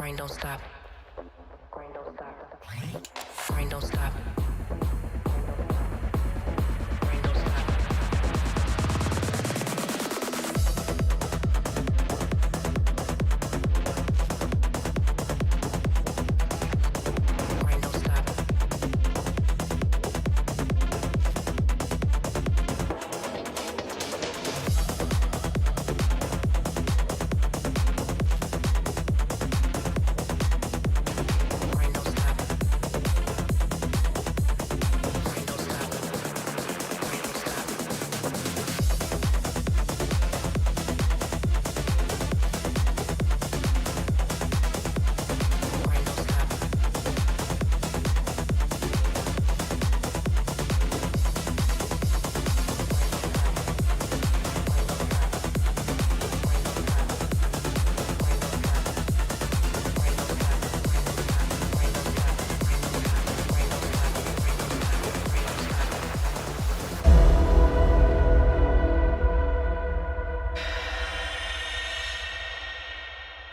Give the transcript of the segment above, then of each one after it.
Grind don't stop. Grind don't stop. Grind don't stop. Grind don't stop. Grind don't stop. Grind don't stop. Grind don't stop. Grind don't stop.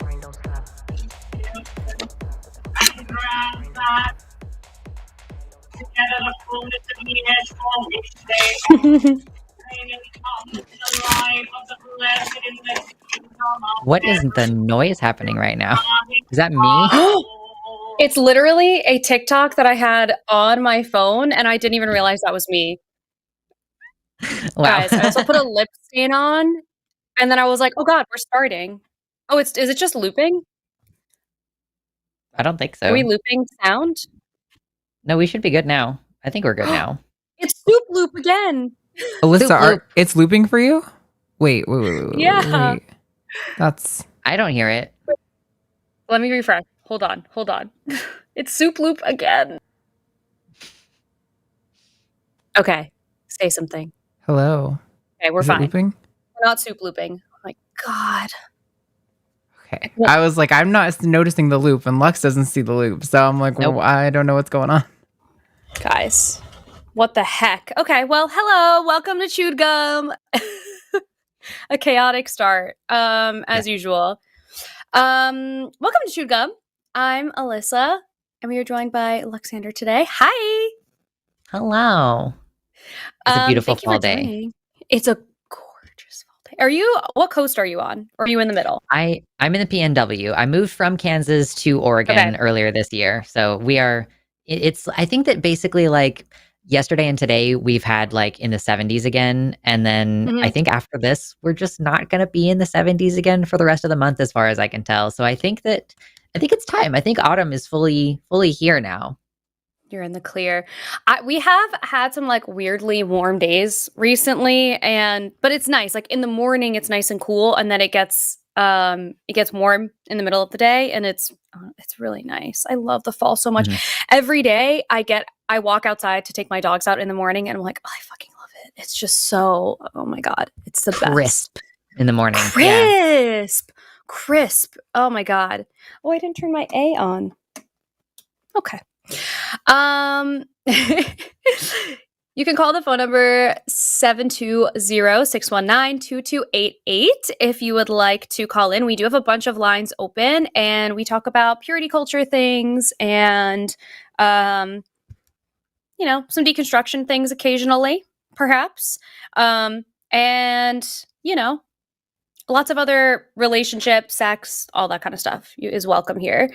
Grind don't stop. Grind don't stop. What is the noise happening right now? Is that me? It's literally a TikTok that I had on my phone, and I didn't even realize that was me. Wow. Guys, I also put a lip stain on, and then I was like, "Oh God, we're starting." Oh, is it just looping? I don't think Are we so. looping sound? No, we should be good now. I think we're good now. It's soup loop again. Alyssa, Loop. it's looping for you? Wait. Yeah. Wait. That's I don't hear it. Let me refresh. Hold on. It's soup loop again. Okay, say something. hello. Okay, we're Is it fine. looping? We're not soup looping. Oh my God. Okay. I was like, I'm not noticing the loop, and Lux doesn't see the loop, so I'm like, Nope. well, I don't know what's going on. Guys, what the heck? Okay, well, hello, welcome to Chewed Gum. A chaotic start, as usual. Welcome to Chewed Gum. I'm Alyssa, and we are joined by Luxander today. Hi. Hello. It's a beautiful thank you for fall day. joining. It's a gorgeous fall day. What coast are you on? Or are you in the middle? I'm in the PNW. I moved from Kansas to Oregon earlier this year. So we are I think that basically like yesterday and today we've had like in the 70s again, and then I think after this we're just not going to be in the 70s again for the rest of the month as far as I can tell. So I think it's time. I think autumn is fully here now. You're in the clear. We have had some like weirdly warm days recently, but it's nice. Like in the morning, it's nice and cool, and then it gets warm in the middle of the day, and it's really nice. I love the fall so much. Every day, I walk outside to take my dogs out in the morning, and I'm like, oh, I fucking love it. It's just so, oh my God, it's the Crisp best. in the morning. Yeah. Crisp. Oh my God. Oh, I didn't turn my A on. Okay. You can call the phone number 720-619-2288 if you would like to call in. We do have a bunch of lines open, and we talk about purity culture things and, some deconstruction things occasionally, perhaps. And, lots of other relationship, sex, all that kind of stuff is welcome here.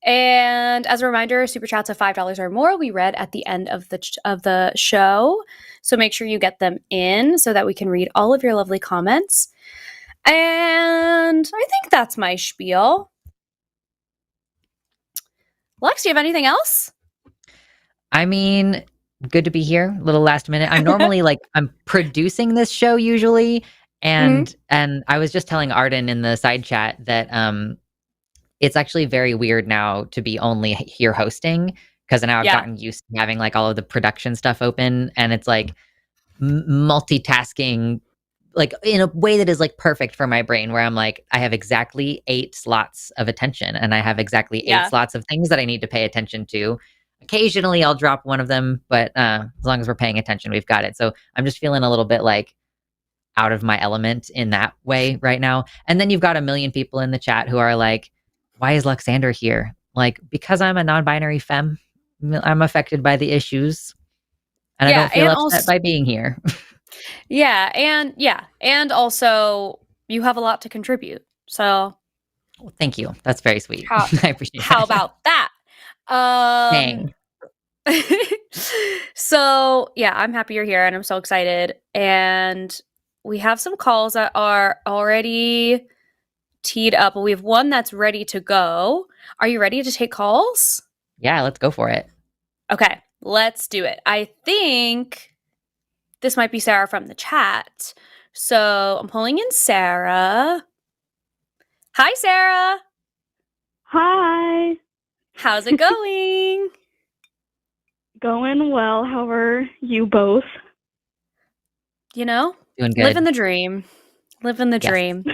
And as a reminder, super chats of $5 or more we read at the end of the show. So make sure you get them in so that we can read all of your lovely comments. And I think that's my spiel. Lex, do you have anything else? I mean, good to be here. A little last minute. I'm normally I'm producing this show usually, and I was just telling Arden in the side chat that it's actually very weird now to be only here hosting, because now I've gotten used to having like all of the production stuff open, and it's like multitasking like in a way that is like perfect for my brain, where I'm like, I have exactly 8 slots of attention, and I have exactly 8 slots of things that I need to pay attention to. Occasionally I'll drop one of them, but as long as we're paying attention, we've got it. So I'm just feeling a little bit like out of my element in that way right now. And then you've got a million people in the chat who are like, why is Luxander here? Like, because I'm a non-binary femme, I'm affected by the issues, and I Yeah, don't feel and upset also by being here. and also you have a lot to contribute. So Well, thank you. That's very sweet. how I appreciate how that. about that? Um Dang. so yeah, I'm happy you're here and I'm so excited. And we have some calls that are already teed up. We have one that's ready to go. Are you ready to take calls? Yeah, let's go for it. Okay, let's do it. I think this might be Sarah from the chat. So I'm pulling in Sarah. Hi, Sarah. Hi. How's it going? Going well. How are you both? You know, Doing good. living the dream. Living the Yes. dream.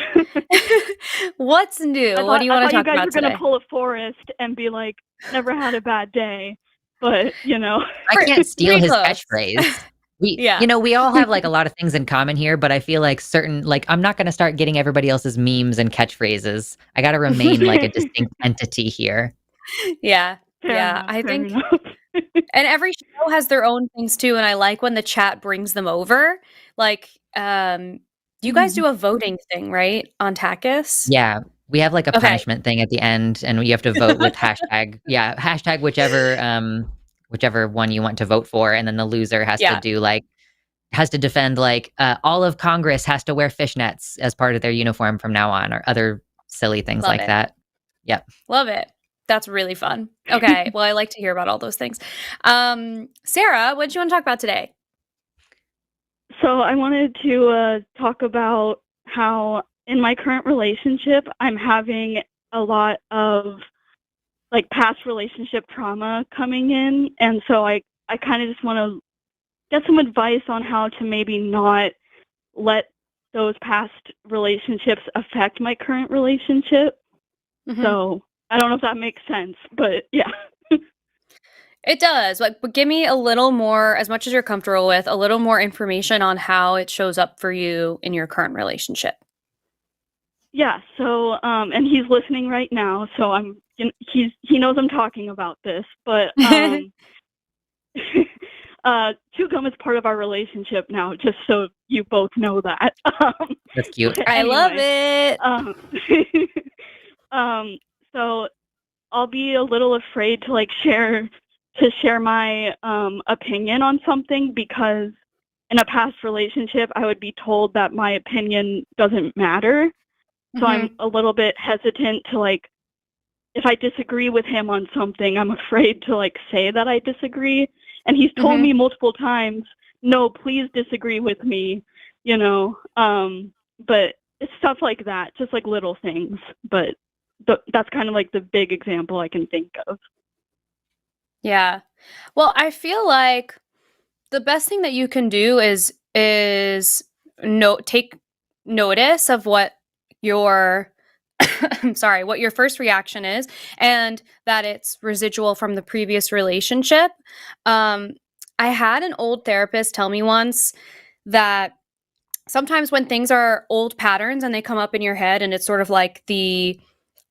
What's new? I What do you want to talk you guys about were going to today? pull a Forrest and be like, never had a bad day. But, you know. I can't steal Pretty his close. catchphrase. Yeah. We all have like a lot of things in common here, but I feel like I'm not going to start getting everybody else's memes and catchphrases. I got to remain like a distinct entity here. Yeah. Fair Yeah. enough, I fair think, enough. and every show has their own things too. And I like when the chat brings them over. Like, you guys do a voting thing, right? On TACIS? Yeah, we have like a Okay. punishment thing at the end, and you have to vote with hashtag. Yeah, hashtag whichever one you want to vote for, and then the loser has Yeah. to defend like all of Congress has to wear fishnets as part of their uniform from now on, or other silly things Love like it. that. Yep. Love it. That's really fun. Okay. Well, I like to hear about all those things. Sarah, what did you want to talk about today? So I wanted to talk about how in my current relationship, I'm having a lot of like past relationship trauma coming in. And so I kind of just want to get some advice on how to maybe not let those past relationships affect my current relationship. Mhm. So I don't know if that makes sense, but yeah. It does. Like, but give me a little more, as much as you're comfortable with, a little more information on how it shows up for you in your current relationship. Yeah, so and he's listening right now, so he knows I'm talking about this, but Chewgum is part of our relationship now, just so you both know that. That's cute. but I love anyway, it. So I'll be a little afraid to like share my opinion on something, because in a past relationship I would be told that my opinion doesn't matter. So I'm a little bit hesitant to like, if I disagree with him on something, I'm afraid to like say that I disagree. And he's told me multiple times, no, please disagree with me, you know. But it's stuff like that, just like little things. But that's kind of like the big example I can think of. Yeah. Well, I feel like the best thing that you can do is take notice of what your I'm sorry, what your first reaction is, and that it's residual from the previous relationship. I had an old therapist tell me once that sometimes when things are old patterns and they come up in your head, and it's sort of like the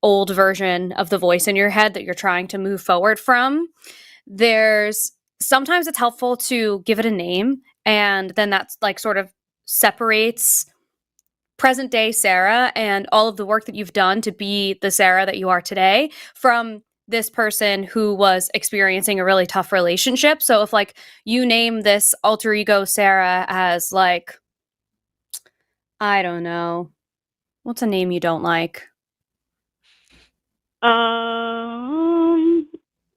old version of the voice in your head that you're trying to move forward from, sometimes it's helpful to give it a name, and then that's like sort of separates present day Sarah and all of the work that you've done to be the Sarah that you are today from this person who was experiencing a really tough relationship. So if like you name this alter ego Sarah as like, I don't know, what's a name you don't like?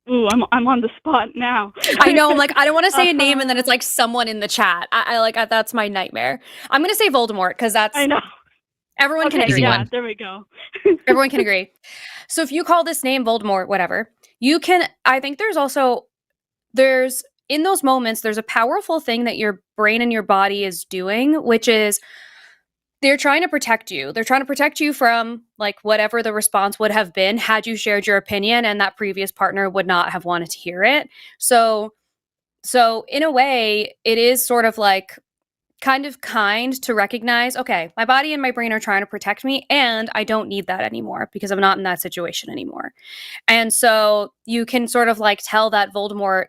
Ooh, I'm on the spot now. I know. I'm like, I don't want to say a name and then it's like someone in the chat. That's my nightmare. I'm going to say Voldemort because that's, I know. everyone can Okay, agree. yeah, there we go. Everyone can agree. So if you call this name Voldemort, whatever, I think there's in those moments, there's a powerful thing that your brain and your body is doing, which is they're trying to protect you. They're trying to protect you from like whatever the response would have been had you shared your opinion and that previous partner would not have wanted to hear it. So in a way, it is sort of like kind of kind to recognize, okay, my body and my brain are trying to protect me, and I don't need that anymore because I'm not in that situation anymore. And so you can sort of like tell that Voldemort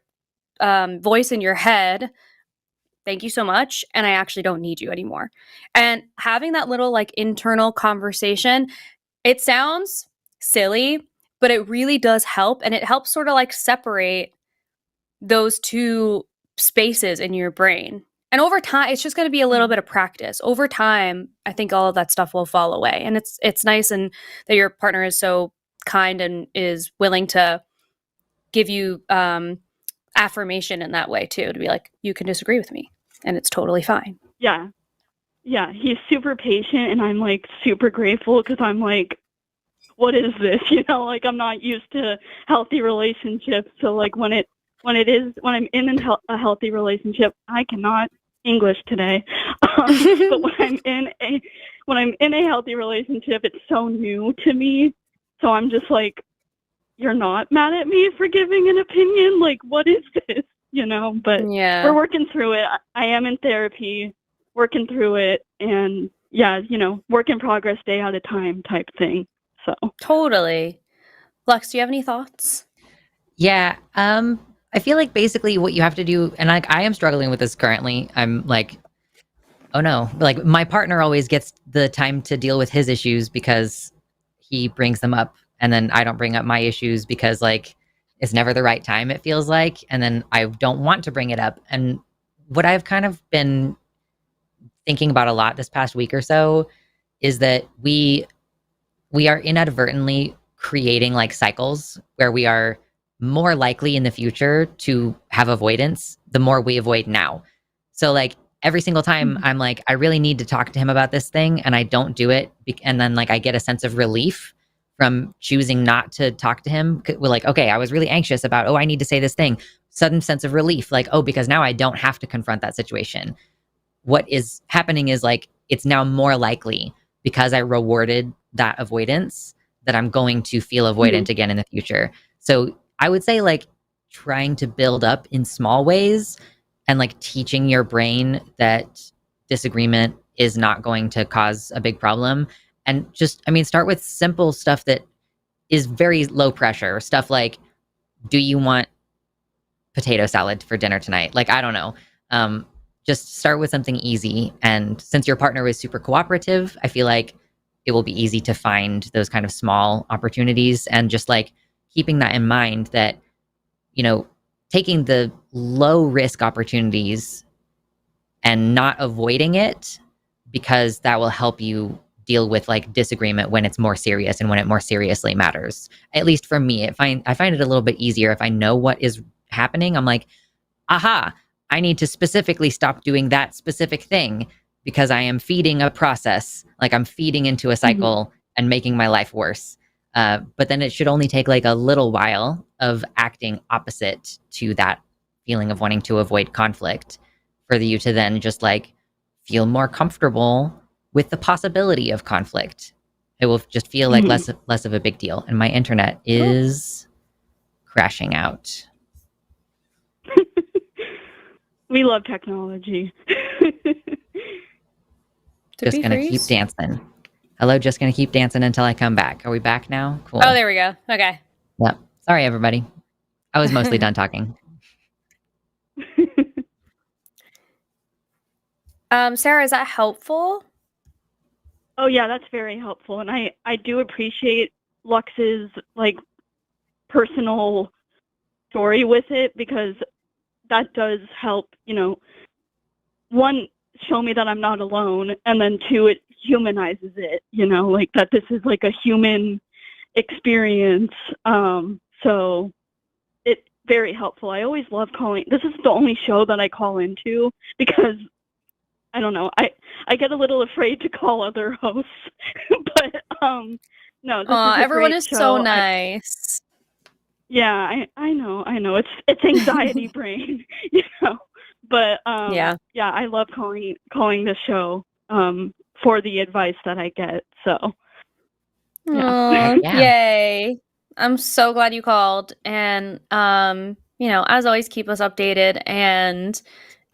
voice in your head, thank you so much, and I actually don't need you anymore. And having that little like internal conversation, it sounds silly, but it really does help, and it helps sort of like separate those two spaces in your brain. And over time, it's just going to be a little bit of practice. Over time, I think all of that stuff will fall away. And it's nice and that your partner is so kind and is willing to give you affirmation in that way too, to be like, you can disagree with me and it's totally fine. Yeah. Yeah, he's super patient, and I'm like super grateful because I'm like, what is this? Like I'm not used to healthy relationships. So like when I'm in a healthy relationship, I cannot English today. But when I'm in a healthy relationship, it's so new to me. So I'm just like, you're not mad at me for giving an opinion? Like, what is this? But Yeah. we're working through it. I am in therapy, working through it, and yeah, work in progress, day at a time type thing. So Totally. Lux, do you have any thoughts? Yeah. I feel like basically what you have to do, and like I am struggling with this currently. I'm like, oh no, like my partner always gets the time to deal with his issues because he brings them up, and then I don't bring up my issues because like it's never the right time, it feels like, and then I don't want to bring it up. And what I've kind of been thinking about a lot this past week or so is that we are inadvertently creating like cycles where we are more likely in the future to have avoidance the more we avoid now. So like every single time I'm like, I really need to talk to him about this thing, and I don't do it. And then like I get a sense of relief from choosing not to talk to him. We're like, okay, I was really anxious about, I need to say this thing. Sudden sense of relief. Like, because now I don't have to confront that situation. What is happening is like, it's now more likely because I rewarded that avoidance that I'm going to feel avoidant again in the future. So I would say like trying to build up in small ways and like teaching your brain that disagreement is not going to cause a big problem. And just, start with simple stuff that is very low pressure. Stuff like, do you want potato salad for dinner tonight? Like, I don't know. Just start with something easy. And since your partner is super cooperative, I feel like it will be easy to find those kind of small opportunities, and just like keeping that in mind that, taking the low risk opportunities and not avoiding it, because that will help you deal with like disagreement when it's more serious and when it more seriously matters. At least for me, I find it a little bit easier if I know what is happening. I'm like, aha, I need to specifically stop doing that specific thing because I am feeding a process. Like I'm feeding into a cycle and making my life worse. But then it should only take like a little while of acting opposite to that feeling of wanting to avoid conflict for you to then just like feel more comfortable with the possibility of conflict. It will just feel like less of a big deal. And my internet is crashing out. We love technology. Just gonna keep dancing. Hello, just gonna keep dancing until I come back. Are we back now? Cool. Oh, there we go. Okay. Yep. Sorry, everybody. I was mostly done talking. Sarah, is that helpful? Oh yeah, that's very helpful, and I do appreciate Lux's like personal story with it, because that does help, one, show me that I'm not alone, and then two, it humanizes it, like that this is like a human experience. So it's very helpful. I always love calling. This is the only show that I call into because I don't know. I get a little afraid to call other hosts, but no. This is a everyone great is show. so nice. I know. It's anxiety brain, But yeah, I love calling this show for the advice that I get. So yeah. Yay! I'm so glad you called, and as always, keep us updated, and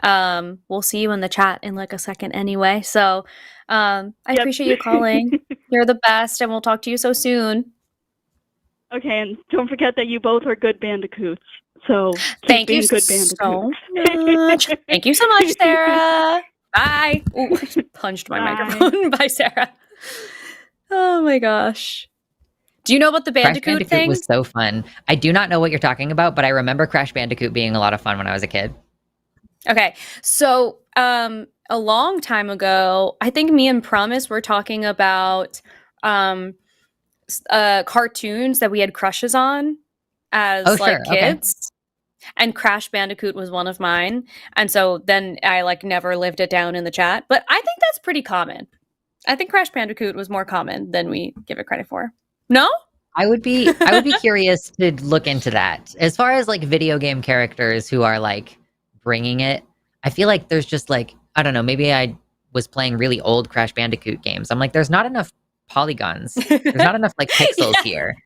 We'll see you in the chat in like a second anyway. So I Yep. appreciate you calling. You're the best, and we'll talk to you so soon. Okay, and don't forget that you both are good bandicoots. So keep Thank you being good so bandicoots. much. Thank you so much, Sarah. Bye. Ooh, punched my Bye. microphone. Bye, Sarah. Oh my gosh. Do you know about the Crash Bandicoot Bandicoot thing? was so fun. I do not know what you're talking about, but I remember Crash Bandicoot being a lot of fun when I was a kid. Okay. So, a long time ago, I think me and Promise were talking about cartoons that we had crushes on as Oh, like sure. Okay. kids. And Crash Bandicoot was one of mine. And so then I like never lived it down in the chat. But I think that's pretty common. I think Crash Bandicoot was more common than we give it credit for. No? I would be curious to look into that. As far as like video game characters who are like bringing it, I feel like there's just like, I don't know, maybe I was playing really old Crash Bandicoot games. I'm like, there's not enough polygons. There's not enough like pixels here.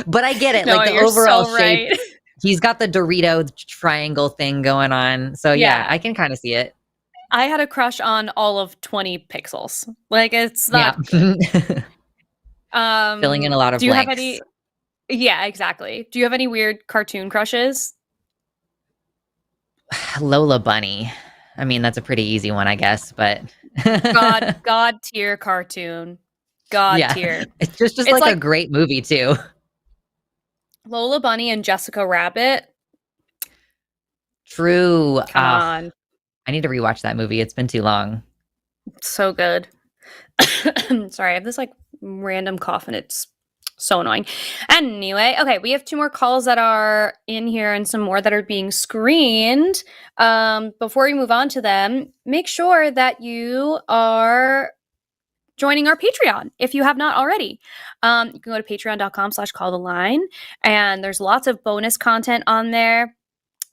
But I get it. No, like the you're overall so shape. right. He's got the Dorito triangle thing going on. So yeah, Yeah. I can kind of see it. I had a crush on all of 20 pixels. Like it's not Yeah. Filling in a lot of do you have blanks. any Yeah, exactly. Do you have any weird cartoon crushes? Lola Bunny. I mean, that's a pretty easy one, I guess, but God tier cartoon. God yeah. tier. It's just It's like a like- great movie too. Lola Bunny and Jessica Rabbit. True. Come on. I need to rewatch that movie. It's been too long. So good. Sorry, I have this like random cough and it's so annoying. Anyway, okay, we have 2 more calls that are in here and some more that are being screened. Before we move on to them, make sure that you are joining our Patreon if you have not already. You can go to patreon.com/calltheline, and there's lots of bonus content on there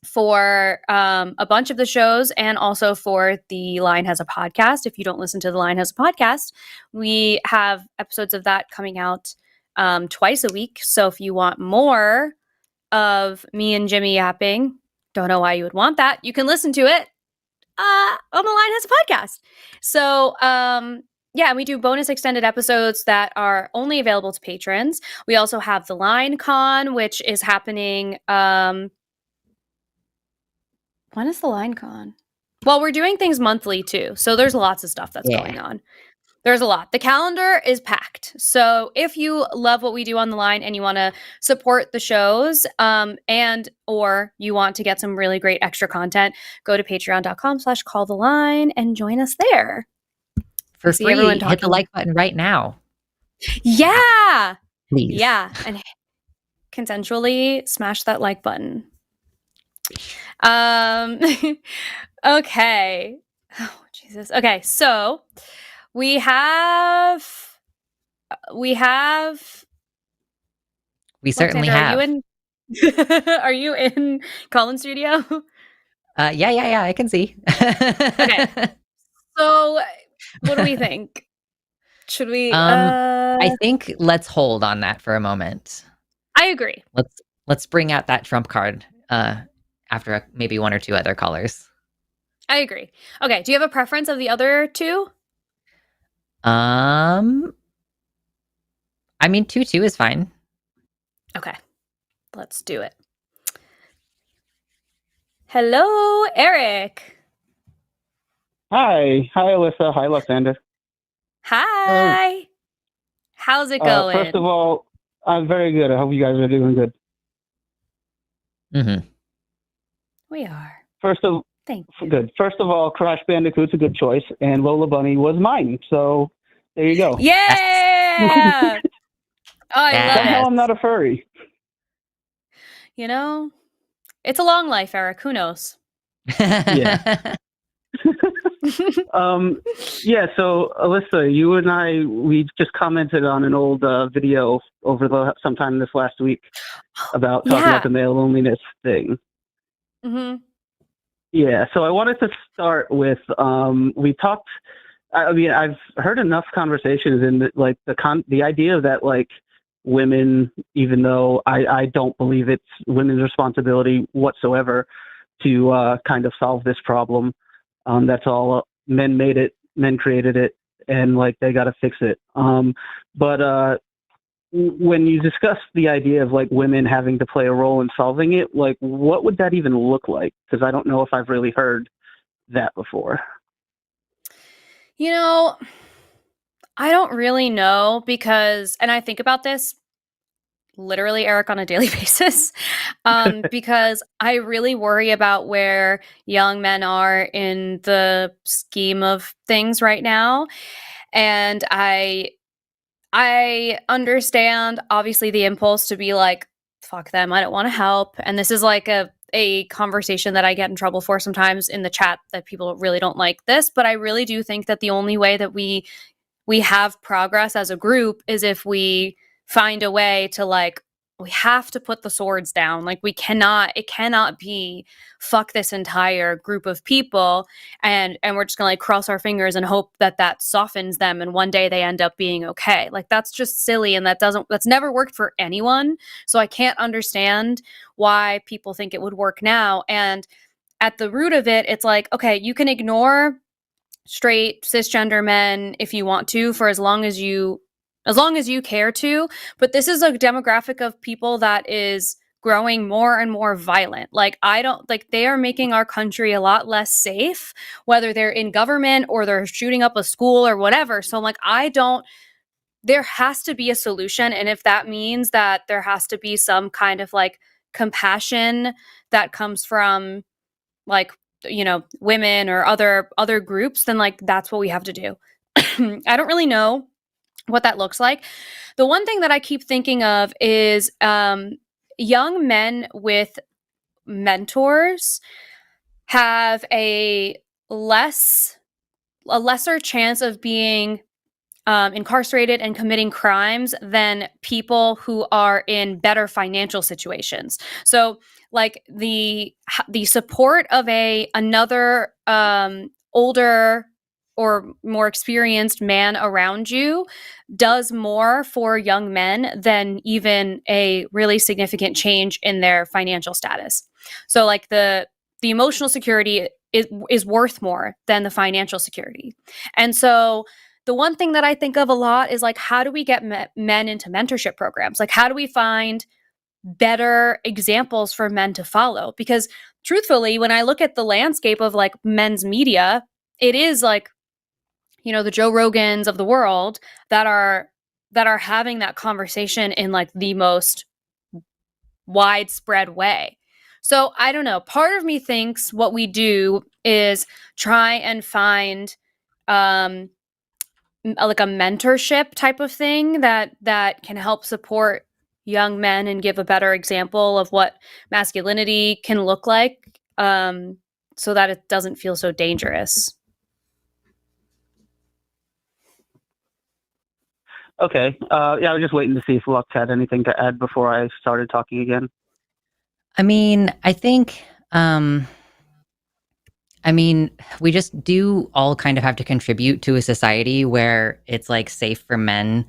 for a bunch of the shows and also for The Line Has a Podcast. If you don't listen to The Line Has a Podcast, we have episodes of that coming out twice a week. So if you want more of me and Jimmy yapping, don't know why you would want that, you can listen to it on The Line Has a Podcast. So yeah, we do bonus extended episodes that are only available to patrons. We also have the Line Con, which is happening when is the Line Con? Well, we're doing things monthly too. So there's lots of stuff that's going on. There's a lot. The calendar is packed. So if you love what we do on the line and you want to support the shows and or you want to get some really great extra content, go to patreon.com/calltheline and join us there. For see free, everyone hit the talking. like button right now. Yeah. Please. Yeah. And consensually smash that like button. Okay. Oh, Jesus. Okay. So we certainly Luxander, have. Are you in Colin's studio? Yeah, I can see. Okay. So what do we think? Should we I think let's hold on that for a moment. I agree. Let's bring out that trump card after maybe 1 or 2 other callers. I agree. Okay, do you have a preference of the other 2? I mean 2-2 is fine. Okay. Let's do it. Hello, Eric. Hi, Alyssa. Hi, Luxander. Hi. How's it going? First of all, I'm very good. I hope you guys are doing good. Mm-hmm. We are. Thank you. Good. First of all, Crash Bandicoot's a good choice, and Lola Bunny was mine. So there you go. Yeah. Oh, I Yes. love Somehow it. I'm not a furry. You know, it's a long life, Eric. Who knows? Yeah. Yeah. So Alyssa, you and we just commented on an old video over sometime this last week about talking Yeah. about the male loneliness thing. Mm-hmm. Yeah, so I wanted to start with we talked. I mean, I've heard enough conversations in the idea that like women, even though I don't believe it's women's responsibility whatsoever, to kind of solve this problem. That's all. Men made it, men created it, and like they got to fix it. But when you discuss the idea of like women having to play a role in solving it, like what would that even look like? Because I don't know if I've really heard that before. You know, I don't really know because, and I think about this literally, Eric, on a daily basis, because I really worry about where young men are in the scheme of things right now. And I understand, obviously, the impulse to be like, fuck them, I don't want to help. And this is like a conversation that I get in trouble for sometimes in the chat, that people really don't like this. But I really do think that the only way that we have progress as a group is if we find a way to, like, we have to put the swords down. Like, it cannot be fuck this entire group of people and we're just gonna like cross our fingers and hope that that softens them and one day they end up being okay. Like, that's just silly, and that's never worked for anyone. So I can't understand why people think it would work now. And at the root of it, it's like, okay, you can ignore straight cisgender men if you want to, for as long as you care to, but this is a demographic of people that is growing more and more violent. Like, they are making our country a lot less safe, whether they're in government or they're shooting up a school or whatever. So like, there has to be a solution. And if that means that there has to be some kind of like compassion that comes from like, women or other groups, then like, that's what we have to do. I don't really know what that looks like. The one thing that I keep thinking of is young men with mentors have a lesser chance of being incarcerated and committing crimes than people who are in better financial situations. So like the support of another older or more experienced man around you does more for young men than even a really significant change in their financial status. So like the emotional security is worth more than the financial security. And so the one thing that I think of a lot is like, how do we get men into mentorship programs? Like, how do we find better examples for men to follow? Because truthfully, when I look at the landscape of like men's media, it is like, the Joe Rogans of the world that are having that conversation in like the most widespread way. So I don't know. Part of me thinks what we do is try and find like a mentorship type of thing that can help support young men and give a better example of what masculinity can look like, so that it doesn't feel so dangerous. Okay. Yeah, I was just waiting to see if Lux had anything to add before I started talking again. I mean, I think, we just do all kind of have to contribute to a society where it's like safe for men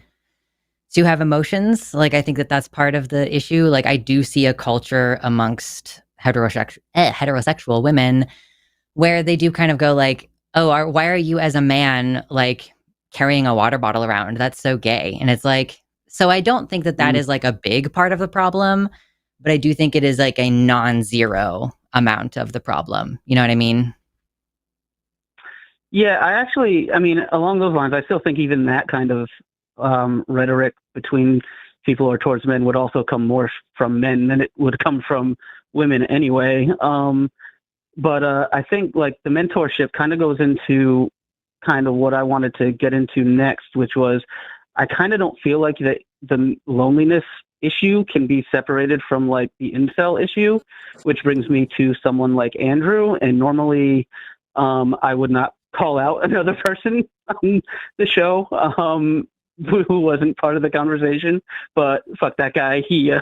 to have emotions. Like, I think that that's part of the issue. Like, I do see a culture amongst heterosexual women where they do kind of go like, oh, why are you as a man like carrying a water bottle around? That's so gay. And it's like, so I don't think that is like a big part of the problem, but I do think it is like a non-zero amount of the problem. You know what I mean? Yeah, along those lines, I still think even that kind of rhetoric between people or towards men would also come more from men than it would come from women anyway. But I think like the mentorship kind of goes into kind of what I wanted to get into next, which was I kind of don't feel like the loneliness issue can be separated from like the incel issue, which brings me to someone like Andrew. And normally I would not call out another person on the show who wasn't part of the conversation, but fuck that guy. He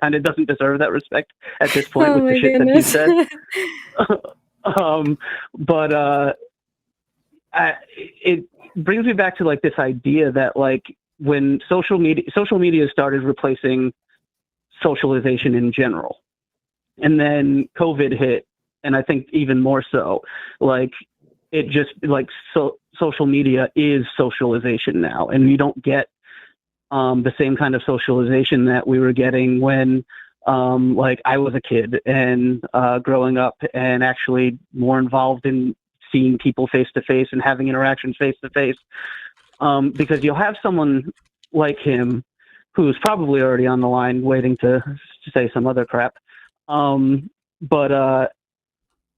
kind of doesn't deserve that respect at this point with the shit that he said. It brings me back to like this idea that like when social media started replacing socialization in general, and then COVID hit, and I think even more so. Like, it just, like, social media is socialization now, and you don't get the same kind of socialization that we were getting when like I was a kid and growing up and actually more involved in seeing people face to face and having interactions face to face. Because you'll have someone like him who's probably already on the line waiting to say some other crap. But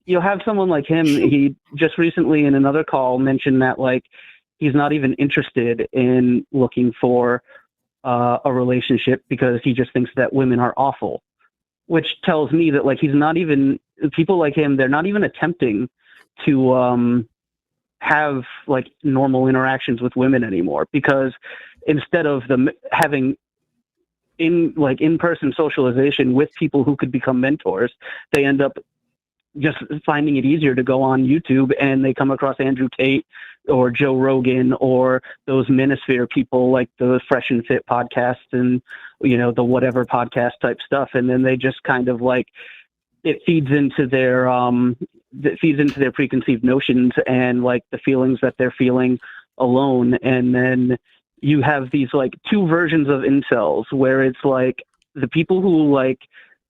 you'll have someone like him. He just recently in another call mentioned that, like, he's not even interested in looking for a relationship because he just thinks that women are awful, which tells me that, like, he's not even, people like him, they're not even attempting to have, like, normal interactions with women anymore, because instead of them having in-person socialization with people who could become mentors, they end up just finding it easier to go on YouTube, and they come across Andrew Tate or Joe Rogan or those Manosphere people, like the Fresh and Fit podcast and, you know, the whatever podcast type stuff. And then they just kind of, like, it feeds into their preconceived notions and, like, the feelings that they're feeling alone. And then you have these, like, two versions of incels where it's like the people who, like,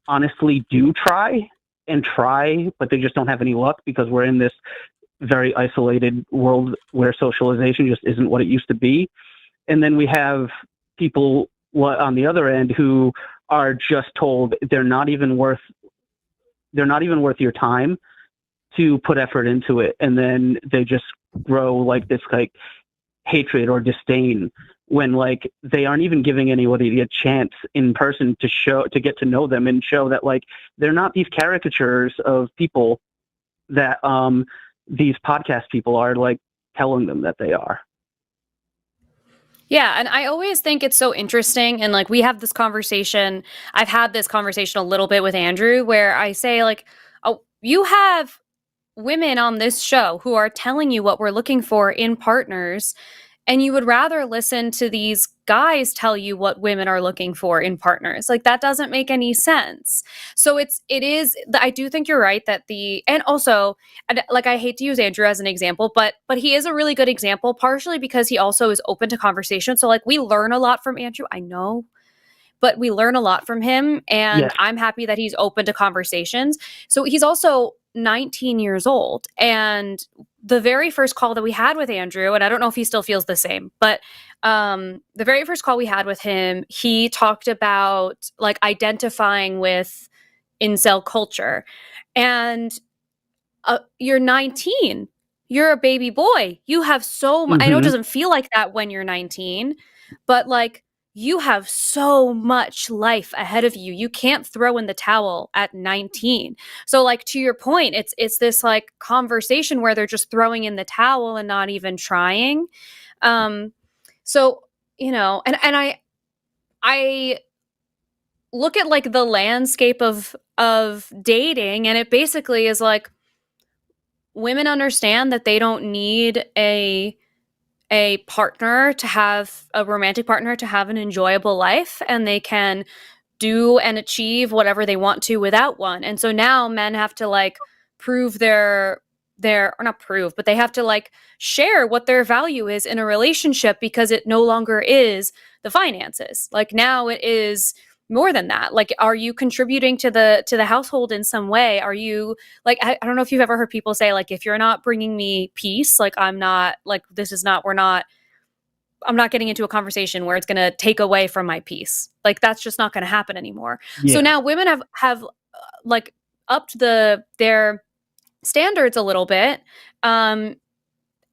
honestly do try, but they just don't have any luck because we're in this very isolated world where socialization just isn't what it used to be. And then we have people on the other end who are just told they're not even worth your time to put effort into it. And then they just grow, like, this, like, hatred or disdain when, like, they aren't even giving anybody a chance in person to get to know them and show that, like, they're not these caricatures of people that these podcast people are, like, telling them that they are. Yeah, and I always think it's so interesting, and, like, we have this conversation, I've had this conversation a little bit with Andrew, where I say, like, oh, you have women on this show who are telling you what we're looking for in partners, and you would rather listen to these guys tell you what women are looking for in partners. Like, that doesn't make any sense. So I do think you're right that and also, like, I hate to use Andrew as an example, but he is a really good example, partially because he also is open to conversation. So, like, we learn a lot from Andrew, I know, but we learn a lot from him, and Yes. I'm happy that he's open to conversations. So he's also 19 years old, and the very first call that we had with Andrew, and I don't know if he still feels the same, but the very first call we had with him, he talked about, like, identifying with incel culture. And you're 19. You're a baby boy. You have so much. I know it doesn't feel like that when you're 19, but, like, you have so much life ahead of you. You can't throw in the towel at 19. So, like, to your point, it's this, like, conversation where they're just throwing in the towel and not even trying. So, you know, and I look at, like, the landscape of dating, and it basically is like, women understand that they don't need a partner to have a romantic partner to have an enjoyable life, and they can do and achieve whatever they want to without one. And so now men have to, like, prove or not prove, but they have to, like, share what their value is in a relationship, because it no longer is the finances. Like, now it is more than that. Like, are you contributing to the household in some way? Are you, like, I don't know if you've ever heard people say, like, if you're not bringing me peace, like, I'm not, like, I'm not getting into a conversation where it's going to take away from my peace. Like, that's just not going to happen anymore. Yeah. So now women have like, upped their standards a little bit. And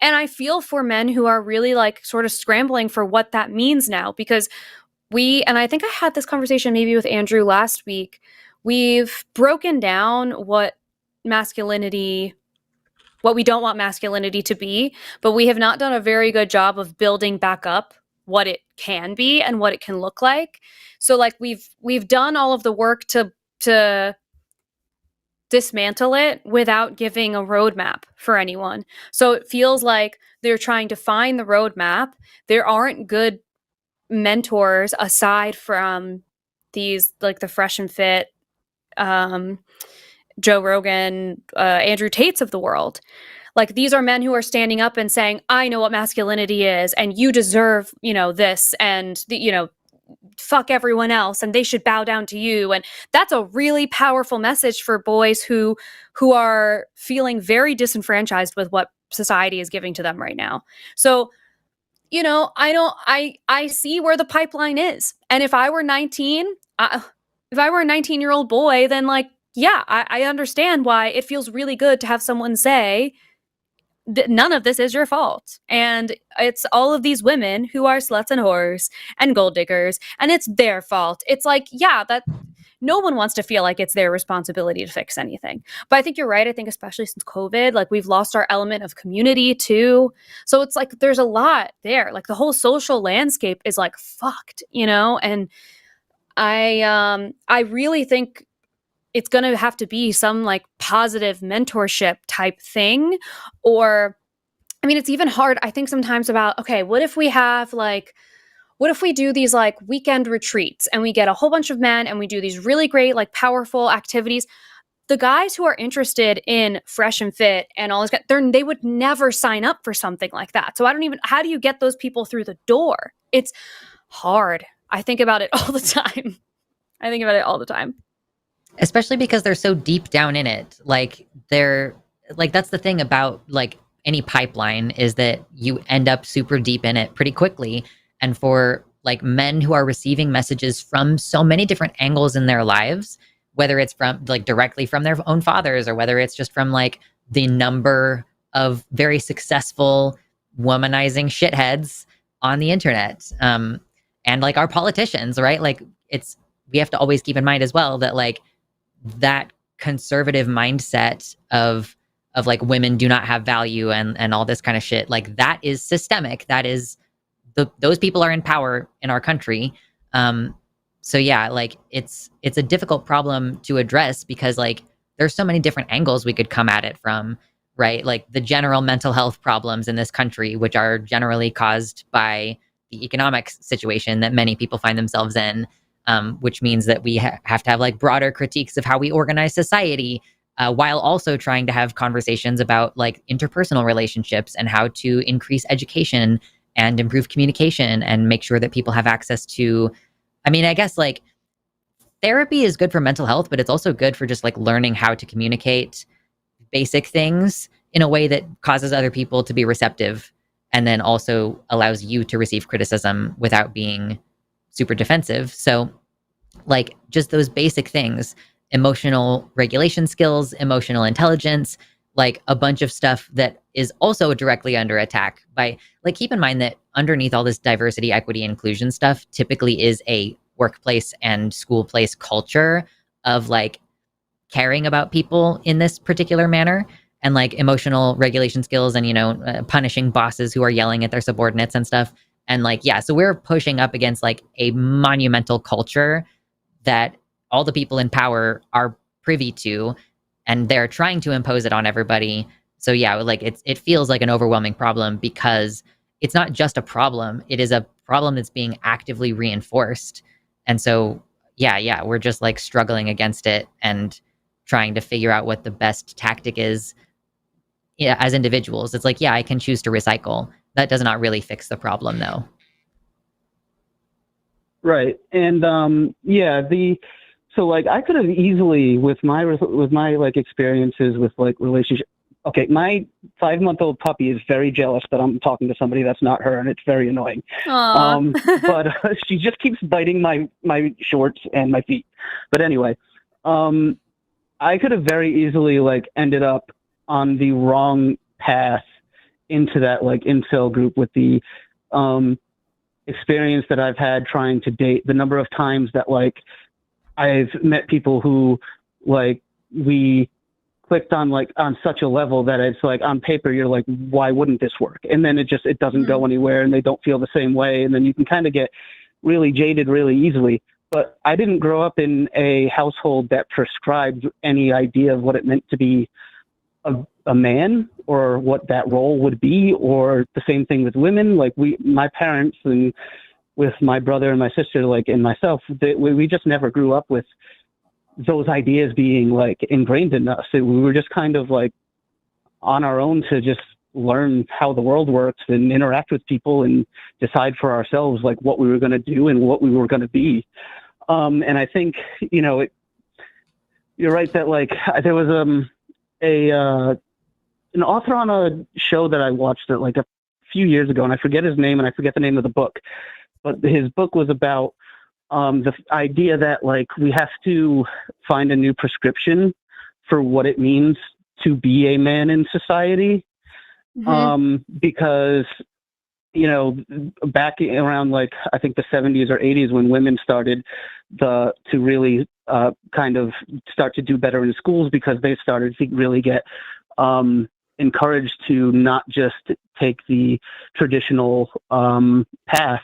I feel for men who are really, like, sort of scrambling for what that means now, because and I think I had this conversation maybe with Andrew last week. We've broken down what we don't want masculinity to be, but we have not done a very good job of building back up what it can be and what it can look like. So, like, we've done all of the work to dismantle it without giving a roadmap for anyone. So it feels like they're trying to find the roadmap. There aren't good mentors aside from these, like, the Fresh and Fit Joe Rogan, Andrew Tates of the world. Like, these are men who are standing up and saying, I know what masculinity is, and you deserve, this, and, fuck everyone else, and they should bow down to you. And that's a really powerful message for boys who are feeling very disenfranchised with what society is giving to them right now. So, I see where the pipeline is. And if I were 19, if I were a 19-year-old boy, then I understand why it feels really good to have someone say, none of this is your fault. And it's all of these women who are sluts and whores and gold diggers, and it's their fault. It's that no one wants to feel like it's their responsibility to fix anything. But I think you're right. I think especially since COVID, we've lost our element of community too. So it's there's a lot there. The whole social landscape is fucked, and I really think it's going to have to be some positive mentorship type thing. Or, it's even hard, I think, sometimes about, okay, what if we have what if we do these weekend retreats and we get a whole bunch of men and we do these really great, powerful activities? The guys who are interested in fresh and fit and all this, they would never sign up for something like that. So how do you get those people through the door? It's hard. I think about it all the time. Especially because they're so deep down in it. That's the thing about any pipeline, is that you end up super deep in it pretty quickly. And for men who are receiving messages from so many different angles in their lives, whether it's from directly from their own fathers, or whether it's just from the number of very successful womanizing shitheads on the internet, and our politicians, right? We have to always keep in mind as well that that conservative mindset of women do not have value and all this kind of shit, that is systemic. That is those people are in power in our country. So yeah, it's a difficult problem to address because there's so many different angles we could come at it from, right? The general mental health problems in this country, which are generally caused by the economic situation that many people find themselves in, which means that we have to have broader critiques of how we organize society, while also trying to have conversations about interpersonal relationships and how to increase education and improve communication and make sure that people have access to, I guess therapy is good for mental health, but it's also good for just learning how to communicate basic things in a way that causes other people to be receptive, and then also allows you to receive criticism without being super defensive. So just those basic things, emotional regulation skills, emotional intelligence, a bunch of stuff that is also directly under attack by, keep in mind that underneath all this diversity, equity, inclusion stuff typically is a workplace and school place culture of caring about people in this particular manner, and emotional regulation skills and, punishing bosses who are yelling at their subordinates and stuff. And so we're pushing up against a monumental culture that all the people in power are privy to, and they're trying to impose it on everybody. So yeah, it feels like an overwhelming problem because it's not just a problem. It is a problem that's being actively reinforced. And so, yeah, we're just struggling against it and trying to figure out what the best tactic is. Yeah, as individuals, it's I can choose to recycle. That does not really fix the problem, though. Right. And so I could have easily with my experiences with relationship. Okay, my 5-month-old puppy is very jealous that I'm talking to somebody that's not her, and it's very annoying. But she just keeps biting my shorts and my feet. But anyway, I could have very easily ended up on the wrong path into that incel group with the experience that I've had trying to date, the number of times that I've met people who we clicked on on such a level that it's on paper you're why wouldn't this work? And then it doesn't go anywhere, and they don't feel the same way, and then you can kind of get really jaded really easily. But I didn't grow up in a household that prescribed any idea of what it meant to be a man, or what that role would be, or the same thing with women. My parents, and with my brother and my sister, and myself, we just never grew up with those ideas being like ingrained in us. We were just kind of like on our own to just learn how the world works and interact with people and decide for ourselves like what we were going to do and what we were going to be. And I think, you know, you're right that like there was an author on a show that I watched that like a few years ago, and I forget his name and I forget the name of the book, but his book was about the idea that like we have to find a new prescription for what it means to be a man in society. Because, you know, back around like I think the 70s or 80s when women started to really kind of start to do better in schools, because they started to really get encouraged to not just take the traditional path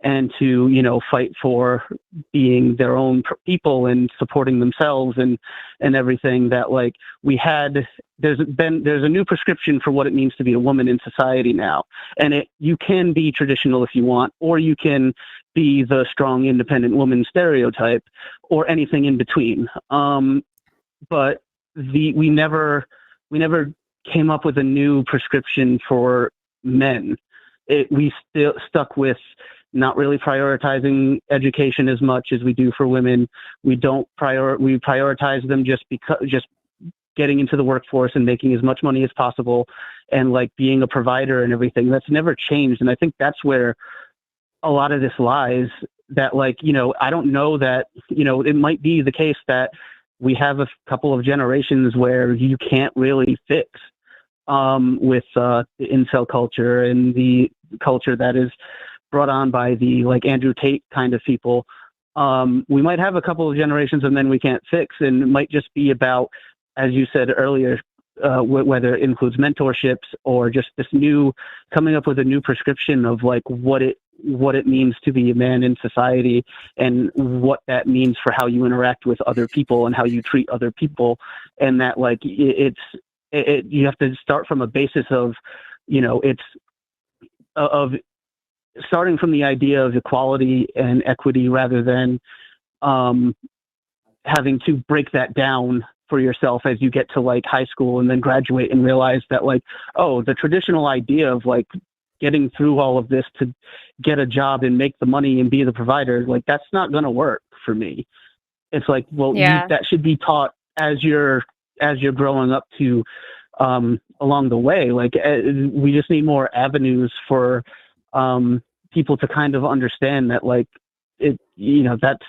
and to, you know, fight for being their own people and supporting themselves and everything, that like there's a new prescription for what it means to be a woman in society now. And you can be traditional if you want, or you can be the strong, independent woman stereotype, or anything in between. But we never came up with a new prescription for men. We still stuck with not really prioritizing education as much as we do for women. We prioritize them just getting into the workforce and making as much money as possible and like being a provider and everything. That's never changed. And I think that's where a lot of this lies, that like, you know, I don't know that, you know, it might be the case that we have a couple of generations where you can't really fix with the incel culture and the culture that is brought on by the like Andrew Tate kind of people. We might have a couple of generations and then we can't fix, and it might just be about, as you said earlier, whether it includes mentorships or just this coming up with a new prescription of like what it means to be a man in society and what that means for how you interact with other people and how you treat other people. And that like you have to start from a basis of, you know, of starting from the idea of equality and equity rather than having to break that down for yourself as you get to like high school and then graduate and realize that like, oh, the traditional idea of like getting through all of this to get a job and make the money and be the provider, like that's not going to work for me. It's like, well, that should be taught as you're growing up to along the way. Like we just need more avenues for people to kind of understand that like it, you know, that's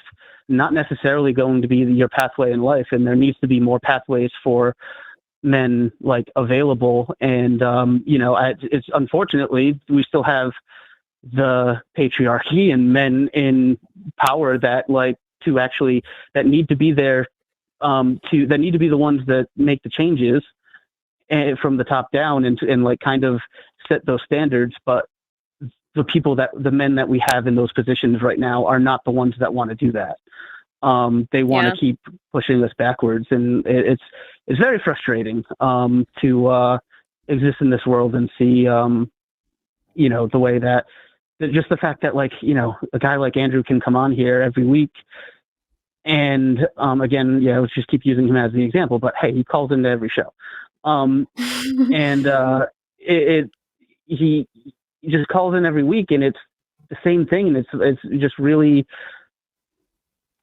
not necessarily going to be your pathway in life, and there needs to be more pathways for men like available. And you know, it's unfortunately we still have the patriarchy and men in power that like that need to be there that need to be the ones that make the changes from the top down and like kind of set those standards. But the men that we have in those positions right now are not the ones that want to do that. They want to keep pushing us backwards, and it's very frustrating to exist in this world and see, you know, the way that just the fact that like, you know, a guy like Andrew can come on here every week. And again, let's just keep using him as the example, but hey, he calls into every show. He just calls in every week, and it's the same thing. And it's just really,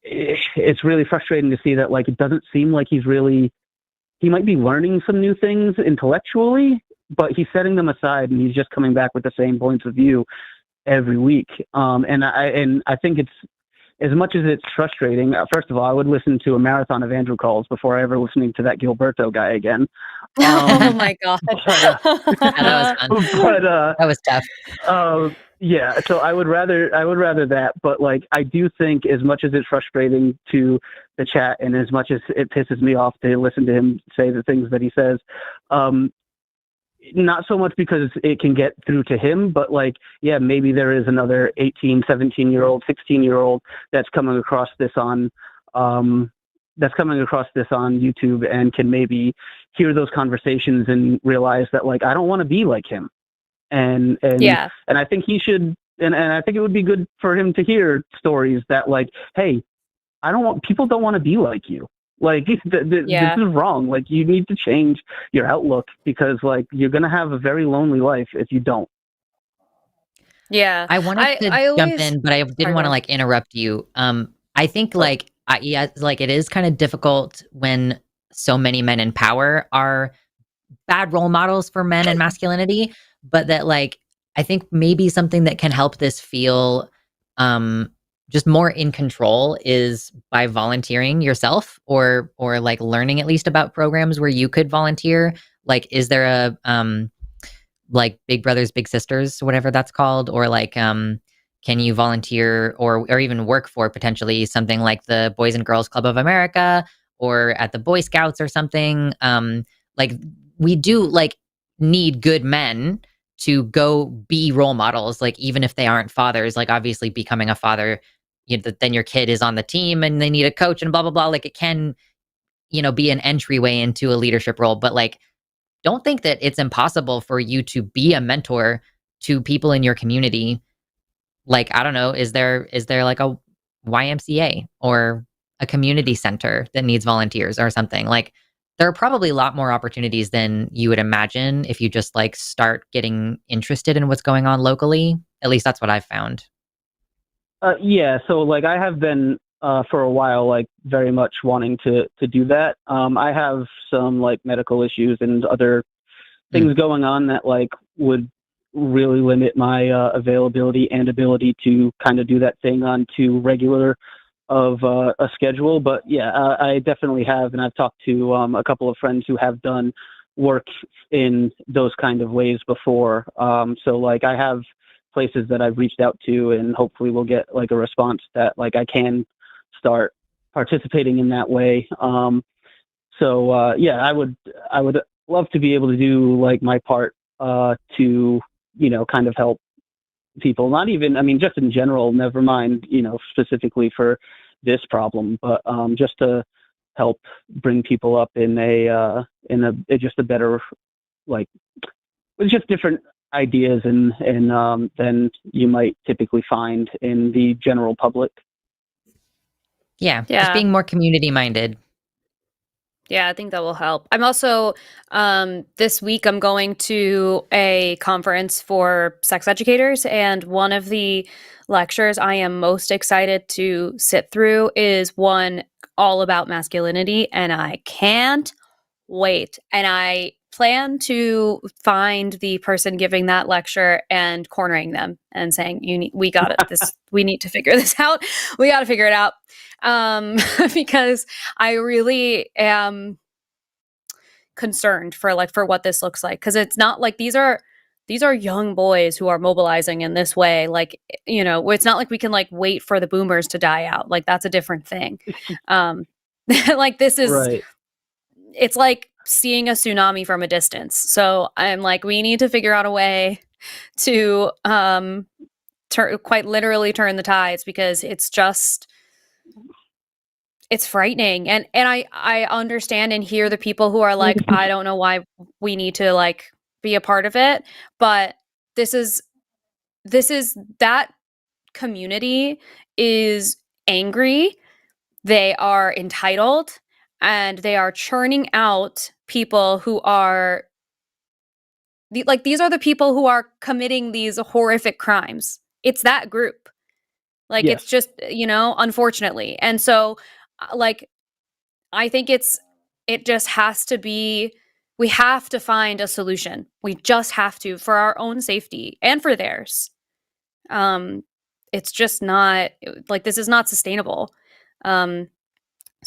it's really frustrating to see that like it doesn't seem like he might be learning some new things intellectually, but he's setting them aside and he's just coming back with the same points of view every week. And I think it's, as much as it's frustrating, first of all, I would listen to a marathon of Andrew calls before ever listening to that Gilberto guy again. Oh my god, that was fun. But that was tough. So I would rather that. But like, I do think, as much as it's frustrating to the chat and as much as it pisses me off to listen to him say the things that he says, not so much because it can get through to him, but like, maybe there is another 18, 17-year-old, 16-year-old that's coming across this on YouTube and can maybe hear those conversations and realize that like, I don't want to be like him. And I think he should, and I think it would be good for him to hear stories that like, hey, people don't want to be like you. Like, this is wrong. Like, you need to change your outlook, because like you're gonna have a very lonely life if you don't. Yeah. I wanted to jump in, but I didn't want to like interrupt you. I think like like it is kind of difficult when so many men in power are bad role models for men and masculinity, but that like I think maybe something that can help this feel just more in control is by volunteering yourself, or like learning at least about programs where you could volunteer. Like, is there a like Big Brothers Big Sisters, whatever that's called, or like can you volunteer or even work for potentially something like the Boys and Girls Club of America or at the Boy Scouts or something? Like, we do like need good men to go be role models, like even if they aren't fathers. Like, obviously becoming a father, then your kid is on the team and they need a coach and blah blah blah. Like, it can be an entryway into a leadership role, but like don't think that it's impossible for you to be a mentor to people in your community. Like, I don't know, is there like a YMCA or a community center that needs volunteers or something? Like, there are probably a lot more opportunities than you would imagine if you just like start getting interested in what's going on locally. At least that's what I've found. Yeah, so like I have been for a while, like very much wanting to do that. I have some like medical issues and other things going on that like would really limit my availability and ability to kind of do that thing on too regular of a schedule. But yeah, I definitely have, and I've talked to a couple of friends who have done work in those kind of ways before. So like I have places that I've reached out to, and hopefully we'll get like a response that like I can start participating in that way. Yeah, I would love to be able to do like my part to kind of help people. Not even, I mean, just in general, never mind specifically for this problem, but just to help bring people up in just a better, like, with just different ideas and than you might typically find in the general public. Yeah, just being more community minded. Yeah, I think that will help. I'm also, this week, I'm going to a conference for sex educators, and one of the lectures I am most excited to sit through is one all about masculinity, and I can't wait. And I plan to find the person giving that lecture and cornering them and saying, we got it. We need to figure this out. We got to figure it out. Because I really am concerned for what this looks like. Cause it's not like these are young boys who are mobilizing in this way. Like, it's not like we can like wait for the boomers to die out. Like, that's a different thing. Like, this is, right. It's like seeing a tsunami from a distance. So I'm like, we need to figure out a way to quite literally turn the tides, because it's frightening. And I understand and hear the people who are like, I don't know why we need to like be a part of it, but this is that community is angry. They are entitled, and they are churning out people who are these are the people who are committing these horrific crimes. It's that group. Like, yes. It's just, unfortunately. And so, like, I think it just has to be, we have to find a solution. We just have to, for our own safety and for theirs. It's just not, like, this is not sustainable. So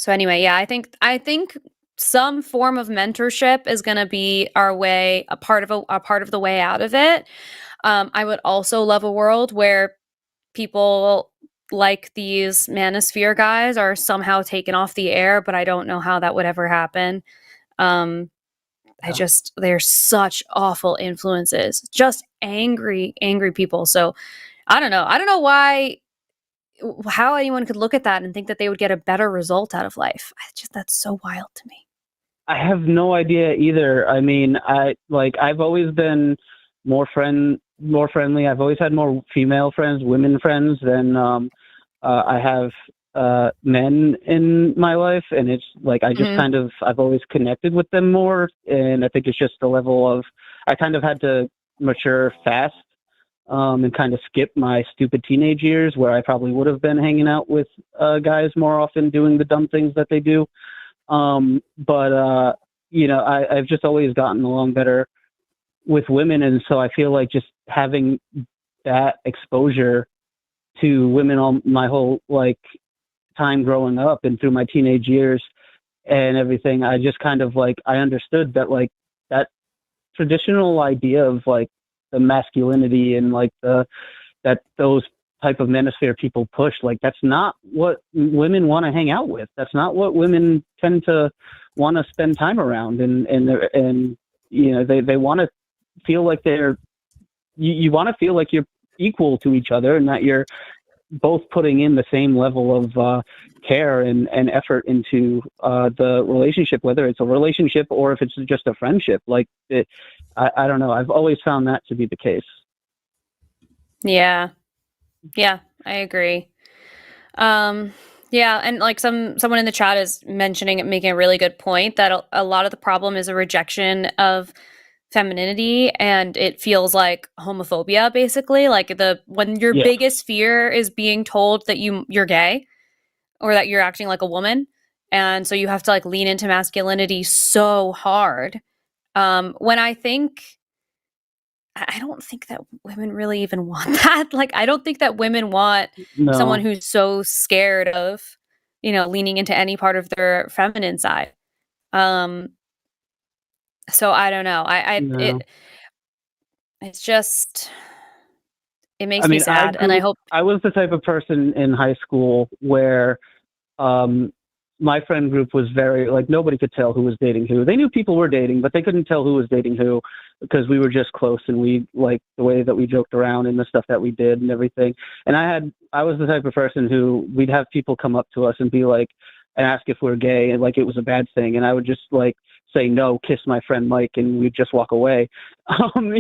anyway, yeah, I think some form of mentorship is going to be our way, a part of the way out of it. I would also love a world where people like these manosphere guys are somehow taken off the air, but I don't know how that would ever happen. They're such awful influences, just angry people. So I don't know how anyone could look at that and think that they would get a better result out of life. That's so wild to me. I have no idea either. I mean, I've always been more friendly. I've always had more female friends, women friends than I have men in my life, and it's like I just I've always connected with them more, and I think it's just the level of I kind of had to mature fast and kind of skip my stupid teenage years where I probably would have been hanging out with guys more often doing the dumb things that they do. But you know, I've just always gotten along better with women, and so I feel like just having that exposure to women all my whole like time growing up and through my teenage years and everything, I just kind of like I understood that like that traditional idea of like the masculinity and like that those type of manosphere people push, like that's not what women want to hang out with. That's not what women tend to want to spend time around, and you know they want to feel like you want to feel like you're equal to each other and that you're both putting in the same level of care and effort into the relationship, whether it's a relationship or if it's just a friendship. Like I don't know. I've always found that to be the case. Yeah, I agree. Yeah, and like someone in the chat is making a really good point that a lot of the problem is a rejection of femininity, and it feels like homophobia basically, like when your biggest fear is being told that you're gay or that you're acting like a woman, and so you have to like lean into masculinity so hard, when I don't think that women really even want that. Like I don't think that women want someone who's so scared of, you know, leaning into any part of their feminine side. So I don't know. It's just, it makes me sad, and I hope. I was the type of person in high school where my friend group was very, like, nobody could tell who was dating who. They knew people were dating, but they couldn't tell who was dating who because we were just close and we, like, the way that we joked around and the stuff that we did and everything. And I was the type of person who we'd have people come up to us and be like, and ask if we're gay and like it was a bad thing. And I would just like say no, kiss my friend Mike, and we'd just walk away.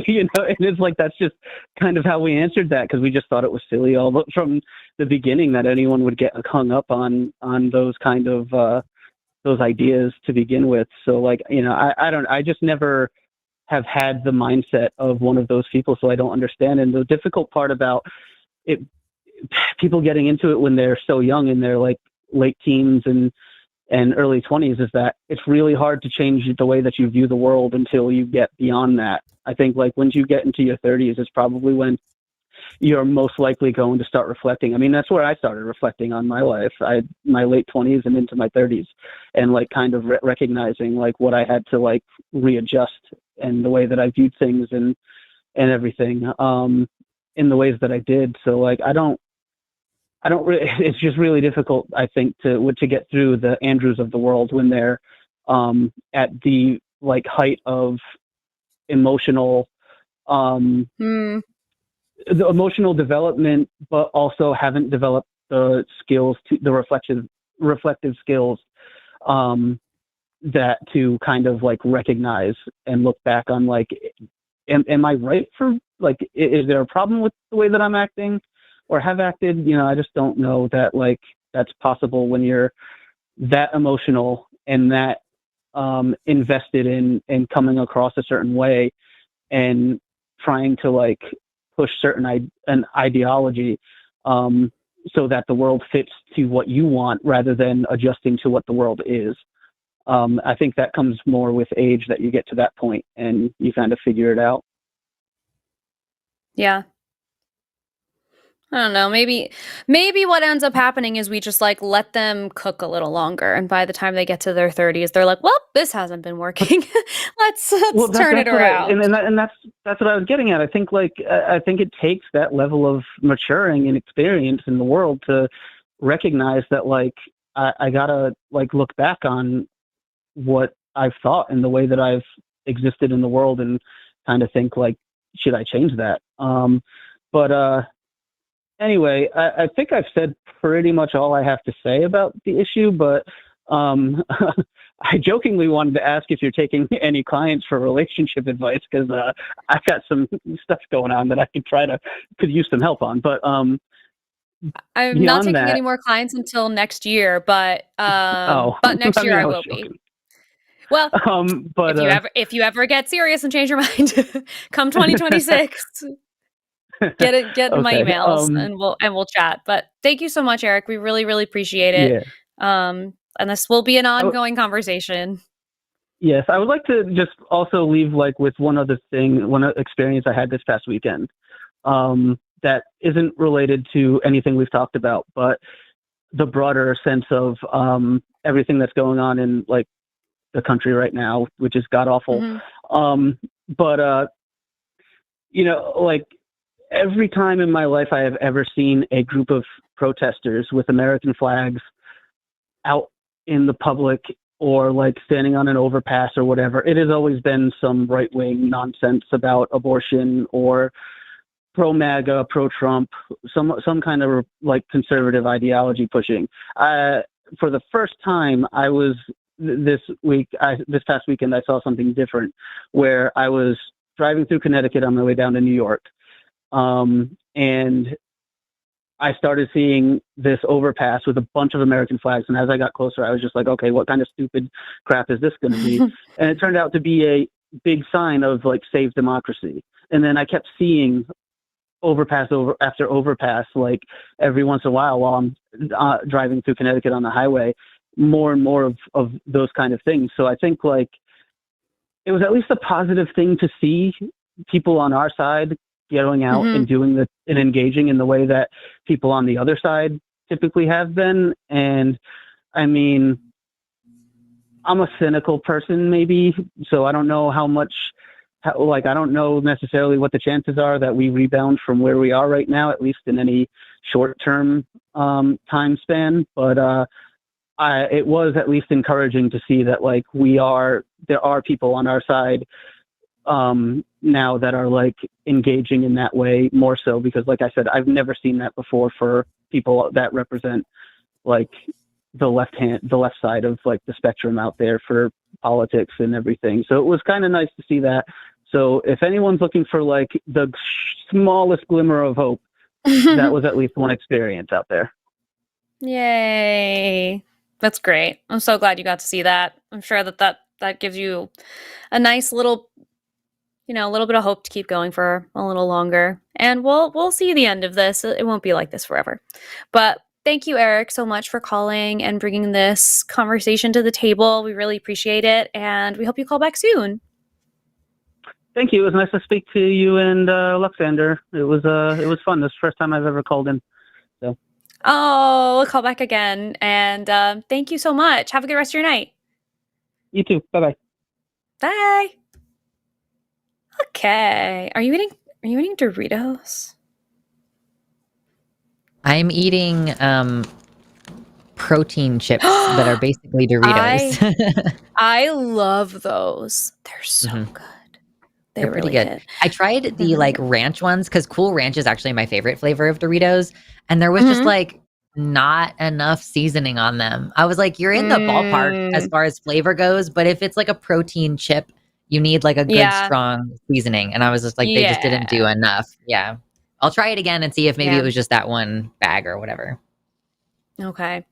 You know, and it's like that's just kind of how we answered that because we just thought it was silly all from the beginning that anyone would get hung up on those kind of those ideas to begin with. So like, you know, I just never have had the mindset of one of those people, so I don't understand. And the difficult part about it, people getting into it when they're so young in their like late teens and early 20s, is that it's really hard to change the way that you view the world until you get beyond that. I think like once you get into your 30s is probably when you're most likely going to start reflecting. I mean, that's where I started reflecting on my life. My late 20s and into my 30s, and like kind of recognizing like what I had to like readjust and the way that I viewed things and everything in the ways that I did. So like I don't really, it's just really difficult, I think, to get through the Andrews of the world when they're at the like height of emotional the emotional development, but also haven't developed the skills to the reflective skills that to kind of like recognize and look back on like, am I right for like, is there a problem with the way that I'm acting or have acted? You know, I just don't know that like that's possible when you're that emotional and that invested in coming across a certain way and trying to like push an ideology so that the world fits to what you want rather than adjusting to what the world is. I think that comes more with age, that you get to that point and you kind of figure it out. Yeah. I don't know. Maybe what ends up happening is we just like let them cook a little longer, and by the time they get to their 30s, they're like, "Well, this hasn't been working. let's turn it around." And that's what I was getting at. I think it takes that level of maturing and experience in the world to recognize that like I gotta like look back on what I've thought and the way that I've existed in the world and kind of think like, should I change that? Anyway, I think I've said pretty much all I have to say about the issue, but I jokingly wanted to ask if you're taking any clients for relationship advice, because I've got some stuff going on that I could use some help on. But I'm not beyond taking that, any more clients until next year, but oh, next I year mean, I I was will be. joking. Well, But if you ever get serious and change your mind, come 2026, get in my okay. emails and we'll chat. But thank you so much, Eric. We really, really appreciate it. Yeah. And this will be an I w- ongoing conversation. Yes, I would like to just also leave like with one other thing, experience I had this past weekend, that isn't related to anything we've talked about, but the broader sense of everything that's going on in like the country right now, which is god awful. But you know, like every time in my life I have ever seen a group of protesters with American flags out in the public or like standing on an overpass or whatever, it has always been some right-wing nonsense about abortion or pro-MAGA, pro-Trump, some kind of like conservative ideology pushing. For the first time, I was this past weekend, I saw something different where I was driving through Connecticut on my way down to New York. And I started seeing this overpass with a bunch of American flags. And as I got closer, I was just like, okay, what kind of stupid crap is this going to be? And it turned out to be a big sign of like save democracy. And then I kept seeing overpass after overpass, like every once in a while I'm driving through Connecticut on the highway, more and more of those kind of things. So I think like it was at least a positive thing to see people on our side going out and doing and engaging in the way that people on the other side typically have been. And I mean, I'm a cynical person maybe, so I don't know I don't know necessarily what the chances are that we rebound from where we are right now, at least in any short-term time span. But it was at least encouraging to see that like there are people on our side now that are like engaging in that way more so, because like I said, I've never seen that before for people that represent like the left side of like the spectrum out there for politics and everything. So it was kind of nice to see that. So if anyone's looking for like the smallest glimmer of hope, that was at least one experience out there. Yay. That's great. I'm so glad you got to see that. I'm sure that gives you a nice little, a little bit of hope to keep going for a little longer. And we'll see the end of this. It won't be like this forever. But thank you, Eric, so much for calling and bringing this conversation to the table. We really appreciate it, and we hope you call back soon. Thank you. It was nice to speak to you and Luxander. It was fun. This is the first time I've ever called in. So. Oh, we'll call back again. And thank you so much. Have a good rest of your night. You too. Bye-bye. Bye. Okay. Are you eating Doritos? I'm eating protein chips that are basically Doritos. I love those. They're so good. They're pretty good. Hit. I tried the like ranch ones because Cool Ranch is actually my favorite flavor of Doritos. And there was just like not enough seasoning on them. I was like, you're in the ballpark as far as flavor goes, but if it's like a protein chip, you need like a good strong seasoning. And I was just like, they just didn't do enough. Yeah. I'll try it again and see if maybe it was just that one bag or whatever. Okay.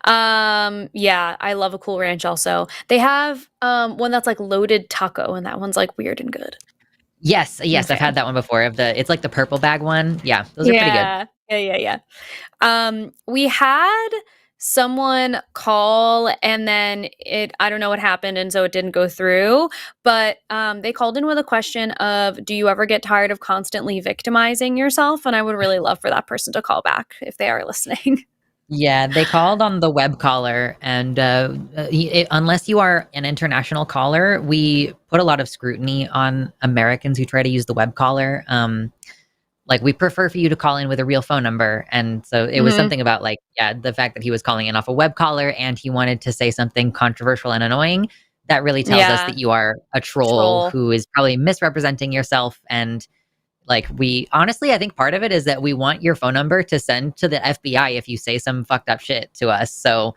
Yeah, I love a Cool Ranch also. They have one that's like loaded taco, and that one's like weird and good. Yes, okay. I've had that one before. It's like the purple bag one. Yeah, those are pretty good. Yeah. We had someone call, and then I don't know what happened, and so it didn't go through. But they called in with a question of, do you ever get tired of constantly victimizing yourself? And I would really love for that person to call back if they are listening. Yeah, they called on the web caller, and unless you are an international caller, we put a lot of scrutiny on Americans who try to use the web caller. Like, we prefer for you to call in with a real phone number. And so it was something about like, the fact that he was calling in off a web caller and he wanted to say something controversial and annoying. That really tells us that you are a troll who is probably misrepresenting yourself. And like, I think part of it is that we want your phone number to send to the FBI if you say some fucked up shit to us. So,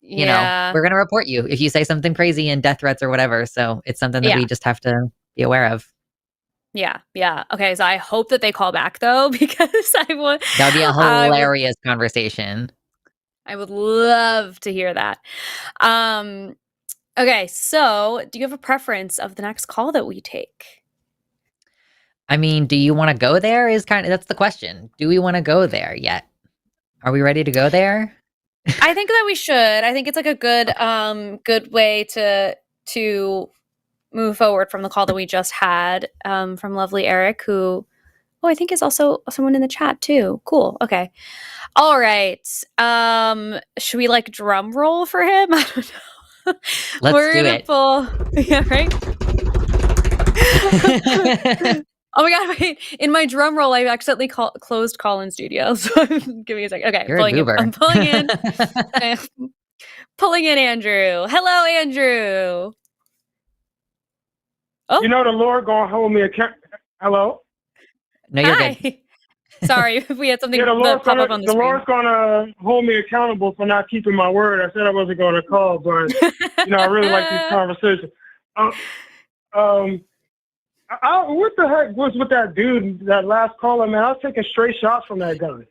you know, we're going to report you if you say something crazy and death threats or whatever. So it's something that we just have to be aware of. Yeah. Okay, so I hope that they call back though, because That would be a hilarious conversation. I would love to hear that. Okay, so do you have a preference of the next call that we take? I mean, do you want to go there? That's the question. Do we want to go there yet? Are we ready to go there? I think that we should. I think it's like a good way to move forward from the call that we just had from lovely Eric, who I think is also someone in the chat too. Cool. Okay. All right. Should we like drum roll for him? I don't know. Let's do it. Yeah, right. Oh my god! Wait, in my drum roll, I accidentally closed Call-in Studio. So give me a second. Okay, You're a goober. I'm pulling in. Pulling in Andrew. Hello, Andrew. Oh, You know the Lord gonna hold me accountable. Hello. No, you're hi. good. Sorry if we had something Yeah, pop up on the screen. Lord's gonna hold me accountable for not keeping my word. I said I wasn't gonna call, but I really like these conversations. What the heck was with that dude, that last caller, man? I was taking straight shots from that guy.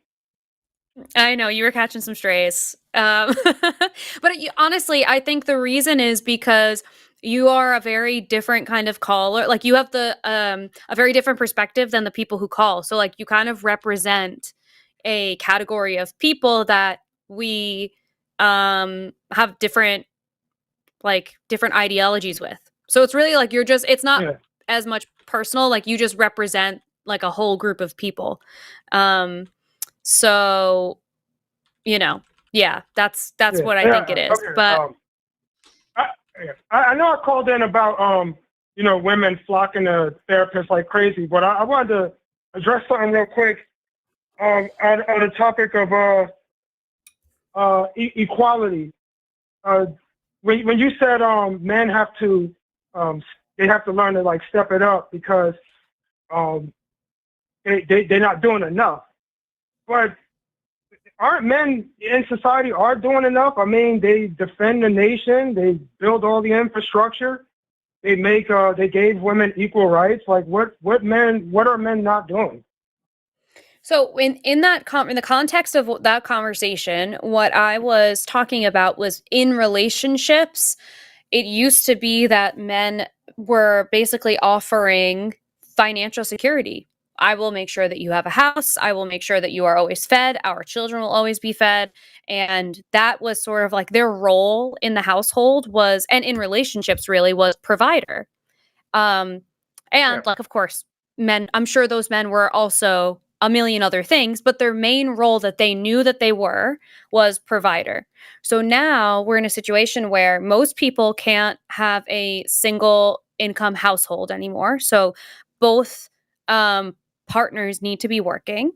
I know, you were catching some strays. But honestly, I think the reason is because you are a very different kind of caller. Like you have a very different perspective than the people who call. So like you kind of represent a category of people that we have different ideologies with. So it's really like it's not as much personal, like you just represent like a whole group of people. So, yeah, that's what I think it is. Okay. But I know I called in about women flocking to therapists like crazy, but I wanted to address something real quick on the topic of equality. When you said men have to they have to learn to like step it up because they're not doing enough, but aren't men in society are doing enough? I mean, they defend the nation, they build all the infrastructure, they gave women equal rights. Like what are men not doing? So in the context of that conversation, what I was talking about was in relationships, it used to be that men were basically offering financial security. I will make sure that you have a house. I will make sure that you are always fed. Our children will always be fed. And that was sort of like their role in the household and in relationships really was provider. Like, of course, men, I'm sure those men were also a million other things, but their main role that they knew that they was provider. So now we're in a situation where most people can't have a single income household anymore. So both partners need to be working.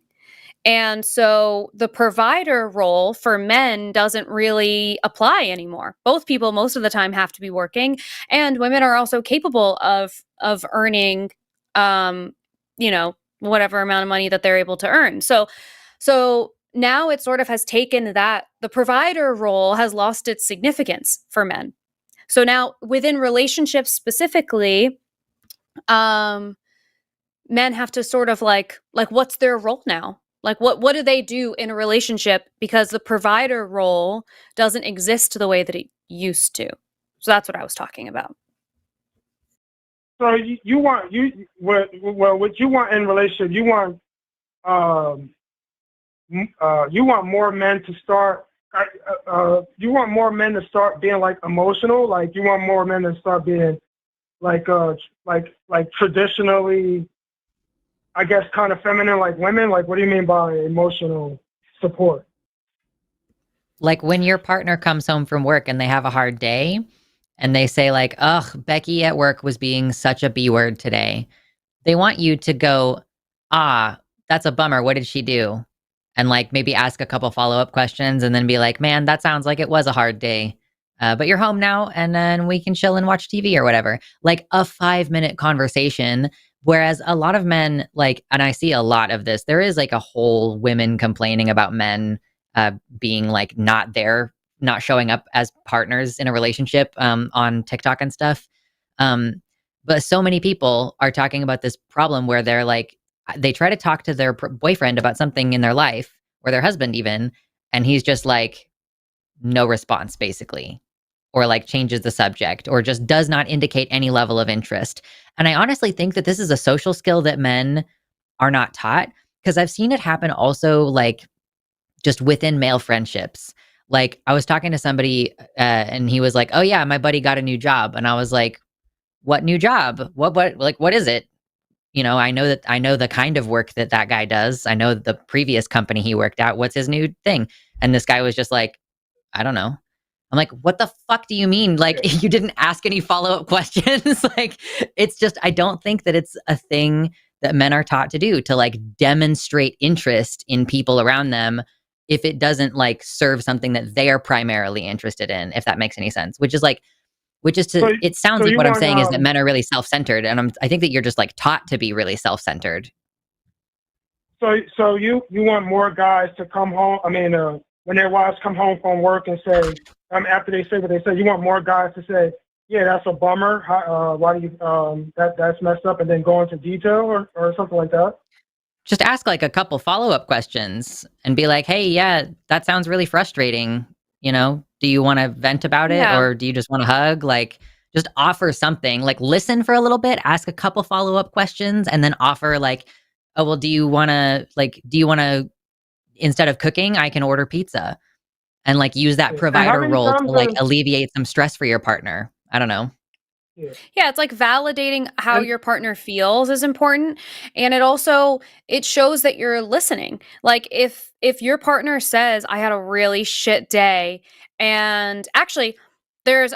And so the provider role for men doesn't really apply anymore. Both people most of the time have to be working, and women are also capable of earning whatever amount of money that they're able to earn. So now it sort of has taken that the provider role has lost its significance for men. So now within relationships specifically, men have to sort of like what's their role now? Like what do they do in a relationship, because the provider role doesn't exist the way that it used to. So that's what I was talking about. So what you want in relationship, you want more men to start. You want more men to start being like emotional. Like you want more men to start being like traditionally, I guess, kind of feminine like women. Like what do you mean by emotional support? Like when your partner comes home from work and they have a hard day and they say like, ugh, Becky at work was being such a B word today. They want you to go, that's a bummer. What did she do? And like maybe ask a couple follow-up questions and then be like, man, that sounds like it was a hard day. But you're home now and then we can chill and watch TV or whatever. Like a 5-minute conversation. Whereas a lot of men, like, and I see a lot of this, there is like a whole women complaining about men being like not showing up as partners in a relationship on TikTok and stuff. But But so many people are talking about this problem where they're like, they try to talk to their boyfriend about something in their life, or their husband even, and he's just like, no response, basically, or like changes the subject, or just does not indicate any level of interest. And I honestly think that this is a social skill that men are not taught, because I've seen it happen also, like just within male friendships. Like I was talking to somebody and he was like, oh yeah, my buddy got a new job. And I was like, what new job? What is it? You know, I know the kind of work that guy does. I know the previous company he worked at. What's his new thing? And this guy was just like, I don't know. I'm like, what the fuck do you mean? Like, you didn't ask any follow-up questions. Like, it's just, I don't think that it's a thing that men are taught to do, to like demonstrate interest in people around them if it doesn't like serve something that they are primarily interested in, if that makes any sense. Which is it sounds like what I'm saying is that men are really self-centered, and I think that you're just like taught to be really self-centered. So you want more guys to come home? I mean, when their wives come home from work and say, after they say what they say, you want more guys to say, yeah, that's a bummer. Why do you that's messed up, and then go into detail or something like that? Just ask like a couple follow-up questions and be like, hey, yeah, that sounds really frustrating. You know, do you want to vent about it, or do you just want to hug? Like, just offer something. Like, listen for a little bit, ask a couple follow-up questions, and then offer like, oh, well, do you want to, instead of cooking, I can order pizza, and like use that provider role to like alleviate some stress for your partner. I don't know. Yeah, it's like validating how your partner feels is important, and it shows that you're listening. Like if your partner says, I had a really shit day, and actually there's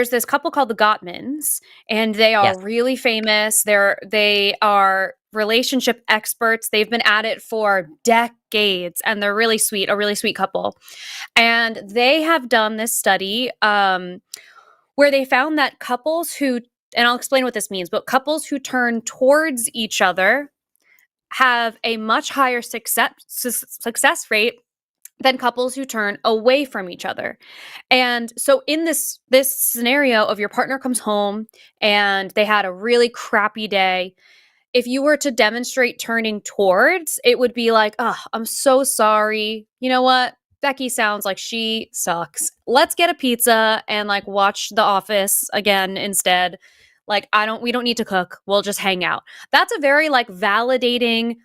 this couple called the Gottmans, and they are really famous. They are relationship experts. They've been at it for decades, and they're really sweet, a really sweet couple. And they have done this study where they found that couples who, and I'll explain what this means, but couples who turn towards each other have a much higher success rate than couples who turn away from each other. And so in this scenario of your partner comes home and they had a really crappy day, if you were to demonstrate turning towards, it would be like, oh, I'm so sorry. You know what? Becky sounds like she sucks. Let's get a pizza and like watch The Office again instead. Like we don't need to cook. We'll just hang out. That's a very like validating,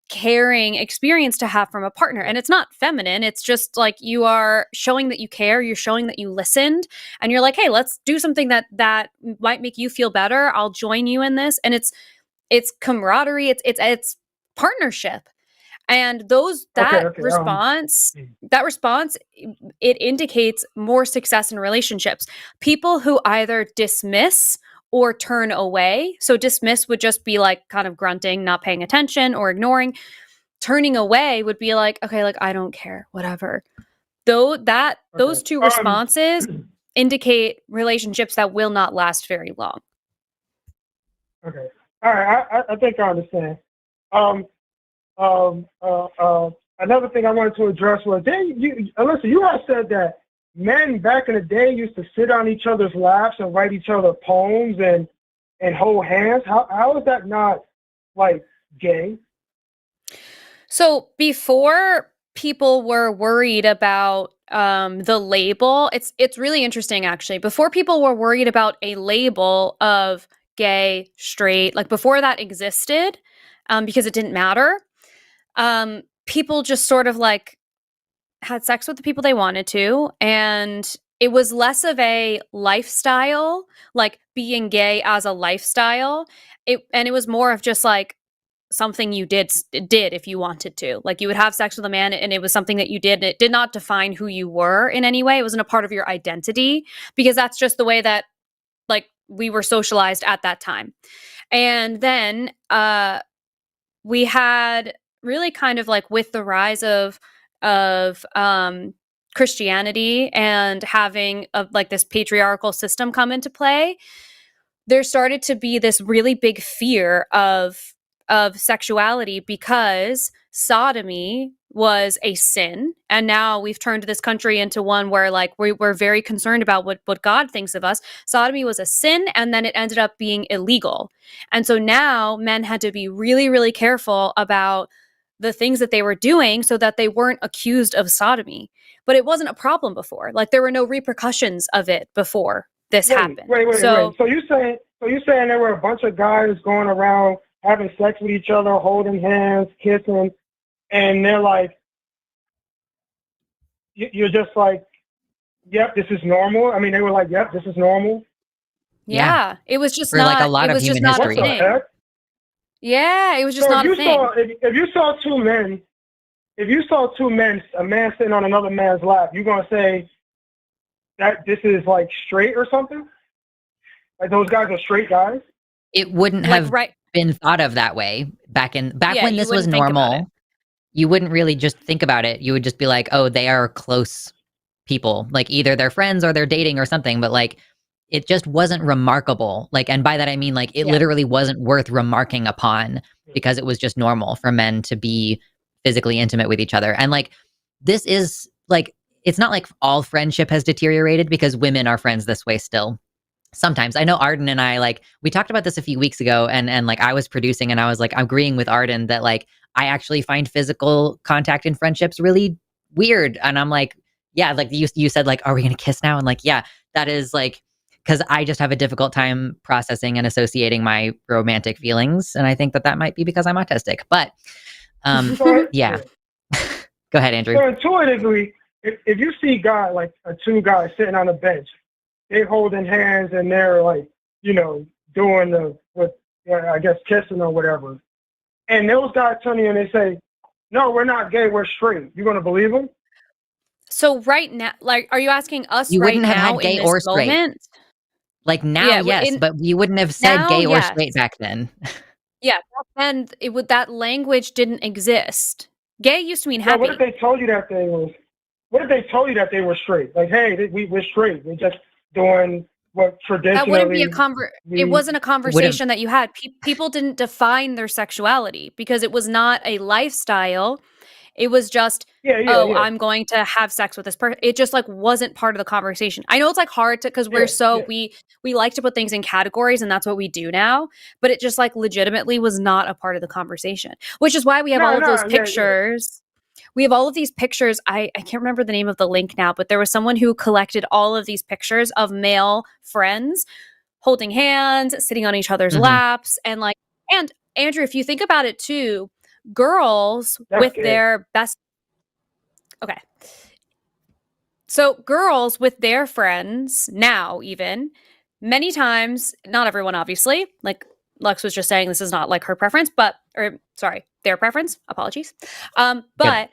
caring experience to have from a partner. And it's not feminine. It's just like you are showing that you care. You're showing that you listened, and you're like, hey, let's do something that might make you feel better. I'll join you in this. And it's camaraderie. It's partnership. And that response, it indicates more success in relationships. People who either dismiss or turn away. So dismiss would just be like kind of grunting, not paying attention or ignoring. Turning away would be like, okay, like I don't care, whatever. Those two responses indicate relationships that will not last very long. Okay. All right. I think I understand. Another thing I wanted to address was, Alyssa, you all said that men back in the day used to sit on each other's laps and write each other poems and hold hands. How is that not like gay? So before people were worried about the label, it's really interesting actually. Before people were worried about a label of gay, straight, like before that existed, because it didn't matter. People just sort of like had sex with the people they wanted to, and it was less of a lifestyle, like being gay as a lifestyle. It was more of just like something you did if you wanted to. Like you would have sex with a man and it was something that you did, and it did not define who you were in any way. It wasn't a part of your identity, because that's just the way that like we were socialized at that time. And then we had really kind of like with the rise of Christianity and having like this patriarchal system come into play, there started to be this really big fear of sexuality, because sodomy was a sin, and now we've turned this country into one where like we're very concerned about what God thinks of us. Sodomy was a sin, and then it ended up being illegal. And so now men had to be really, really careful about the things that they were doing so that they weren't accused of sodomy. But it wasn't a problem before. Like there were no repercussions of it before this happened. Wait. So you saying there were a bunch of guys going around having sex with each other, holding hands, kissing, and they're like, you're just like, yep, this is normal. I mean, they were like, yep, this is normal. Yeah. It was just For not like a lot it of was just human not a history. What the thing. heck? Yeah, it was just So not a thing. if you saw two men, a man sitting on another man's lap, you're gonna say that this is like straight or something? Like those guys are straight guys? It wouldn't Like, have right. been thought of that way back Yeah, when you this was wouldn't think about it. normal. You wouldn't really just think about it. You would just be like, oh, they are close people. Like either they're friends or they're dating or something, but like it just wasn't remarkable. Like, and by that I mean like it Yeah. literally wasn't worth remarking upon because it was just normal for men to be physically intimate with each other. And like this is like, it's not like all friendship has deteriorated because women are friends this way still. Sometimes I know Arden and I, like, we talked about this a few weeks ago, and like I was producing and I was like agreeing with Arden that like I actually find physical contact in friendships really weird. And I'm like, yeah, like you said, like, are we gonna kiss now? And like, yeah, that is like, because I just have a difficult time processing and associating my romantic feelings, and I think that might be because I'm autistic. But So, yeah, go ahead, Andrew. So intuitively, if you see two guys sitting on a bench, they holding hands and they're like, doing I guess kissing or whatever, and those guys turn to you and they say, "No, we're not gay, we're straight." You gonna believe them? So right now, like, are you asking us You right wouldn't have now had gay in this or straight. moment? Like now, Yeah, yes, but you wouldn't have said now, gay or yes. straight back then. Yeah, and that language didn't exist. Gay used to mean No, happy. what if they told you that they was? What if they told you that they were straight? Like, hey, we're straight. We're just doing what traditionally. That wouldn't be it wasn't a conversation that you had. People didn't define their sexuality because it was not a lifestyle. It was just, I'm going to have sex with this person. It just like wasn't part of the conversation. I know it's like hard to, because we like to put things in categories and that's what we do now, but it just like legitimately was not a part of the conversation, which is why we have all of those pictures. We have all of these pictures. I can't remember the name of the link now, but there was someone who collected all of these pictures of male friends holding hands, sitting on each other's laps. And Andrew, if you think about it too, girls with their best. Okay. So girls with their friends now, even many times, not everyone, obviously, like Lux was just saying, this is not like her preference, their preference. Apologies. But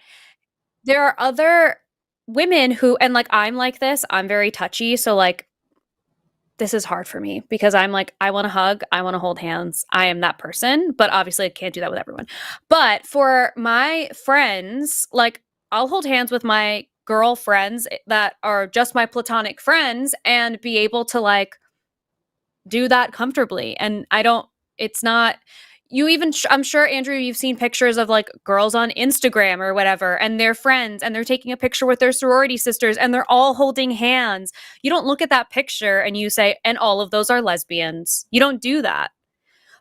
there are other women who, and like, I'm like this, I'm very touchy. So like, this is hard for me because I'm like, I want to hug, I want to hold hands. I am that person, but obviously I can't do that with everyone. But for my friends, like I'll hold hands with my girlfriends that are just my platonic friends and be able to like do that comfortably. And it's not, I'm sure, Andrew, you've seen pictures of like girls on Instagram or whatever, and they're friends and they're taking a picture with their sorority sisters and they're all holding hands. You don't look at that picture and you say, and all of those are lesbians. You don't do that.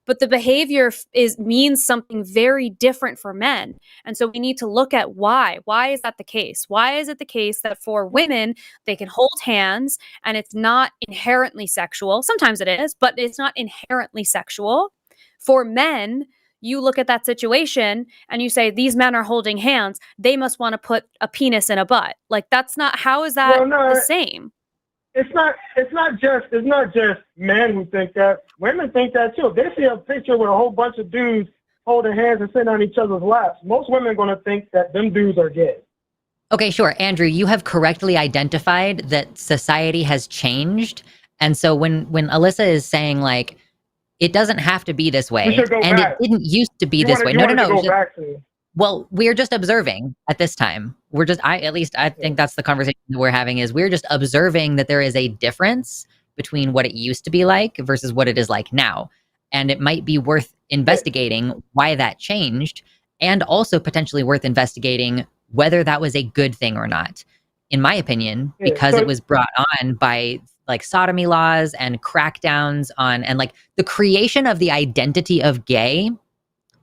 But the behavior means something very different for men. And so we need to look at why. Why is that the case? Why is it the case that for women, they can hold hands and it's not inherently sexual? Sometimes it is, but it's not inherently sexual. For men, you look at that situation and you say, these men are holding hands. They must want to put a penis in a butt. Like, how is that the same? It's not just men who think that. Women think that too. If they see a picture with a whole bunch of dudes holding hands and sitting on each other's laps, most women are going to think that them dudes are gay. Okay, sure. Andrew, you have correctly identified that society has changed. And so when Alyssa is saying like, it doesn't have to be this way, and it didn't used to be this way. No. Well, we're just observing at this time. I think that's the conversation that we're having, is we're just observing that there is a difference between what it used to be like versus what it is like now. And it might be worth investigating why that changed, and also potentially worth investigating whether that was a good thing or not. In my opinion, because it was brought on by like sodomy laws and crackdowns on, and like the creation of the identity of gay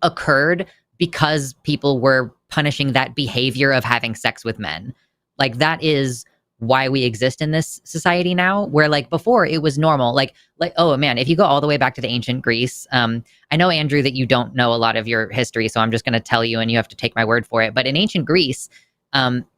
occurred because people were punishing that behavior of having sex with men. Like that is why we exist in this society now, where like before it was normal. Like, oh man, if you go all the way back to the ancient Greece, I know, Andrew, that you don't know a lot of your history, so I'm just going to tell you and you have to take my word for it. But in ancient Greece,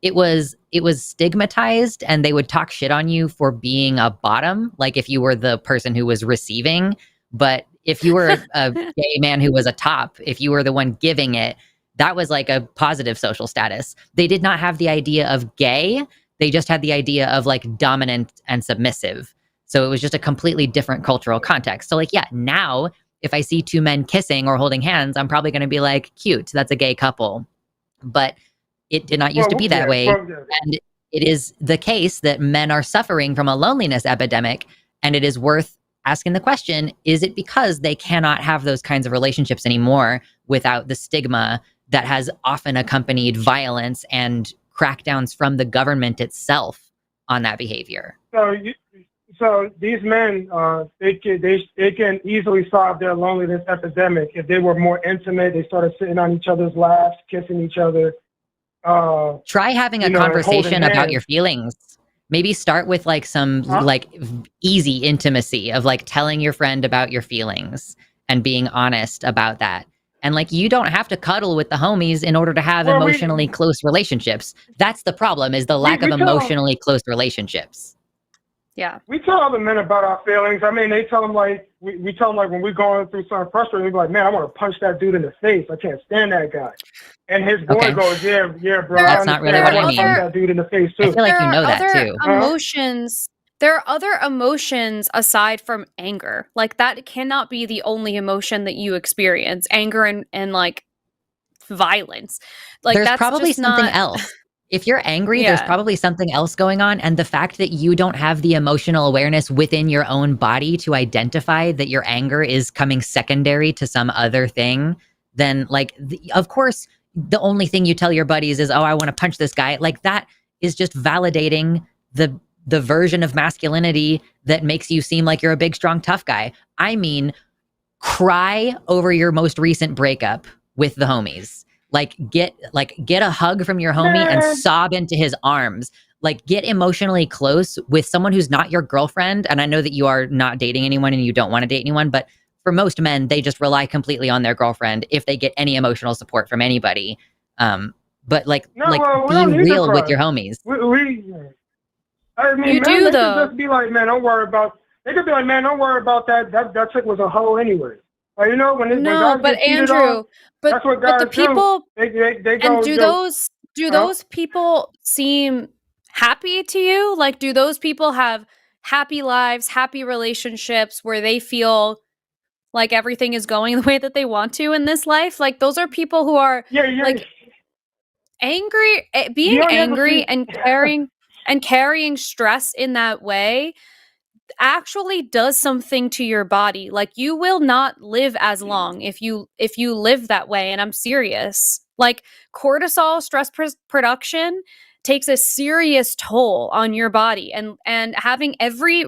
it was stigmatized, and they would talk shit on you for being a bottom, like if you were the person who was receiving. But if you were a gay man who was a top, if you were the one giving it, that was like a positive social status. They did not have the idea of gay. They just had the idea of like dominant and submissive. So it was just a completely different cultural context. So like, yeah, now if I see two men kissing or holding hands, I'm probably going to be like, cute, that's a gay couple. But it did not used to be that way. And it is the case that men are suffering from a loneliness epidemic. And it is worth asking the question, is it because they cannot have those kinds of relationships anymore without the stigma that has often accompanied violence and crackdowns from the government itself on that behavior? So these men, they can easily solve their loneliness epidemic if they were more intimate. They started sitting on each other's laps, kissing each other. Try having a conversation about your feelings. Maybe start with like some like easy intimacy of like telling your friend about your feelings and being honest about that. And like, you don't have to cuddle with the homies in order to have emotionally close relationships. That's the problem, is the lack of emotionally close relationships. Yeah. We tell other men about our feelings. I mean, they tell them like, we tell them like when we're going through something frustrating, we be like, man, I want to punch that dude in the face. I can't stand that guy. And his boy goes, yeah, bro. That's not really what I mean. Punch that dude in the face too. I feel like you know that too. Emotions. There are other emotions aside from anger. Like that cannot be the only emotion that you experience. Anger and like violence. Like there's that's probably just something not... else. If you're angry, there's probably something else going on. And the fact that you don't have the emotional awareness within your own body to identify that your anger is coming secondary to some other thing, then like, of course, the only thing you tell your buddies is, oh, I want to punch this guy. Like that is just validating the version of masculinity that makes you seem like you're a big, strong, tough guy. I mean, cry over your most recent breakup with the homies. Get a hug from your homie and sob into his arms. Like, get emotionally close with someone who's not your girlfriend. And I know that you are not dating anyone and you don't want to date anyone, but for most men, they just rely completely on their girlfriend if they get any emotional support from anybody. But be real with your homies. I mean, you man, do they though. could just be like, man, don't worry about. They could be like, man, don't worry about that. That chick was a hoe anyway. Like, you know, when guys but get cheated Andrew, on, that's what guys but the people do. They go. And do those people seem happy to you? Like, do those people have happy lives, happy relationships where they feel like everything is going the way that they want to in this life? Like, those are people who are like angry, being angry and carrying stress in that way actually does something to your body. Like, you will not live as long if you live that way. And I'm serious. Like, cortisol stress production takes a serious toll on your body, and having every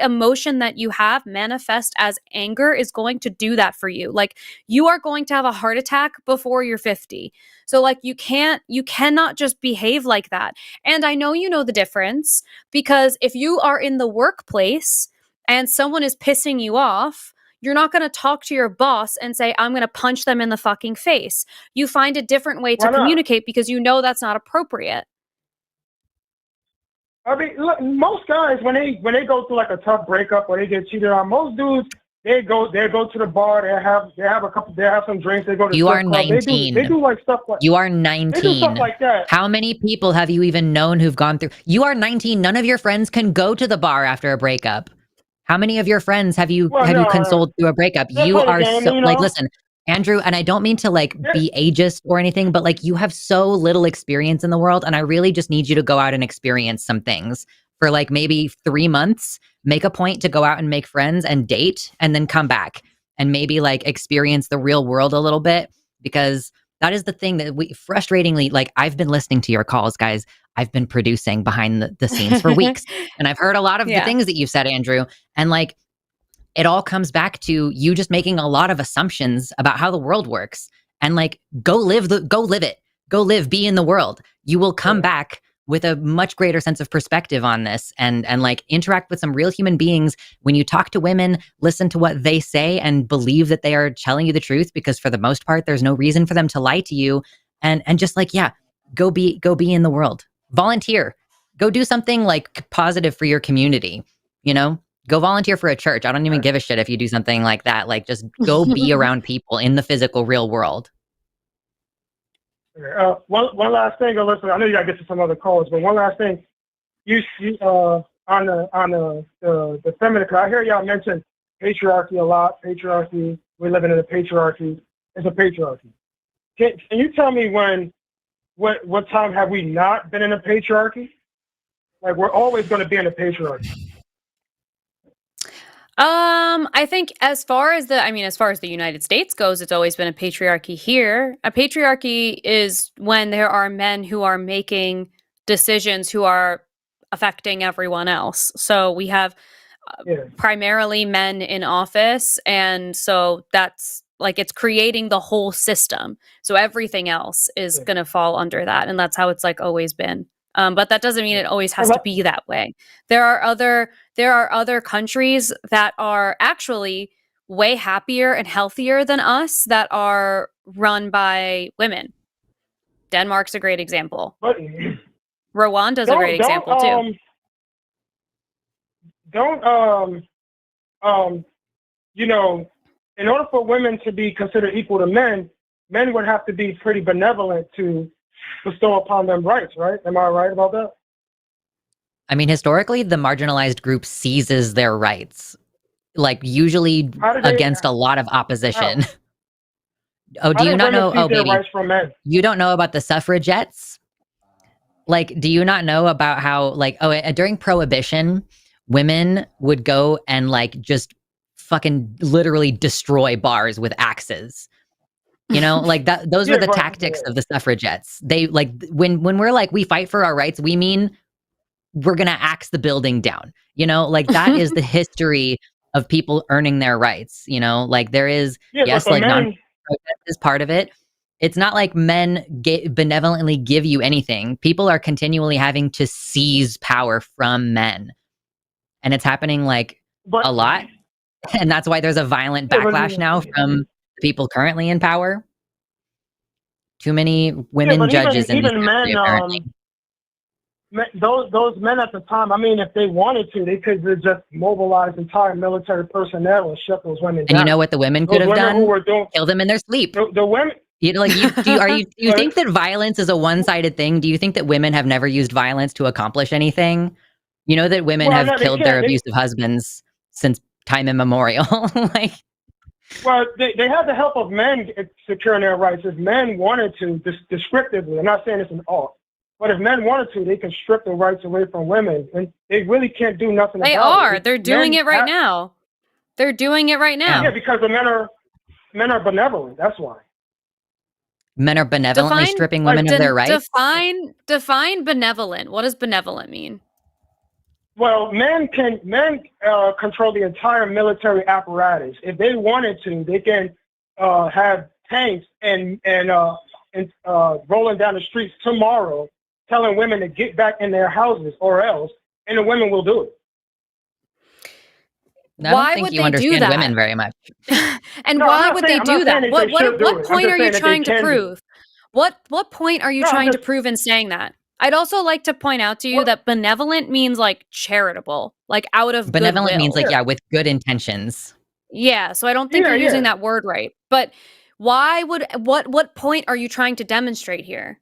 emotion that you have manifest as anger is going to do that for you. Like, you are going to have a heart attack before you're 50. So like, you cannot just behave like that. And I know you know the difference, because if you are in the workplace and someone is pissing you off, you're not going to talk to your boss and say, I'm going to punch them in the fucking face. You find a different way to communicate because you know that's not appropriate. I mean, look, most guys, when they go through like a tough breakup or they get cheated on, most dudes, they go to the bar, they have some drinks, they go to. You are 19. They do like stuff like. You are 19. They do stuff like that. How many people have you even known who've gone through? You are 19. None of your friends can go to the bar after a breakup. How many of your friends have you consoled through a breakup? You are like, listen, Andrew, and I don't mean to like be ageist or anything, but like, you have so little experience in the world, and I really just need you to go out and experience some things for like maybe 3 months. Make a point to go out and make friends and date, and then come back and maybe like experience the real world a little bit, because that is the thing that we frustratingly, like, I've been listening to your calls, guys. I've been producing behind the scenes for weeks, and I've heard a lot of the Yeah. things that you've said, Andrew, and like, it all comes back to you just making a lot of assumptions about how the world works, and like, go live it, be in the world. You will come back with a much greater sense of perspective on this, and like, interact with some real human beings. When you talk to women, listen to what they say and believe that they are telling you the truth, because for the most part, there's no reason for them to lie to you. And just like, yeah, go be in the world. Volunteer. Go do something like positive for your community, you know? Go volunteer for a church. I don't even give a shit if you do something like that. Like, just go be around people in the physical real world. One last thing, Alyssa. I know you gotta get to some other calls, but one last thing. You on the feminine. I hear y'all mention patriarchy a lot. Patriarchy. We're living in a patriarchy. It's a patriarchy. Can you tell me what time have we not been in a patriarchy? Like, we're always going to be in a patriarchy. I think as far as the United States goes, it's always been a patriarchy here. A patriarchy is when there are men who are making decisions who are affecting everyone else. So we have primarily men in office, and so that's like, it's creating the whole system. So everything else is going to fall under that, and that's how it's like always been. But that doesn't mean it always has to be that way. There are other countries that are actually way happier and healthier than us that are run by women. Denmark's a great example. Rwanda's a great example too. In order for women to be considered equal to men would have to be pretty benevolent to bestow upon them rights, right? Am I right about that? I mean, historically, the marginalized group seizes their rights, like, usually against a lot of opposition. Oh, do you not know? Oh, baby, you don't know about the suffragettes? Like, do you not know about how, like, during Prohibition, women would go and like just fucking literally destroy bars with axes. You know, like that. Those were the tactics of the suffragettes. They like, when we're like, we fight for our rights, we mean we're gonna axe the building down. You know, like, that is the history of people earning their rights. You know, like, there is yes, like, non-protest is part of it. It's not like men benevolently give you anything. People are continually having to seize power from men, and it's happening like a lot. And that's why there's a violent backlash now from people currently in power. Too many women judges in even this country, men, apparently. Those men at the time, I mean, if they wanted to, they could have just mobilized entire military personnel and shut those women down. And you know what the women could have done? Kill them in their sleep. The women. You know, like, do you think that violence is a one-sided thing? Do you think that women have never used violence to accomplish anything? You know that women have killed their abusive husbands since time immemorial. Like, well, they had the help of men securing their rights. If men wanted to, descriptively, I'm not saying it's an art, but if men wanted to, they can strip the rights away from women, and they really can't do nothing about it. They are. They're doing it right now. They're doing it right now. Yeah, because the men are benevolent. That's why. Men are benevolently stripping women of their rights? Define benevolent. What does benevolent mean? Well, men control the entire military apparatus. If they wanted to, they can have tanks and rolling down the streets tomorrow, telling women to get back in their houses or else, and the women will do it. I don't think you understand women very much. And why would they do that? What point are you trying to prove? What point are you trying to prove in saying that? I'd also like to point out to you that benevolent means like charitable, like out of benevolent goodwill. Means like, with good intentions. Yeah, so I don't think you're using that word right. But what point are you trying to demonstrate here?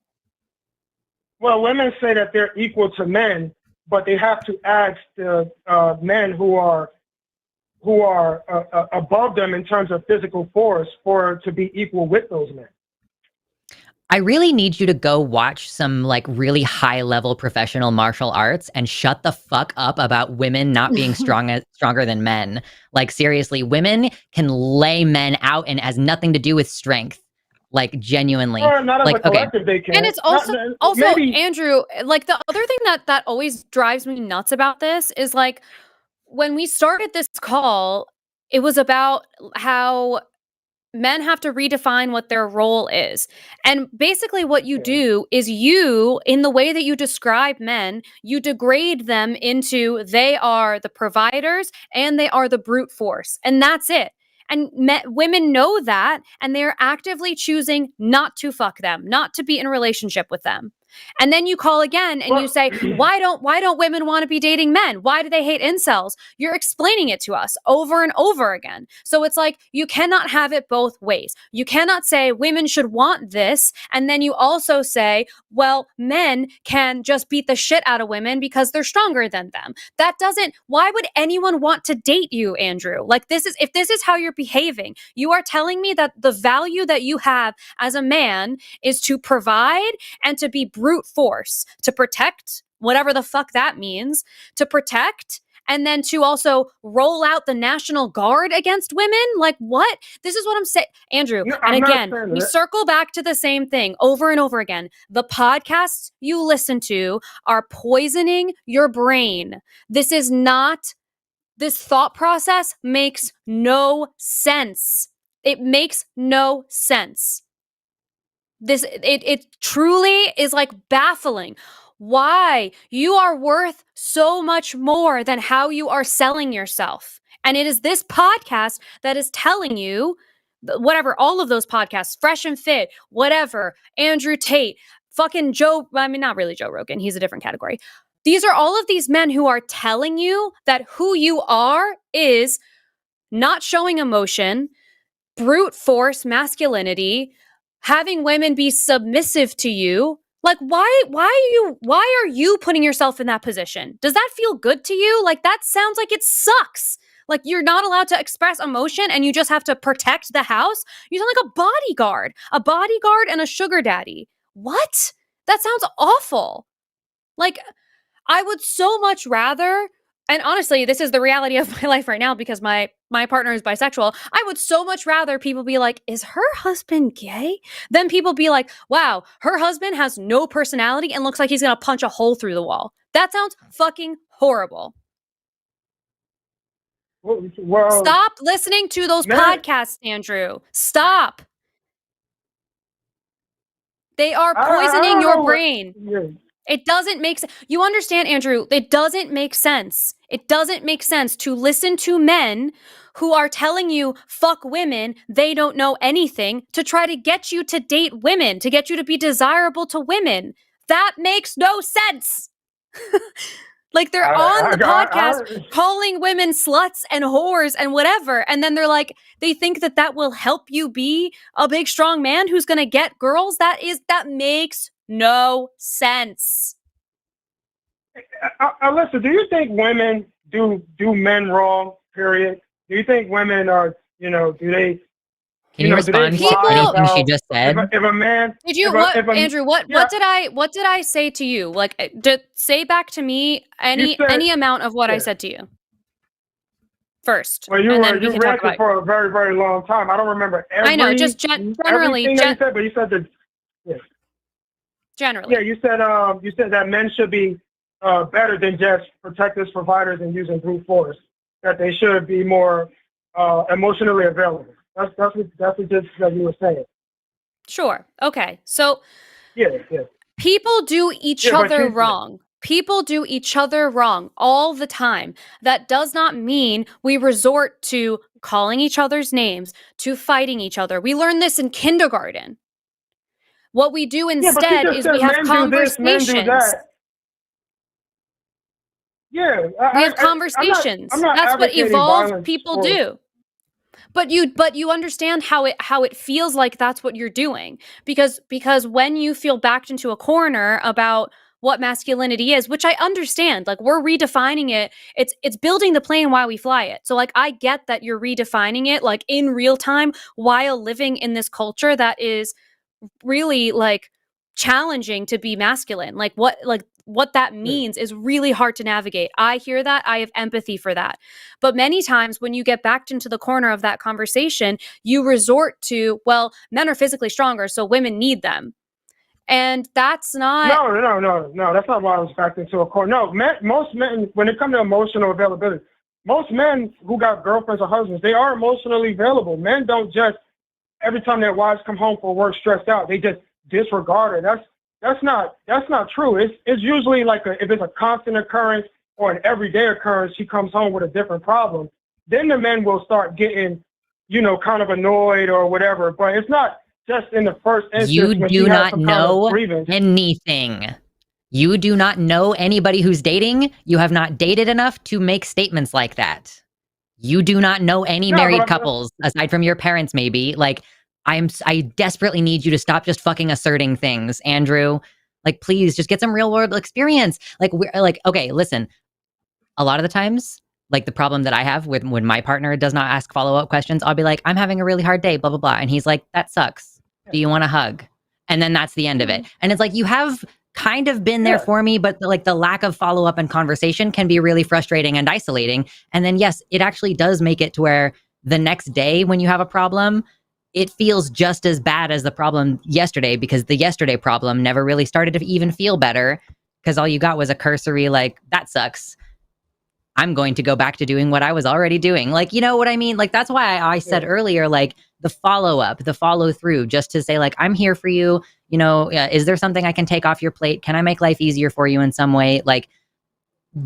Well, women say that they're equal to men, but they have to ask the men who are above them in terms of physical force to be equal with those men. I really need you to go watch some like really high level professional martial arts and shut the fuck up about women not being stronger than men. Like, seriously, women can lay men out and has nothing to do with strength. Like genuinely. Or not as Like, a okay. collective, they can. And it's also maybe, Andrew, like the other thing that always drives me nuts about this is like when we started this call, it was about how men have to redefine what their role is. And basically what you do is you, in the way that you describe men, you degrade them into they are the providers and they are the brute force. And that's it. And women know that, and they're actively choosing not to fuck them, not to be in a relationship with them. And then you call again and you say, why don't women want to be dating men? Why do they hate incels? You're explaining it to us over and over again. So it's like, you cannot have it both ways. You cannot say women should want this. And then you also say, well, men can just beat the shit out of women because they're stronger than them. Why would anyone want to date you, Andrew? Like if this is how you're behaving, you are telling me that the value that you have as a man is to provide and to be brute force, to protect, whatever the fuck that means, to protect, and then to also roll out the National Guard against women? Like, what? This is what I'm saying, Andrew. No, and I'm not again, saying we that. circle back to the same thing over and over again. The podcasts you listen to are poisoning your brain. This thought process makes no sense. It makes no sense. It truly is like baffling why you are worth so much more than how you are selling yourself. And it is this podcast that is telling you, whatever, all of those podcasts, Fresh and Fit, whatever, Andrew Tate, fucking not really Joe Rogan, he's a different category. These are all of these men who are telling you that who you are is not showing emotion, brute force masculinity, having women be submissive to you. Like, why are you putting yourself in that position? Does that feel good to you? Like, that sounds like it sucks. Like, you're not allowed to express emotion and you just have to protect the house. You sound like a bodyguard and a sugar daddy. What? That sounds awful. Like, I would so much rather, and honestly, this is the reality of my life right now because my partner is bisexual. I would so much rather people be like, is her husband gay? Than people be like, wow, her husband has no personality and looks like he's going to punch a hole through the wall. That sounds fucking horrible. Well, Stop listening to those podcasts, Andrew. Stop. They are poisoning your brain. It doesn't make sense. You understand, Andrew, it doesn't make sense. It doesn't make sense to listen to men who are telling you, fuck women, they don't know anything, to try to get you to date women, to get you to be desirable to women. That makes no sense. Like, they're on the podcast calling women sluts and whores and whatever. And then they're like, they think that will help you be a big, strong man who's going to get girls. That makes no sense. Alyssa, do you think women do men wrong, period? Do you think women are, do they... Can you respond to anything she just said? If a man... Did you, Andrew, what did I say to you? Like, say back to me any amount of what I said to you. First. Well, you ranted for a very, very long time. I don't remember I know, just generally. Everything that you said, but you said that... Yeah. Generally. Yeah, you said that men should be better than just protectors, providers, and using brute force. That they should be more emotionally available. That's what you were saying. Sure. Okay. So yeah. People do each other wrong. People do each other wrong all the time. That does not mean we resort to calling each other's names, to fighting each other. We learn this in kindergarten. What we do instead is we have conversations. Yeah. We have conversations. I'm not That's what evolved people for... do. But you understand how it feels like that's what you're doing. Because when you feel backed into a corner about what masculinity is, which I understand, like, we're redefining it. It's building the plane while we fly it. So, like, I get that you're redefining it, like, in real time while living in this culture that is really, like, challenging to be masculine. Like, what that means is really hard to navigate. I hear that. I have empathy for that. But many times when you get backed into the corner of that conversation, you resort to, well, men are physically stronger, so women need them. And that's not... No. That's not why I was backed into a corner. No, most men, when it comes to emotional availability, most men who got girlfriends or husbands, they are emotionally available. Men don't just, every time their wives come home from work stressed out, they just disregard her. That's not true. It's usually like if it's a constant occurrence or an everyday occurrence, she comes home with a different problem. Then the men will start getting, kind of annoyed or whatever. But it's not just in the first instance. You when do not know grievance. anything. You do not know anybody who's dating. You have not dated enough to make statements like that. You do not know any married couples aside from your parents, maybe. Like, I desperately need you to stop just fucking asserting things, Andrew. Like, please just get some real world experience. Like, we're like, okay, listen. A lot of the times, like the problem that I have with when my partner does not ask follow-up questions, I'll be like, I'm having a really hard day, blah, blah, blah. And he's like, that sucks. Do you want a hug? And then that's the end of it. And it's like, you have kind of been there for me, but like the lack of follow-up and conversation can be really frustrating and isolating. And then, yes, it actually does make it to where the next day when you have a problem, it feels just as bad as the problem yesterday, because the yesterday problem never really started to even feel better, because all you got was a cursory, like, that sucks. I'm going to go back to doing what I was already doing. Like, you know what I mean? Like, that's why I said earlier, like, the follow-up, the follow-through, just to say, like, I'm here for you. Is there something I can take off your plate? Can I make life easier for you in some way? Like,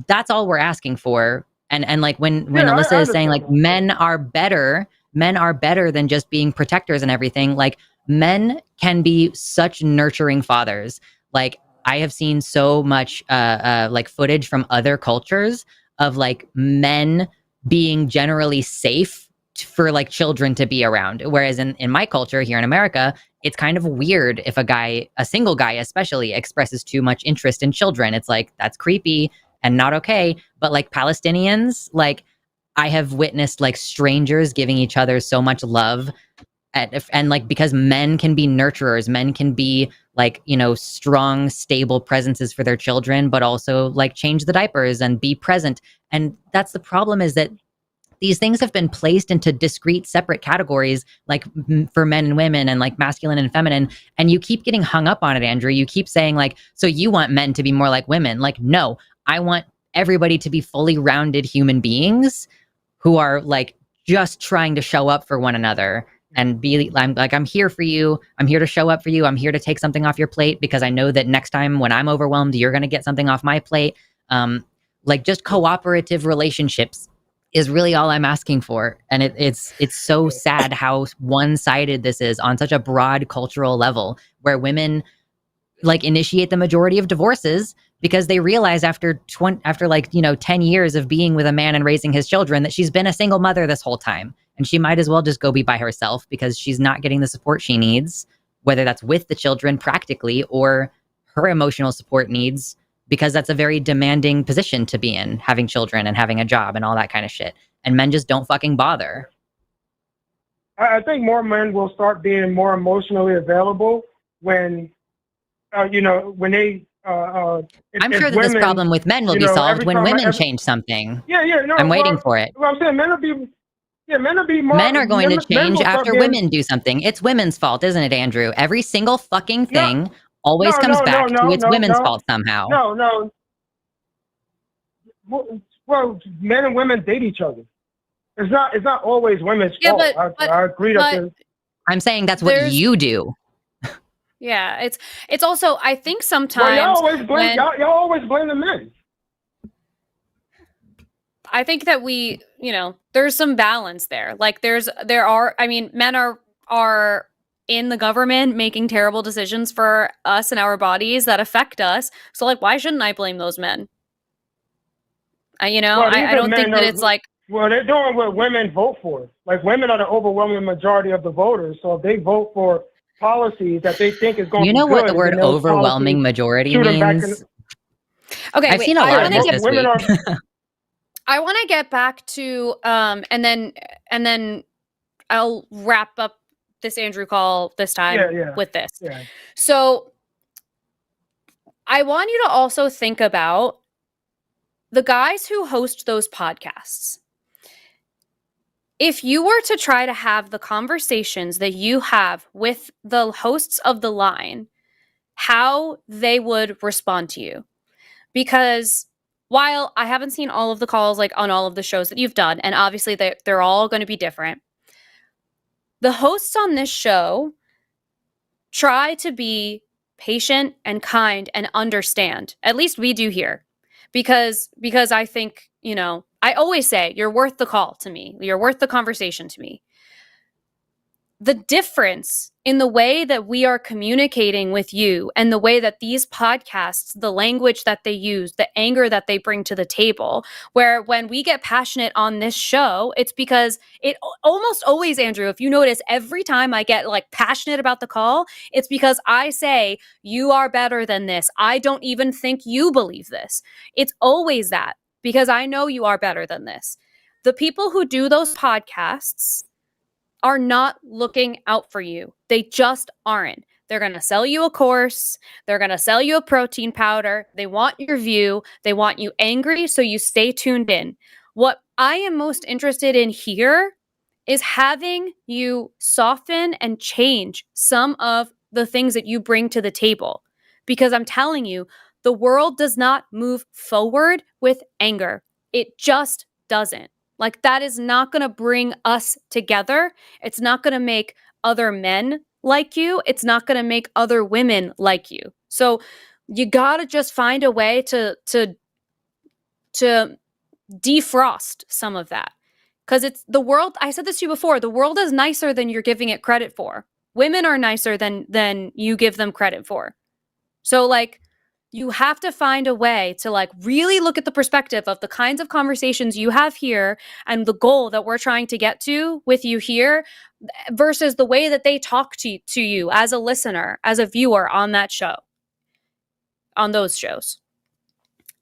that's all we're asking for. And like, when Alyssa is saying, like, men are better than just being protectors and everything. Like, men can be such nurturing fathers. Like, I have seen so much like footage from other cultures of like men being generally safe for like children to be around. Whereas in my culture here in America, it's kind of weird if a single guy especially, expresses too much interest in children. It's like, that's creepy and not okay. But like Palestinians, like, I have witnessed like strangers giving each other so much love. And like, because men can be nurturers, men can be like, strong, stable presences for their children, but also like change the diapers and be present. And that's the problem, is that these things have been placed into discrete, separate categories, like for men and women and like masculine and feminine. And you keep getting hung up on it, Andrew. You keep saying like, so you want men to be more like women. Like, no, I want everybody to be fully rounded human beings who are like just trying to show up for one another and I'm here for you. I'm here to show up for you. I'm here to take something off your plate, because I know that next time when I'm overwhelmed, you're going to get something off my plate. Like, just cooperative relationships is really all I'm asking for. And it's so sad how one-sided this is on such a broad cultural level, where women like initiate the majority of divorces because they realize after 10 years of being with a man and raising his children that she's been a single mother this whole time, and she might as well just go be by herself, because she's not getting the support she needs, whether that's with the children practically or her emotional support needs, because that's a very demanding position to be in, having children and having a job and all that kind of shit. And men just don't fucking bother. I think more men will start being more emotionally available when, when they. I'm sure that this problem with men will be solved when women change something. No, I'm waiting for it. Well, I'm saying men will be more. Men are going to change after women do something. It's women's fault, isn't it, Andrew? Every single fucking thing always comes back to it's women's fault somehow. No. Well, men and women date each other. It's not always women's fault. I agree that. I'm saying that's what you do. Yeah, it's also, I think sometimes y'all always blame the men. I think that we, there's some balance there. Like men are in the government making terrible decisions for us and our bodies that affect us. So like, why shouldn't I blame those men? I don't think that it's like, well, they're doing what women vote for. Like, women are the overwhelming majority of the voters. So if they vote for policies that they think is going to be good. You know what the word overwhelming majority means? Okay, I've seen a lot of this week. I want to get back to and then I'll wrap up this Andrew call this time with this. Yeah. So I want you to also think about the guys who host those podcasts. If you were to try to have the conversations that you have with the hosts of The Line, how they would respond to you. Because while I haven't seen all of the calls like on all of the shows that you've done, and obviously they're all going to be different, the hosts on this show try to be patient and kind and understand. At least we do here. Because I think, I always say you're worth the call to me. You're worth the conversation to me. The difference in the way that we are communicating with you and the way that these podcasts, the language that they use, the anger that they bring to the table, where when we get passionate on this show, it's because it almost always, Andrew, if you notice, every time I get like passionate about the call, it's because I say, you are better than this. I don't even think you believe this. It's always that because I know you are better than this. The people who do those podcasts are not looking out for you. They just aren't. They're going to sell you a course. They're going to sell you a protein powder. They want your view. They want you angry so you stay tuned in. What I am most interested in here is having you soften and change some of the things that you bring to the table. Because I'm telling you, the world does not move forward with anger. It just doesn't. Like, that is not going to bring us together. It's not going to make other men like you. It's not going to make other women like you. So you got to just find a way to defrost some of that. Because it's the world, I said this to you before, the world is nicer than you're giving it credit for. Women are nicer than you give them credit for. So, like, you have to find a way to like really look at the perspective of the kinds of conversations you have here and the goal that we're trying to get to with you here versus the way that they talk to you as a listener, as a viewer on that show, on those shows.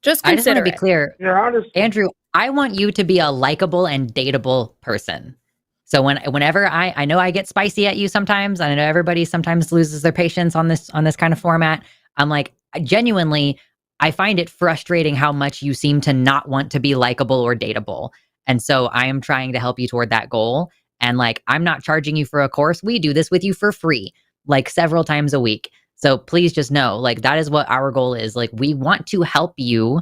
Just consider I just want to be clear. Yeah, Andrew, I want you to be a likable and dateable person. So whenever I know I get spicy at you sometimes, and I know everybody sometimes loses their patience on this kind of format. I'm like, genuinely, I find it frustrating how much you seem to not want to be likable or dateable. And so I am trying to help you toward that goal. And like, I'm not charging you for a course. We do this with you for free, like several times a week. So please just know, like, that is what our goal is. Like, we want to help you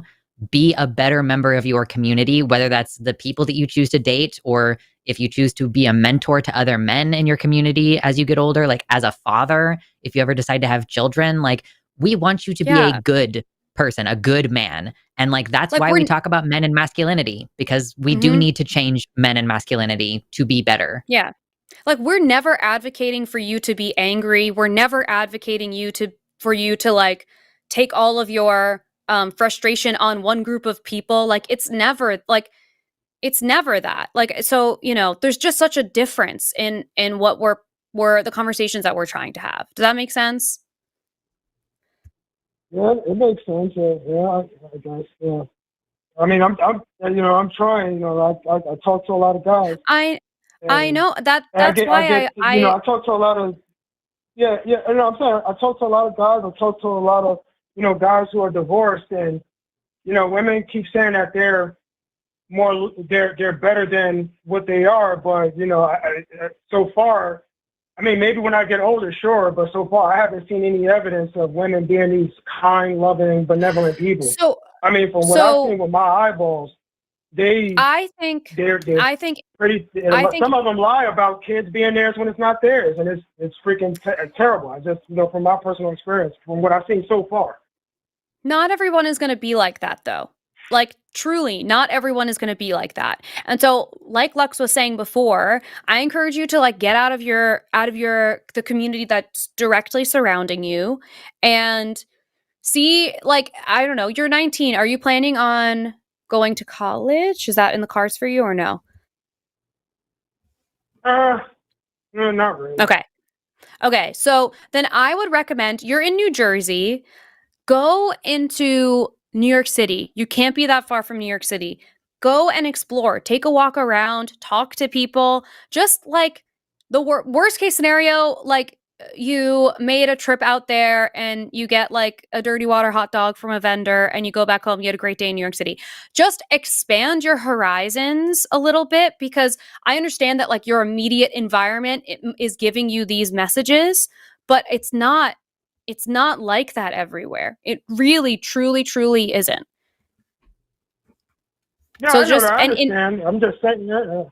be a better member of your community, whether that's the people that you choose to date or if you choose to be a mentor to other men in your community as you get older, like as a father, if you ever decide to have children, like, we want you to be a good person, a good man. And like, that's like why we talk about men and masculinity, because we do need to change men and masculinity to be better. Yeah. Like, we're never advocating for you to be angry. We're never advocating for you to like take all of your frustration on one group of people. Like, it's never that. Like, so, there's just such a difference in what we're the conversations that we're trying to have. Does that make sense? Yeah, it makes sense. Yeah, I guess. Yeah. I mean, I'm trying. I talk to a lot of guys. I know that's why I talk to a lot of. Yeah. I'm saying I talk to a lot of guys. I talk to a lot of guys who are divorced, and women keep saying that they're better than what they are, but so far. I mean, maybe when I get older, sure, but so far I haven't seen any evidence of women being these kind, loving, benevolent people. So, I mean, from what I've seen with my eyeballs, they're pretty. Some of them lie about kids being theirs when it's not theirs, and it's freaking terrible. I just, from my personal experience, from what I've seen so far. Not everyone is going to be like that, though. Like, truly, not everyone is going to be like that. And so, like Lux was saying before, I encourage you to like get out of the community that's directly surrounding you and see, like, I don't know, you're 19. Are you planning on going to college? Is that in the cards for you or no? No, not really. Okay. So then I would recommend, you're in New Jersey, go into New York City. You can't be that far from New York City. Go and explore. Take a walk around. Talk to people. Just like the worst case scenario, like you made a trip out there and you get like a dirty water hot dog from a vendor and you go back home, you had a great day in New York City. Just expand your horizons a little bit, because I understand that like your immediate environment is giving you these messages, but it's not like that everywhere. It really, truly, truly isn't. Yeah, So I know just that. I and understand. I'm just saying,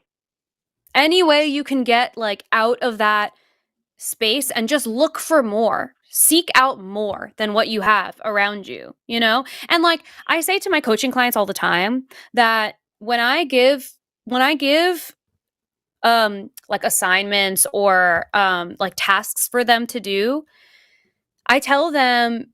any way you can get like out of that space and just look for more, seek out more than what you have around you, you know? And like I say to my coaching clients all the time that when I give like assignments or like tasks for them to do, I tell them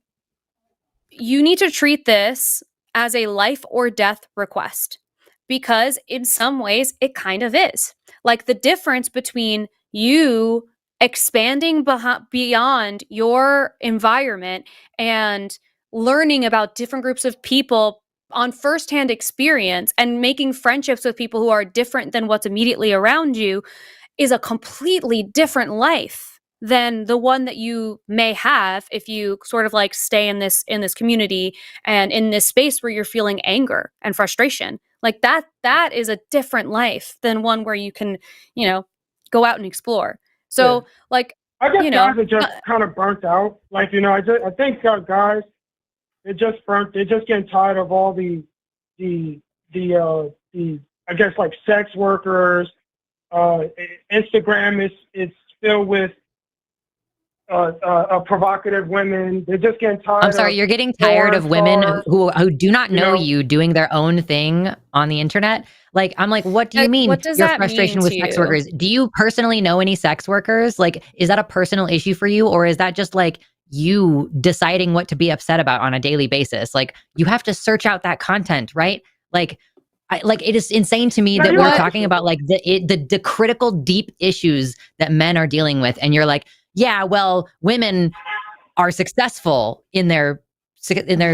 you need to treat this as a life or death request, because in some ways it kind of is. Like the difference between you expanding beyond your environment and learning about different groups of people on firsthand experience and making friendships with people who are different than what's immediately around you is a completely different life than the one that you may have if you sort of like stay in this community and in this space where you're feeling anger and frustration. Like that is a different life than one where you can, you know, go out and explore. So like, I guess you know, guys are just kind of burnt out. Like, you know, I think guys, they're just burnt. They're just getting tired of all the I guess like sex workers. Instagram is filled with provocative women. They're just getting tired. I'm sorry, you're getting tired of women who do not know you doing their own thing on the internet. Like, I'm like, what do you mean? What does your that frustration mean with to sex you? workers? Do you personally know any sex workers? Like, is that a personal issue for you, or is that just like you deciding what to be upset about on a daily basis? Like, you have to search out that content, right? Like, it is insane to me that we're talking about like the critical deep issues that men are dealing with, and you're like, yeah, well, women are successful in their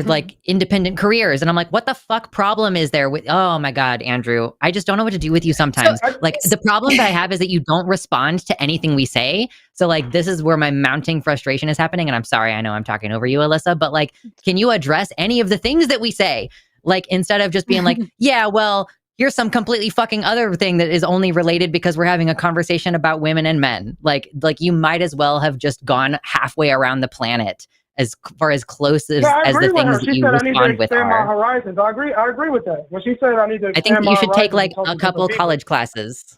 like independent careers, and I'm like, what the fuck problem is there with? Oh my god, Andrew, I just don't know what to do with you sometimes. Like the problem that I have is that you don't respond to anything we say. So like this is where my mounting frustration is happening, and I'm sorry, I know I'm talking over you, Alyssa, but like, can you address any of the things that we say? Like, instead of just being like, yeah, well, here's some completely fucking other thing that is only related because we're having a conversation about women and men. Like you might as well have just gone halfway around the planet as far as close as the things that you respond with are. My horizons. I agree with that. When she said I need to expand, I think that you should take like a couple college classes.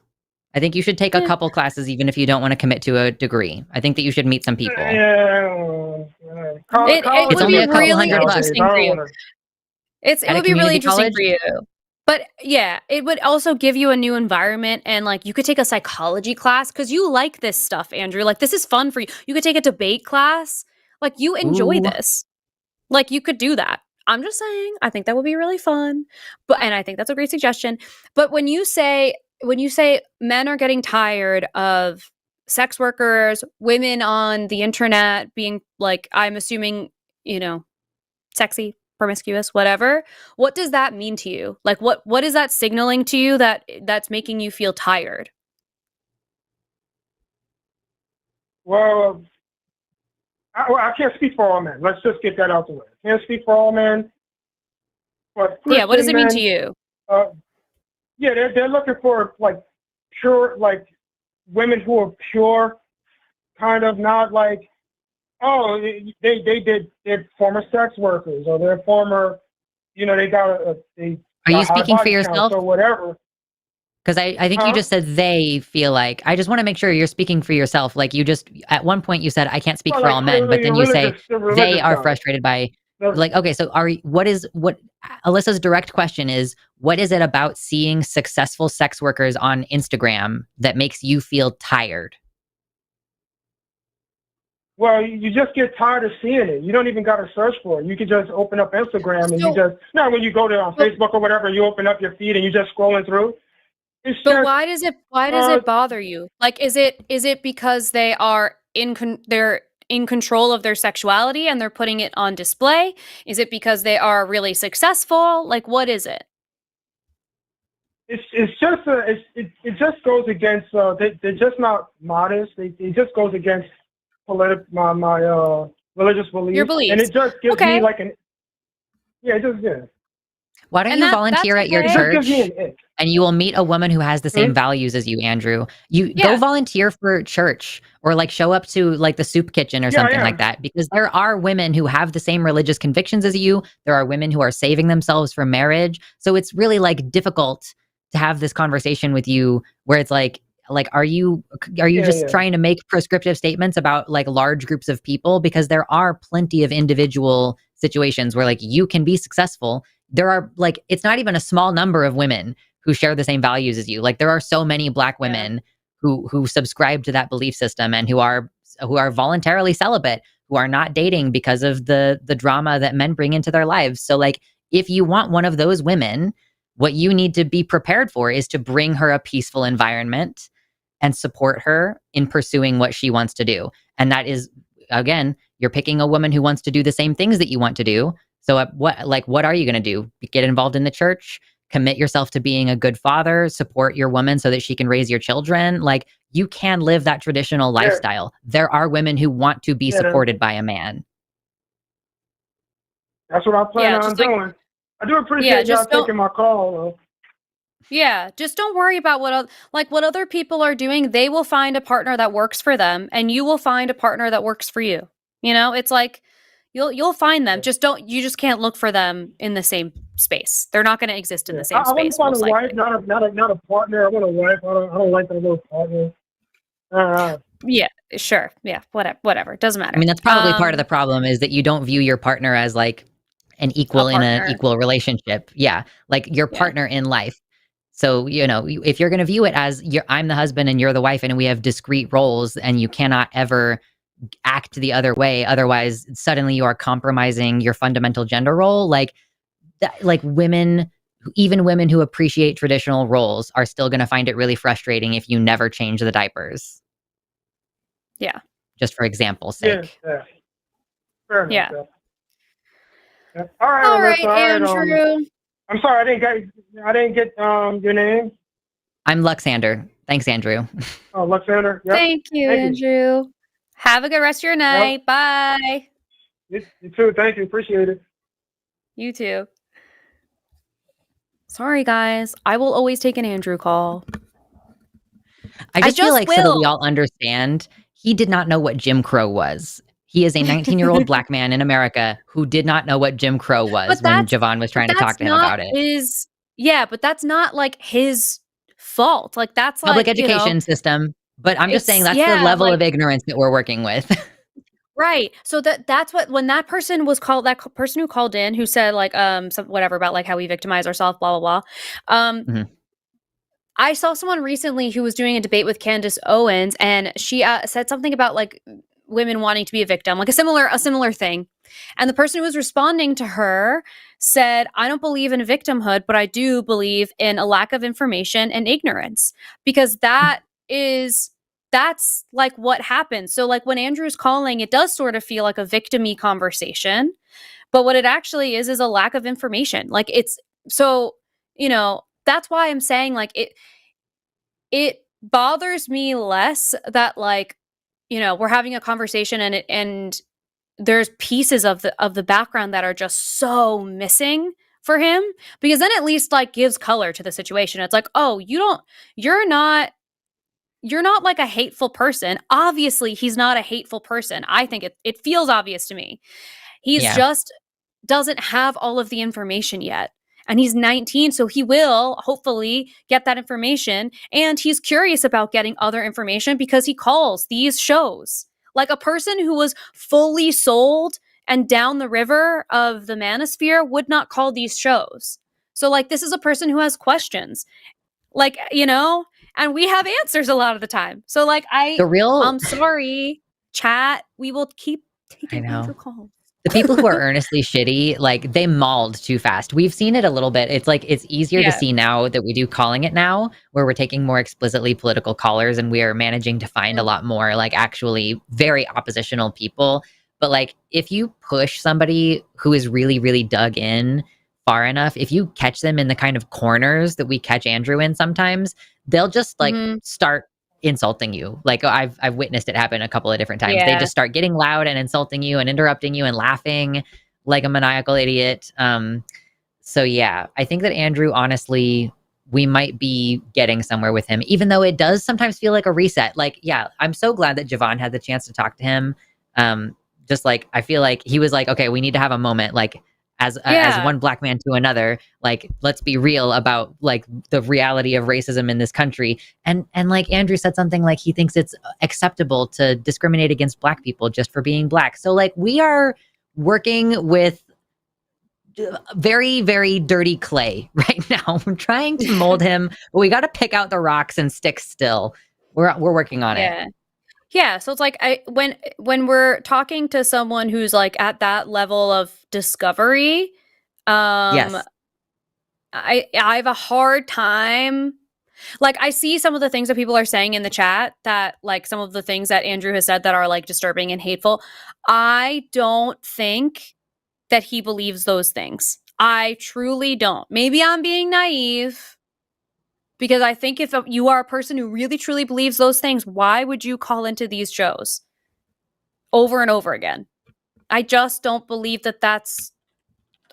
I think you should take a couple classes, even if you don't want to commit to a degree. I think that you should meet some people. It would be really interesting for you. It would be really interesting for you. But yeah, it would also give you a new environment, and like you could take a psychology class because you like this stuff, Andrew. Like this is fun for you. You could take a debate class. Like you enjoy this. Like you could do that. I'm just saying, I think that would be really fun. And I think that's a great suggestion. But when you say men are getting tired of sex workers, women on the internet being like, I'm assuming, you know, sexy, promiscuous, whatever, what does that mean to you? Like what is that signaling to you that's making you feel tired? Well, I can't speak for all men. Let's just get that out the way. I can't speak for all men. But yeah, what does it mean to you? Yeah, they're looking for like pure, like women who are pure, kind of not like, oh, they're former sex workers or they're former, you know, they got Are you speaking for yourself or whatever? Because I think you just said they feel like. I just want to make sure you're speaking for yourself. Like you just, at one point you said, I can't speak for all men, but then you say they are frustrated by, like, okay, so what Alyssa's direct question is, what is it about seeing successful sex workers on Instagram that makes you feel tired? Well, you just get tired of seeing it. You don't even got to search for it. You can just open up Instagram and when you go to on Facebook or whatever, you open up your feed and you're just scrolling through. But why does it bother you? Like, is it because they are they're in control of their sexuality and they're putting it on display? Is it because they are really successful? Like, what is it? It just goes against. They're just not modest. It just goes against my religious beliefs. Your beliefs. And it just gives Okay. me like an yeah, it just Why don't And you that's volunteer at your okay. it just church? gives me an ick. And you will meet a woman who has the same Hmm? values as you, Andrew. You Yeah. go volunteer for church or like show up to like the soup kitchen or Yeah, something yeah. like that, because there are women who have the same religious convictions as you. There are women who are saving themselves for marriage. So it's really like difficult to have this conversation with you where it's like are you Yeah, just yeah. trying to make prescriptive statements about like large groups of people? Because there are plenty of individual situations where like you can be successful. There are like, it's not even a small number of women who share the same values as you. Like there are so many Black women who subscribe to that belief system and who are voluntarily celibate, who are not dating because of the drama that men bring into their lives. So like if you want one of those women, what you need to be prepared for is to bring her a peaceful environment and support her in pursuing what she wants to do. And that is, again, you're picking a woman who wants to do the same things that you want to do. So what are you going to do? Get involved in the church, commit yourself to being a good father, support your woman so that she can raise your children. Like you can live that traditional Yeah. lifestyle. There are women who want to be Yeah. supported by a man. That's what I plan Yeah, on just like- doing. I do appreciate y'all just don't- taking my call, though. Yeah, just don't worry about what other people are doing. They will find a partner that works for them, and you will find a partner that works for you. You know, it's like you'll find them. You just can't look for them in the same space. They're not going to exist in the same I want space. to find most a wife, likely. not a partner. I want a wife. I don't like that little partner. Yeah, sure. Yeah, whatever. Doesn't matter. I mean, that's probably part of the problem is that you don't view your partner as like an equal in an partner. equal relationship. Yeah, like your Yeah. partner in life. So, you know, if you're going to view it as I'm the husband and you're the wife and we have discrete roles and you cannot ever act the other way, otherwise suddenly you are compromising your fundamental gender role. Like women, even women who appreciate traditional roles are still going to find it really frustrating if you never change the diapers. Yeah. Just for example's Yeah, sake. yeah. Fair enough. Yeah. Yeah. All right, All right, Alyssa, all right, Andrew. I'm sorry, I didn't get your name. I'm Luxander. Thanks, Andrew. Oh, Luxander. Yep. Thank you, Thank you. Andrew. Have a good rest of your night. Bye. You too. Thank you. Appreciate it. You too. Sorry, guys. I will always take an Andrew call. I just feel just like so that we will. all understand, he did not know what Jim Crow was. He is a 19-year-old Black man in America who did not know what Jim Crow was when Javon was trying to talk to him about it. But that's not like his fault. Like that's Public like, education system. But I'm just saying that's the level of ignorance that we're working with. Right. So that's what, when that person was called, that person who called in who said like whatever about like how we victimize ourselves, blah blah blah. I saw someone recently who was doing a debate with Candace Owens, and she said something about like women wanting to be a victim, like a similar thing. And the person who was responding to her said, I don't believe in victimhood, but I do believe in a lack of information and ignorance, because that's like what happens. So like when Andrew's calling, it does sort of feel like a victim-y conversation, but what it actually is a lack of information. Like it's, so, you know, that's why I'm saying like it bothers me less that like, you know, we're having a conversation and there's pieces of the background that are just so missing for him, because then at least like gives color to the situation. It's like, oh, you're not like a hateful person. Obviously, he's not a hateful person. I think it feels obvious to me. He's just doesn't have all of the information yet. And he's 19, so he will hopefully get that information. And he's curious about getting other information because he calls these shows. Like a person who was fully sold and down the river of the manosphere would not call these shows. So like this is a person who has questions. Like, you know, and we have answers a lot of the time. So like I'm sorry, chat. We will keep taking your calls. The people who are earnestly shitty, like they mauled too fast. We've seen it a little bit. It's like, it's easier to see now that we do calling it now, where we're taking more explicitly political callers and we are managing to find a lot more like actually very oppositional people. But like, if you push somebody who is really, really dug in far enough, if you catch them in the kind of corners that we catch Andrew in sometimes, they'll just like start insulting you. Like I've witnessed it happen a couple of different times. They Yeah. just start getting loud and insulting you and interrupting you and laughing like a maniacal idiot. So yeah, I think that Andrew, honestly, we might be getting somewhere with him, even though it does sometimes feel like a reset. Like, yeah, I'm so glad that Javon had the chance to talk to him. Just like, I feel like he was like, okay, we need to have a moment, like as one black man to another, like, let's be real about like the reality of racism in this country. And like Andrew said something like he thinks it's acceptable to discriminate against black people just for being black. So like we are working with very, very dirty clay right now. We're trying to mold him, but we got to pick out the rocks and stick still. We're working on it. Yeah. So it's like when we're talking to someone who's like at that level of discovery, Yes. I have a hard time. Like I see some of the things that people are saying in the chat that like some of the things that Andrew has said that are like disturbing and hateful. I don't think that he believes those things. I truly don't. Maybe I'm being naive because I think if you are a person who really truly believes those things, why would you call into these shows over and over again? I just don't believe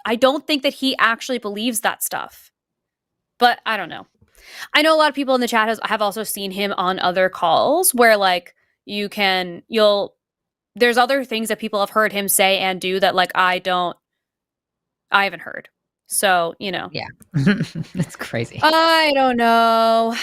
I don't think that he actually believes that stuff. But I don't know. I know a lot of people in the chat have also seen him on other calls where like there's other things that people have heard him say and do that like I haven't heard. So, Yeah. It's crazy. I don't know.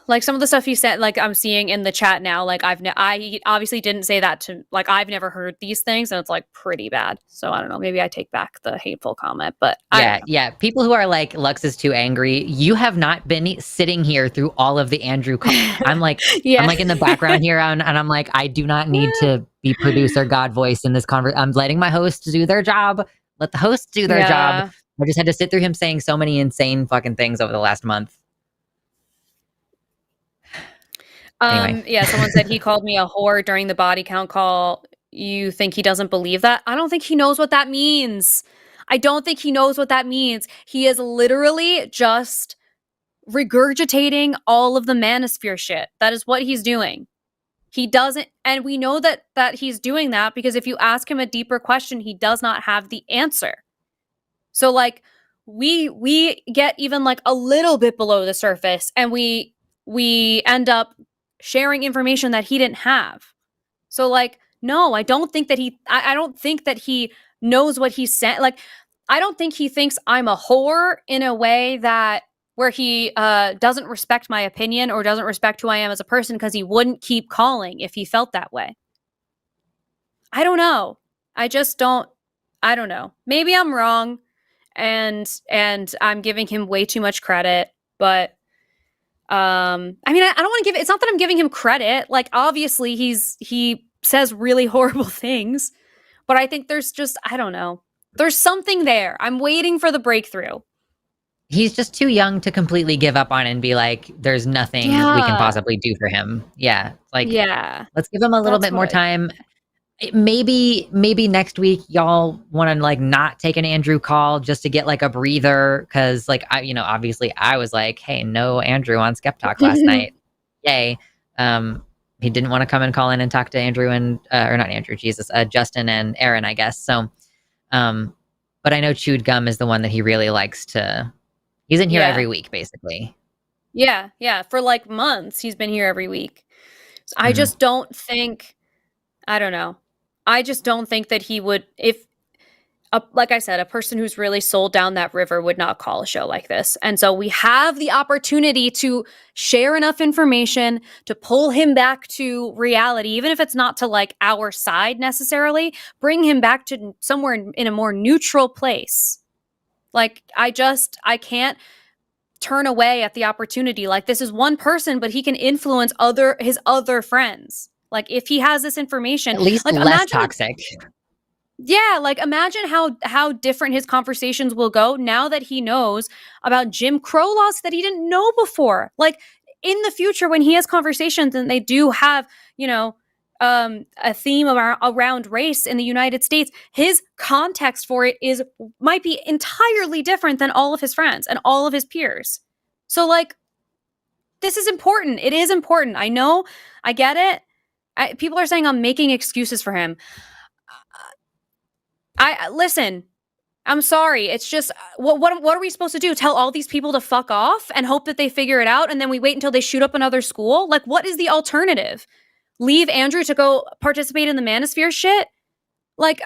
Like some of the stuff he said, like I'm seeing in the chat now, like I obviously didn't say that to, like I've never heard these things and it's like pretty bad. So I don't know, maybe I take back the hateful comment, but yeah. People who are like, Lux is too angry. You have not been sitting here through all of the Andrew calls. I'm like, I'm like in the background here and I'm like, I do not need to be producer God voice in this conversation. I'm letting my hosts do their job. Let the hosts do their job. I just had to sit through him saying so many insane fucking things over the last month. Anyway. Yeah, someone said he called me a whore during the body count call. You think he doesn't believe that? I don't think he knows what that means. I don't think he knows what that means. He is literally just regurgitating all of the manosphere shit. That is what he's doing. He doesn't, and we know that he's doing that because if you ask him a deeper question, he does not have the answer. So like we get even like a little bit below the surface and we end up sharing information that he didn't have. So like, no, I don't think that I don't think that he knows what he's saying. Like, I don't think he thinks I'm a whore in a way that where he doesn't respect my opinion or doesn't respect who I am as a person because he wouldn't keep calling if he felt that way. I don't know. I don't know. Maybe I'm wrong and I'm giving him way too much credit, but I mean, I don't want to it's not that I'm giving him credit. Like, obviously he says really horrible things, but I think there's just, I don't know. There's something there. I'm waiting for the breakthrough. He's just too young to completely give up on it and be like, there's nothing we can possibly do for him. Yeah. Like, let's give him a little bit more time. Maybe next week y'all want to like not take an Andrew call just to get like a breather because like obviously I was like, hey, no Andrew on Skeptalk last night. Yay. He didn't want to come and call in and talk to Andrew and or not Andrew, Jesus, Justin and Aaron, I guess. So but I know Chewed Gum is the one that he really likes to. He's in here every week basically. Yeah, for like months he's been here every week. So I just don't think, I don't know. I just don't think that he would, like I said, a person who's really sold down that river would not call a show like this. And so we have the opportunity to share enough information to pull him back to reality, even if it's not to like our side necessarily, bring him back to somewhere in a more neutral place. Like, I can't turn away at the opportunity. Like, this is one person, but he can influence his other friends. Like, if he has this information, at least like, less toxic. Yeah, like imagine how different his conversations will go now that he knows about Jim Crow laws that he didn't know before. Like in the future, when he has conversations and they do have, a theme around race in the United States, his context for it might be entirely different than all of his friends and all of his peers. So like, this is important. It is important. I know. I get it. People are saying I'm making excuses for him. Listen. I'm sorry. It's just what are we supposed to do? Tell all these people to fuck off and hope that they figure it out, and then we wait until they shoot up another school? Like, what is the alternative? Leave Andrew to go participate in the Manosphere shit? Like,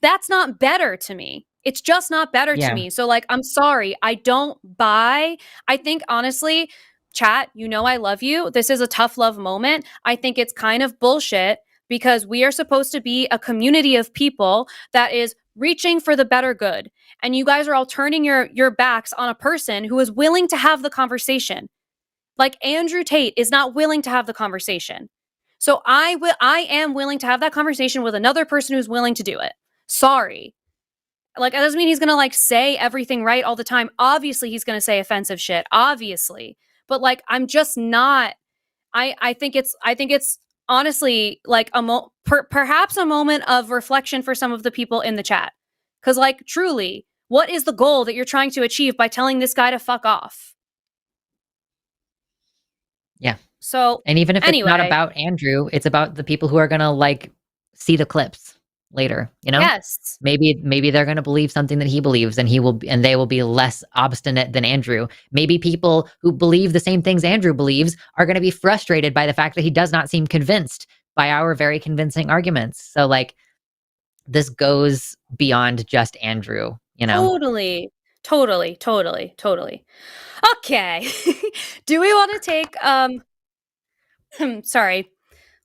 that's not better to me. It's just not better to me. So, like, I'm sorry. I don't buy. I think, honestly, chat, I love you. This is a tough love moment. I think it's kind of bullshit because we are supposed to be a community of people that is reaching for the better good. And you guys are all turning your backs on a person who is willing to have the conversation. Like, Andrew Tate is not willing to have the conversation. So I am willing to have that conversation with another person who's willing to do it. Sorry. Like, that doesn't mean he's gonna, like, say everything right all the time. Obviously, he's gonna say offensive shit. Obviously. But, like, I'm just not. I think it's honestly like perhaps a moment of reflection for some of the people in the chat. Because, like, truly, what is the goal that you're trying to achieve by telling this guy to fuck off? Yeah. So, and even if it's not about Andrew, it's about the people who are gonna like see the clips later. Yes. Maybe they're gonna believe something that he believes, and they will be less obstinate than Andrew. Maybe people who believe the same things Andrew believes are gonna be frustrated by the fact that he does not seem convinced by our very convincing arguments. So, like, this goes beyond just Andrew. Totally. Okay. Do we want to take sorry,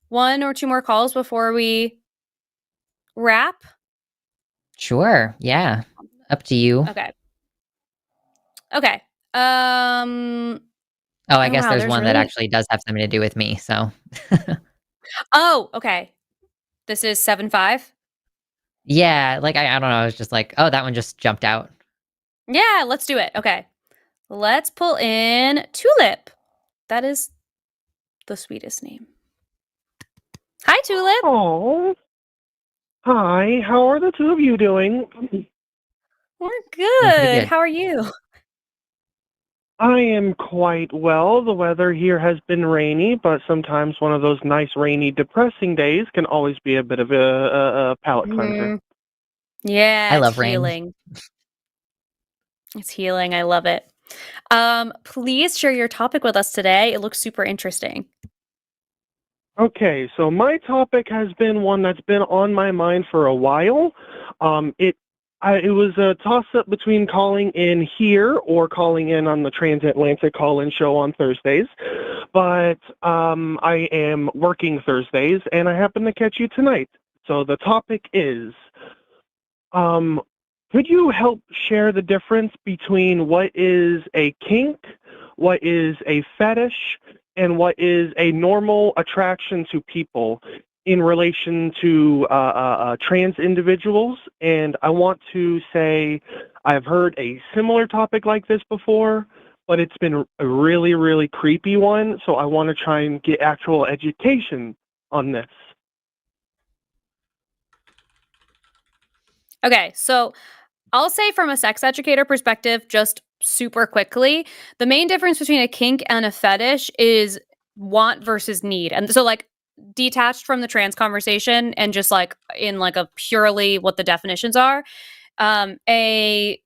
one or two more calls before we wrap? Sure. Yeah. Up to you. Okay. Oh, I guess there's one that actually does have something to do with me. So. Oh, okay. This is 7-5. Yeah, like I don't know. I was just like, oh, that one just jumped out. Yeah, let's do it. Okay. Let's pull in Tulip. That is the sweetest name. Hi, Tulip. Oh. Hi, how are the two of you doing? We're good. How are you? I am quite well. The weather here has been rainy, but sometimes one of those nice, rainy, depressing days can always be a bit of a palate cleanser. Yeah, I love healing. It's healing. I love it. Please share your topic with us today. It looks super interesting. Okay, so my topic has been one that's been on my mind for a while. It was a toss-up between calling in here or calling in on the Transatlantic call-in show on Thursdays. But I am working Thursdays, and I happen to catch you tonight. So the topic is, could you help share the difference between what is a kink, what is a fetish, and what is a normal attraction to people in relation to trans individuals? And I want to say I've heard a similar topic like this before, but it's been a really, really creepy one. So I want to try and get actual education on this. Okay, so I'll say from a sex educator perspective, just super quickly, the main difference between a kink and a fetish is want versus need. And so, like, detached from the trans conversation and just like in like a purely what the definitions are, a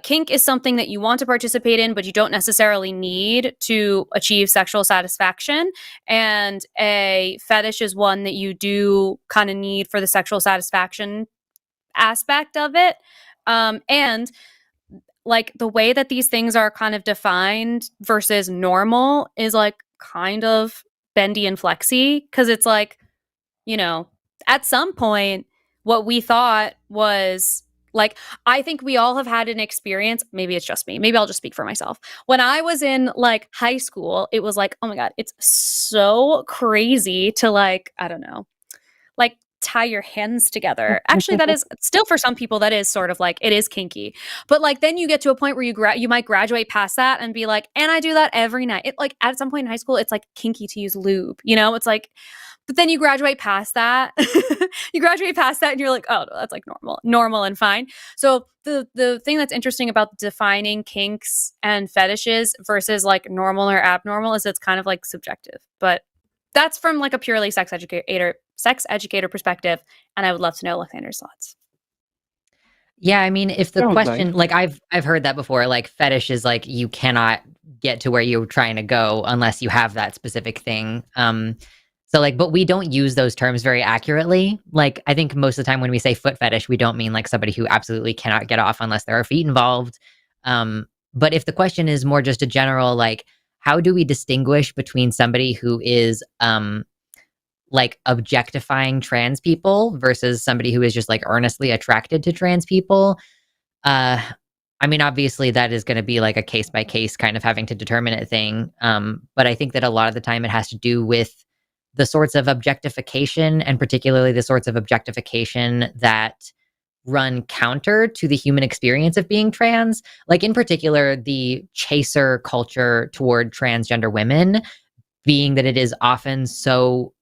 kink is something that you want to participate in, but you don't necessarily need to achieve sexual satisfaction. And a fetish is one that you do kind of need for the sexual satisfaction aspect of it. And like the way that these things are kind of defined versus normal is like kind of bendy and flexy, because it's like, at some point what we thought was like, I think we all have had an experience, maybe it's just me, maybe I'll just speak for myself. When I was in like high school, it was like, oh my God, it's so crazy to like, I don't know, like tie your hands together. Actually, that is still for some people, that is sort of like, it is kinky. But like, then you get to a point where you might graduate past that and be like, and I do that every night. It like at some point in high school, it's like kinky to use lube, it's like, But then you graduate past that. You graduate past that and you're like, oh, no, that's like normal and fine. So the thing that's interesting about defining kinks and fetishes versus like normal or abnormal is it's kind of like subjective. But that's from like a purely sex educator perspective. And I would love to know Luxander's thoughts. Yeah, I mean, if the That was question, nice. like I've heard that before, like fetish is like you cannot get to where you're trying to go unless you have that specific thing. So like, but we don't use those terms very accurately. Like, I think most of the time when we say foot fetish, we don't mean like somebody who absolutely cannot get off unless there are feet involved. But if the question is more just a general, like, how do we distinguish between somebody who is like objectifying trans people versus somebody who is just like earnestly attracted to trans people? I mean, obviously that is going to be like a case by case kind of having to determine a thing. But I think that a lot of the time it has to do with the sorts of objectification, and particularly the sorts of objectification that run counter to the human experience of being trans. Like in particular, the chaser culture toward transgender women, being that it is often so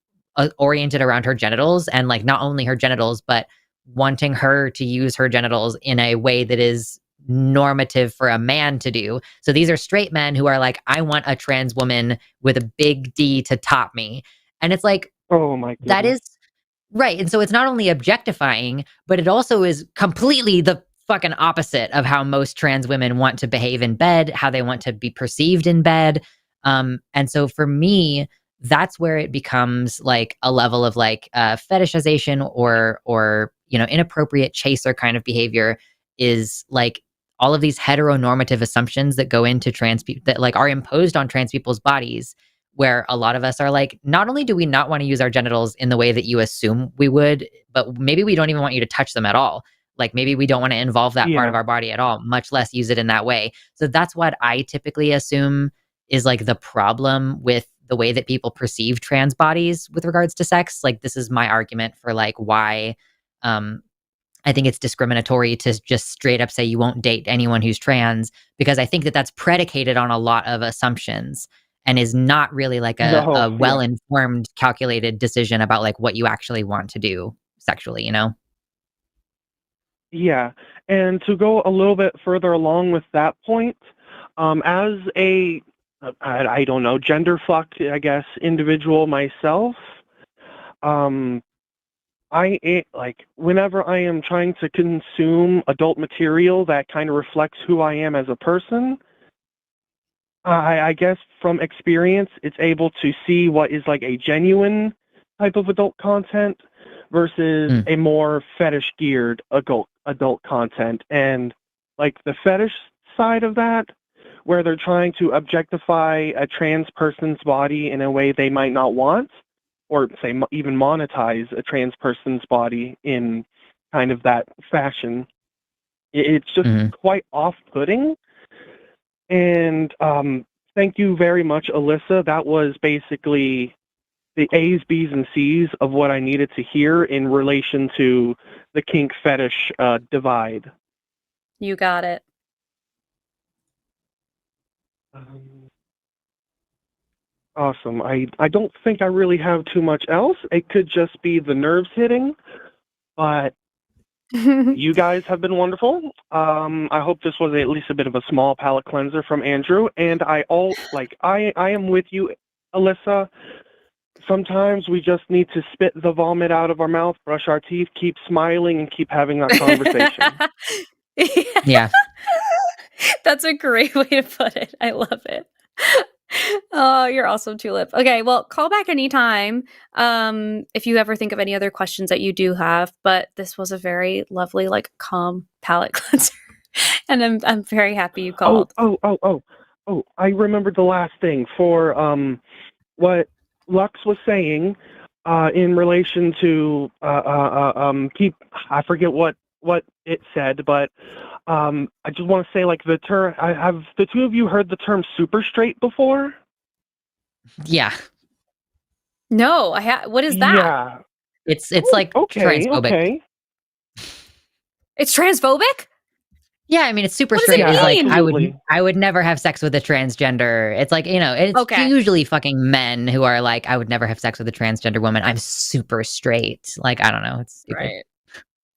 oriented around her genitals, and like not only her genitals, but wanting her to use her genitals in a way that is normative for a man to do. So these are straight men who are like, I want a trans woman with a big D to top me. And it's like, Oh my goodness. that is right. And so it's not only objectifying, but it also is completely the fucking opposite of how most trans women want to behave in bed, how they want to be perceived in bed. And so for me, that's where it becomes like a level of like fetishization or inappropriate chaser kind of behavior, is like all of these heteronormative assumptions that go into trans people, that like are imposed on trans people's bodies, where a lot of us are like, not only do we not want to use our genitals in the way that you assume we would, but maybe we don't even want you to touch them at all. Like maybe we don't want to involve that part of our body at all, much less use it in that way. So that's what I typically assume is like the problem with the way that people perceive trans bodies with regards to sex. Like this is my argument for like why I think it's discriminatory to just straight up say you won't date anyone who's trans, because I think that that's predicated on a lot of assumptions and is not really like a well-informed, calculated decision about like what you actually want to do sexually, you know? Yeah. And to go a little bit further along with that point, as a, I don't know, gender fucked, I guess, individual myself, like whenever I am trying to consume adult material that kind of reflects who I am as a person, I guess from experience, it's able to see what is like a genuine type of adult content versus a more fetish geared adult content. And like the fetish side of that, where they're trying to objectify a trans person's body in a way they might not want, or say even monetize a trans person's body in kind of that fashion, it's just quite off-putting. And thank you very much, Alyssa. That was basically the A's, B's, and C's of what I needed to hear in relation to the kink fetish divide. You got it. Awesome. I don't think I really have too much else. It could just be the nerves hitting, but you guys have been wonderful. I hope this was at least a bit of a small palate cleanser from Andrew. And I am with you, Alyssa. Sometimes we just need to spit the vomit out of our mouth, brush our teeth, keep smiling, and keep having that conversation. Yeah. That's a great way to put it. I love it. Oh, you're awesome, Tulip. Okay, well, call back anytime if you ever think of any other questions that you do have. But this was a very lovely, like, calm palate cleanser, and I'm very happy you called. Oh! I remembered the last thing for what Lux was saying in relation to I forget what it said, but I just want to say, like, the term. Have the two of you heard the term super straight before? Yeah. No, what is that? Yeah. It's like transphobic. Okay. It's transphobic? Yeah, I mean, it's super What does it straight. It's like absolutely. I would never have sex with a transgender. It's like, it's Okay. usually fucking men who are like, I would never have sex with a transgender woman. I'm super straight. Like, I don't know. It's stupid. Right.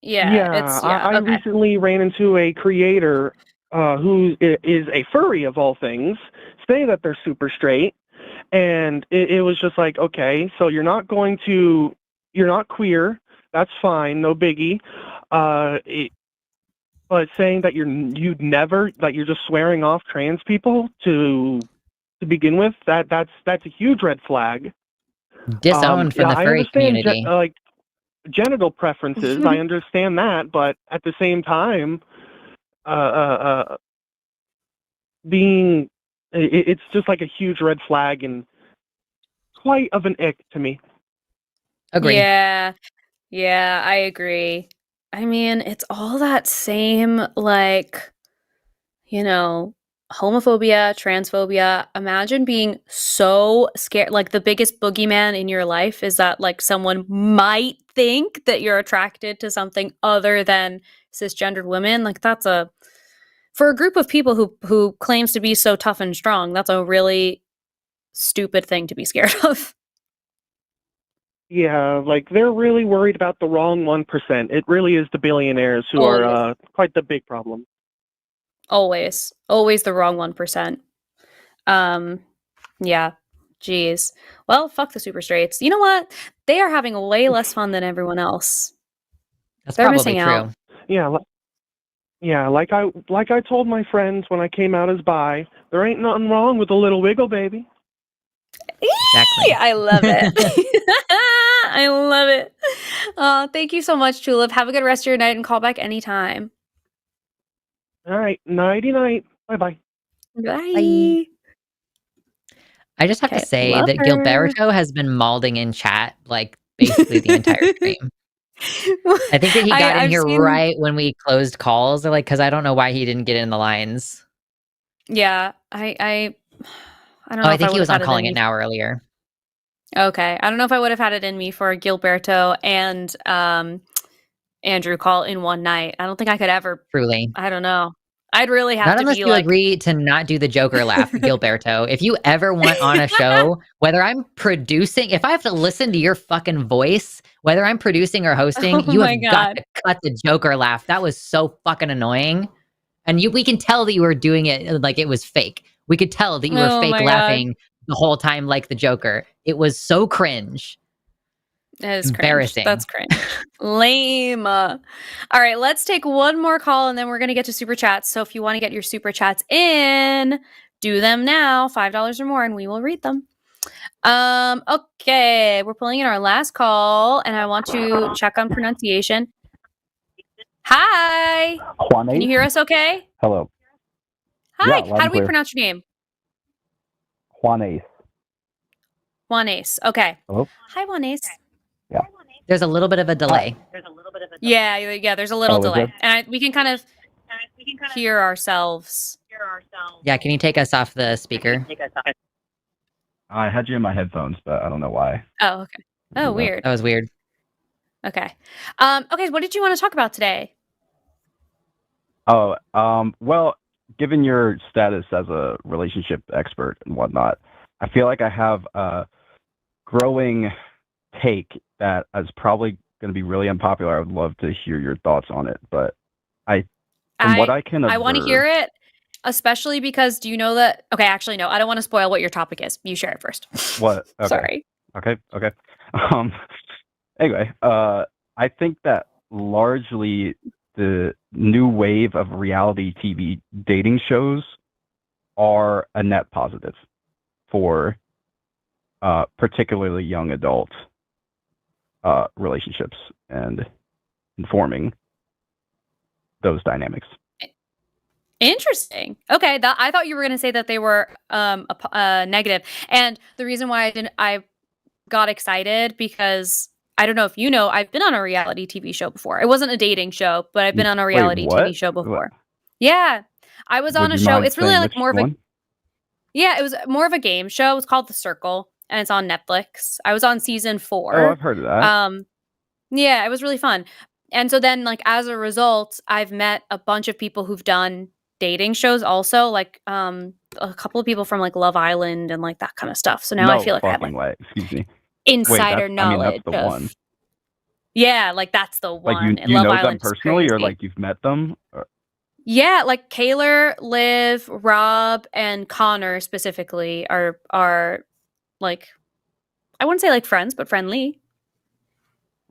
Yeah. I Okay. recently ran into a creator who is a furry of all things, say that they're super straight, and it was just like, okay, so you're not queer, that's fine, no biggie. But saying that you're just swearing off trans people to begin with, that's a huge red flag. Disowned from the I furry understand community. genital preferences. I understand that, but at the same time, being it's just like a huge red flag and quite of an ick to me. Agree. Yeah, I agree. I mean, it's all that same, like, homophobia, transphobia. Imagine being so scared. Like, the biggest boogeyman in your life is that, like, someone might think that you're attracted to something other than cisgendered women. Like, for a group of people who claims to be so tough and strong, that's a really stupid thing to be scared of. Yeah, like they're really worried about the wrong 1%. It really is the billionaires who are quite the big problem. Always the wrong 1%. Yeah. Jeez. Well, fuck the super straights. You know what? They are having way less fun than everyone else. That's They're probably missing true. out. Yeah, like I told my friends when I came out as bi, there ain't nothing wrong with a little wiggle, baby. Exactly. I love it. I love it. Thank you so much, Tulip. Have a good rest of your night and call back anytime. All right, nighty-night. Bye-bye. Bye. I just have to Okay, say love that her. Gilberto has been malding in chat like basically the entire stream. I think that he got in I've here seen- right when we closed calls, or like, because I don't know why he didn't get in the lines. Yeah, I don't know. Oh, I if think he was would've on had it Calling in It me. Now earlier. Okay, I don't know if I would have had it in me for Gilberto and Andrew call in one night. I don't think I could ever. Truly. I don't know. I'd really have Not to unless be you like. agree to not do the Joker laugh, Gilberto. If you ever want on a show, whether I'm producing, if I have to listen to your fucking voice, whether I'm producing or hosting, Oh you my have got God. to cut the Joker laugh. That was so fucking annoying. And we can tell that you were doing it like it was fake. We could tell that you were Oh fake my God. laughing the whole time like the Joker. It was so cringe. That is Embarrassing. Cringe. That's cringe. Lame. All right, let's take one more call and then we're going to get to super chats. So if you want to get your super chats in, do them now, $5 or more, and we will read them. Okay, we're pulling in our last call and I want to check on pronunciation. Hi. Can you hear us okay? Hello. Hi. Yeah, loud How and do we clear. pronounce your name? Juanace. Juanace. Okay. Hello? Hi, Juanace. Yeah. There's a little bit of a delay. Yeah, there's a little Oh, is delay. there? And we can kind of hear ourselves. Yeah, can you take us off the speaker? I had you in my headphones, but I don't know why. Oh, okay. Oh, weird. That was weird. Okay. Okay, what did you want to talk about today? Oh, well, given your status as a relationship expert and whatnot, I feel like I have a growing take that is probably going to be really unpopular. I would love to hear your thoughts on it, but from what I can observe, I want to hear it, especially because do you know that? Okay, actually, no, I don't want to spoil what your topic is. You share it first. What? Okay. Sorry. Okay. Anyway, I think that largely the new wave of reality TV dating shows are a net positive for particularly young adult relationships and informing those dynamics. Interesting. Okay, I thought you were going to say that they were negative, and the reason why I got excited because I don't know if you know, I've been on a reality TV show before. It wasn't a dating show, but I've been on a reality TV show before. Yeah, I was on a show. It's really like more of a it was more of a game show. It's called The Circle, and it's on Netflix. I was on season 4. Oh, I've heard of that. Yeah, it was really fun. And so then, like, as a result, I've met a bunch of people who've done dating shows also, like a couple of people from like Love Island and like that kind of stuff. So now I No feel like I have fucking like way. Excuse me. insider That's knowledge the of one. yeah, like that's the Like one. And you Love know them Island is personally, or crazy. like you've met them? Yeah, like Kaylor, Liv, Rob, and Connor specifically are like, I wouldn't say like friends, but friendly.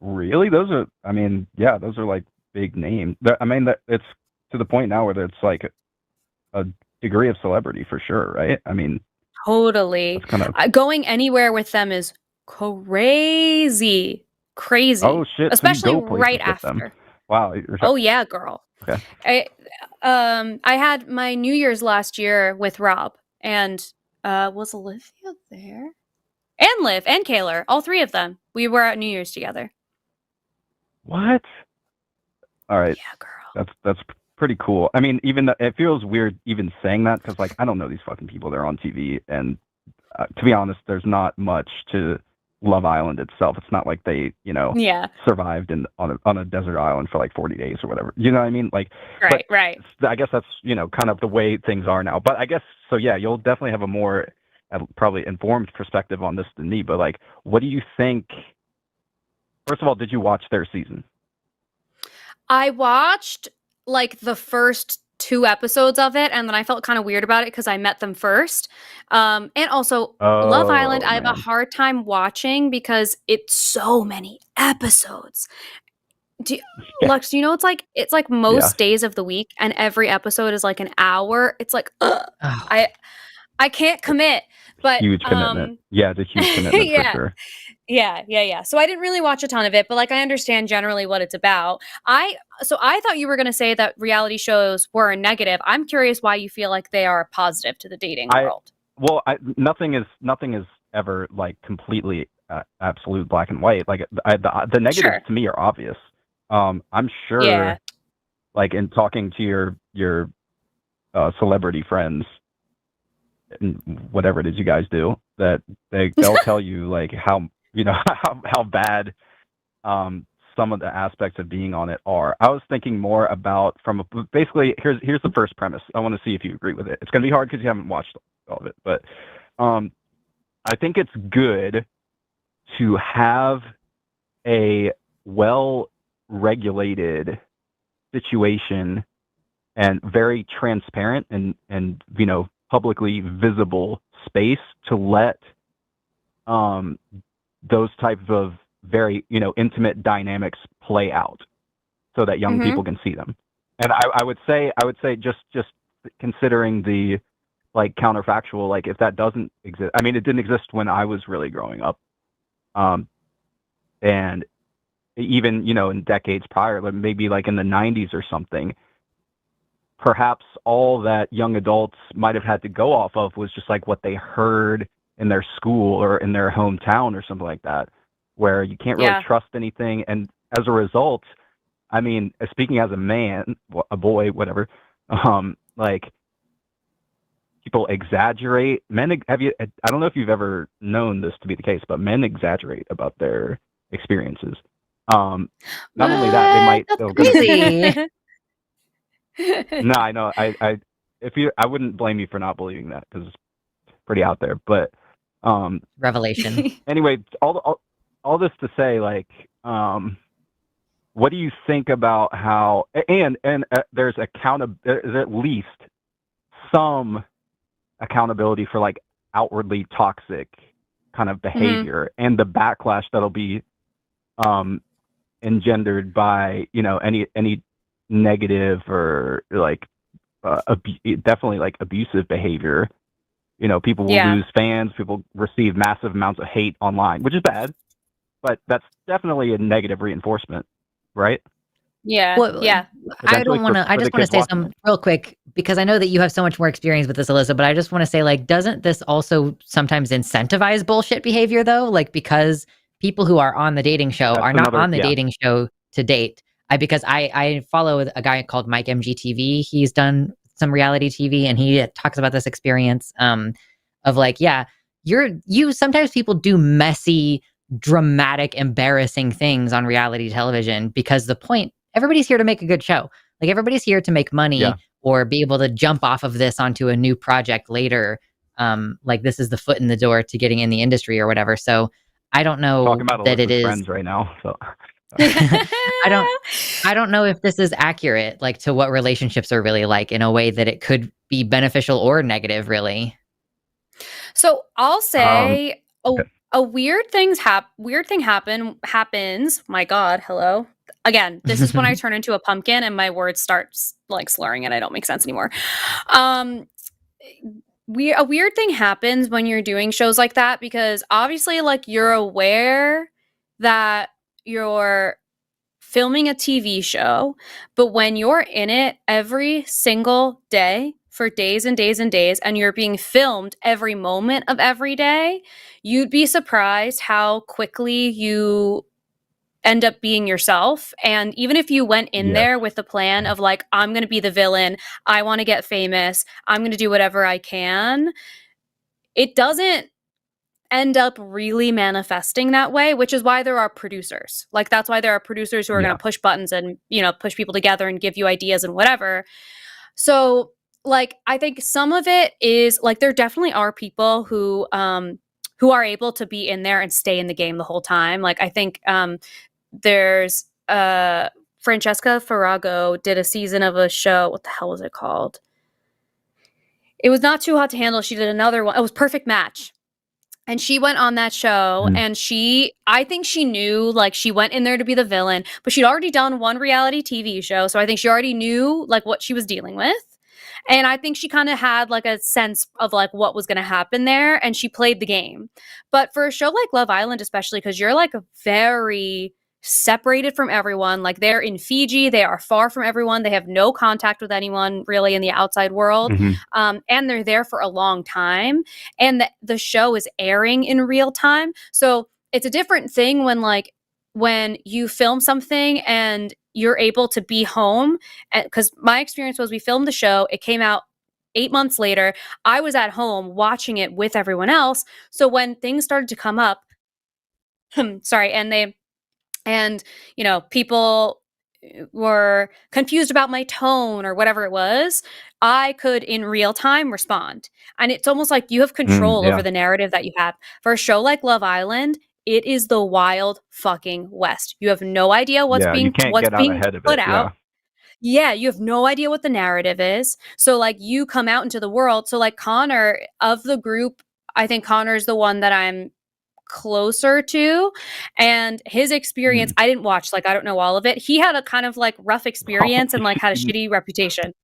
Really? Those are, I mean, yeah, those are like big names. I mean, it's to the point now where it's like a degree of celebrity for sure, right? I mean, Totally. that's kind of. Going anywhere with them is crazy. Crazy. Oh shit! Especially So you go places right with them. after. Wow. Oh yeah, girl. Okay. I had my New Year's last year with Rob, and was Olivia there? And Liv and Kaylor, all three of them. We were at New Year's together. What? All right. Yeah, girl. That's pretty cool. I mean, even it feels weird even saying that because like I don't know these fucking people. They're on TV, and to be honest, there's not much to Love Island itself. It's not like they, Yeah. survived on a desert island for like 40 days or whatever. You know what I mean? Like, Right. I guess that's kind of the way things are now. But I guess so. Yeah, you'll definitely have a more probably informed perspective on this than me. But like, what do you think? First of all, did you watch their season? I watched like the first 2 episodes of it, and then I felt kind of weird about it because I met them first. And also, Love Island, I have a hard time watching because it's so many episodes. Lux, do you know it's like most days of the week, and every episode is like an hour. It's like, I can't commit. But huge commitment. Yeah, it's a huge commitment for sure. Yeah. So I didn't really watch a ton of it, but like I understand generally what it's about. I thought you were going to say that reality shows were a negative. I'm curious why you feel like they are positive to the dating world. Well, nothing is ever like completely absolute black and white. Like the negatives to me are obvious. I'm sure, like in talking to your celebrity friends, whatever it is you guys do, that they'll tell you like how how bad some of the aspects of being on it are. I was thinking more about basically here's the first premise. I want to see if you agree with it. It's going to be hard because you haven't watched all of it, but I think it's good to have a well-regulated situation and very transparent and publicly visible space to let those types of very intimate dynamics play out so that young people can see them. And I would say just considering the like counterfactual, like if that doesn't exist, I mean it didn't exist when I was really growing up, and even in decades prior, like maybe like in the 90s or something, perhaps all that young adults might have had to go off of was just like what they heard in their school or in their hometown or something like that, where you can't really trust anything. And as a result, I mean, speaking as a man, a boy, whatever, like people exaggerate. I don't know if you've ever known this to be the case, but men exaggerate about their experiences. Not only that, they might. That's crazy. No, I know. I wouldn't blame you for not believing that because it's pretty out there. But revelation. Anyway, all this to say, like, what do you think about how and there's at least some accountability for like outwardly toxic kind of behavior and the backlash that'll be engendered by any negative or like definitely like abusive behavior. People will lose fans, people receive massive amounts of hate online, which is bad, but that's definitely a negative reinforcement, right? Yeah. I just want to say something real quick because I know that you have so much more experience with this, Alyssa, but I just want to say, like, doesn't this also sometimes incentivize bullshit behavior though? Like, because people who are on the dating show are not on the dating show to date. Because I follow a guy called Mike MGTV. He's done some reality TV and he talks about this experience of like, sometimes people do messy dramatic, embarrassing things on reality television, because everybody's here to make a good show. Like, everybody's here to make money Yeah. or be able to jump off of this onto a new project later. Like, this is the foot in the door to getting in the industry or whatever. So I don't know Talking about that it Alyssa's is. friends right now. So I don't know if this is accurate, like, to what relationships are really like, in a way that it could be beneficial or negative, really. So I'll say okay. a weird thing happens. My God, hello. Again, this is when I turn into a pumpkin and my words start like slurring and I don't make sense anymore. A weird thing happens when you're doing shows like that, because obviously, like, you're aware that you're filming a TV show, but when you're in it every single day for days and days and days, and you're being filmed every moment of every day, you'd be surprised how quickly you end up being yourself. And even if you went in there with the plan of like, I'm going to be the villain, I want to get famous, I'm going to do whatever I can, it doesn't end up really manifesting that way, which is why there are producers. Like, that's why there are producers who are going to push buttons and, push people together and give you ideas and whatever. So, like, I think some of it is like, there definitely are people who are able to be in there and stay in the game the whole time. Like, I think there's Francesca Farrago did a season of a show. What the hell was it called? It was Not Too Hot to Handle. She did another one. It was Perfect Match. And she went on that show and I think she knew, like, she went in there to be the villain, but she'd already done one reality TV show. So I think she already knew, like, what she was dealing with. And I think she kind of had, like, a sense of, like, what was going to happen there. And she played the game. But for a show like Love Island, especially, because you're, like, very separated from everyone. Like, they're in Fiji. They are far from everyone. They have no contact with anyone really in the outside world. And they're there for a long time. And the show is airing in real time. So it's a different thing when you film something and you're able to be home. Because my experience was, we filmed the show. It came out 8 months later. I was at home watching it with everyone else. So when things started to come up, sorry, and people were confused about my tone or whatever it was, I could in real time respond. And it's almost like you have control over the narrative that you have. For a show like Love Island, it is the wild fucking West. You have no idea what's being put out. Yeah, you have no idea what the narrative is. So, like, you come out into the world. So, like, Connor, of the group, I think Connor is the one that I'm closer to, and his experience, I didn't watch, like, I don't know all of it. He had a kind of, like, rough experience and, like, had a shitty reputation.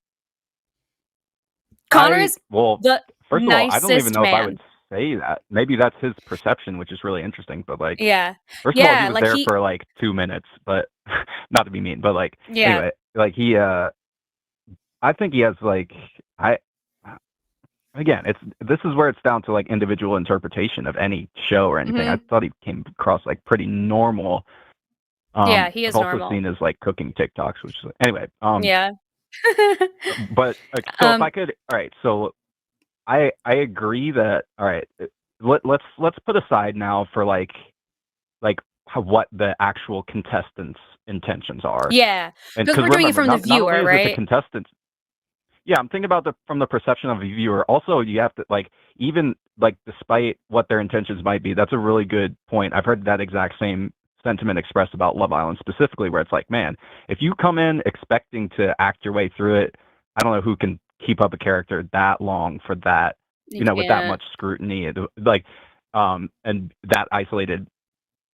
Connor is the first of all, I don't even know man. if I would say that. Maybe that's his perception, which is really interesting. But, like, yeah, first of all, he was there for like 2 minutes, but not to be mean, but, like, anyway, like, he I think he has, like, again, this is where it's down to, like, individual interpretation of any show or anything. I thought he came across, like, pretty normal. Yeah, he is I've normal. also seen his, like, cooking TikToks, which is, anyway. Yeah. But so if I could, all right. So I agree that, all right. Let's put aside now for like what the actual contestants' intentions are. Yeah, because we're doing it from the viewer, right? The contestants. Yeah, I'm thinking about from the perception of a viewer. Also, you have to, like, even, like, despite what their intentions might be, that's a really good point. I've heard that exact same sentiment expressed about Love Island specifically, where it's like, man, if you come in expecting to act your way through it, I don't know who can keep up a character that long for that, with that much scrutiny, like, and that isolated.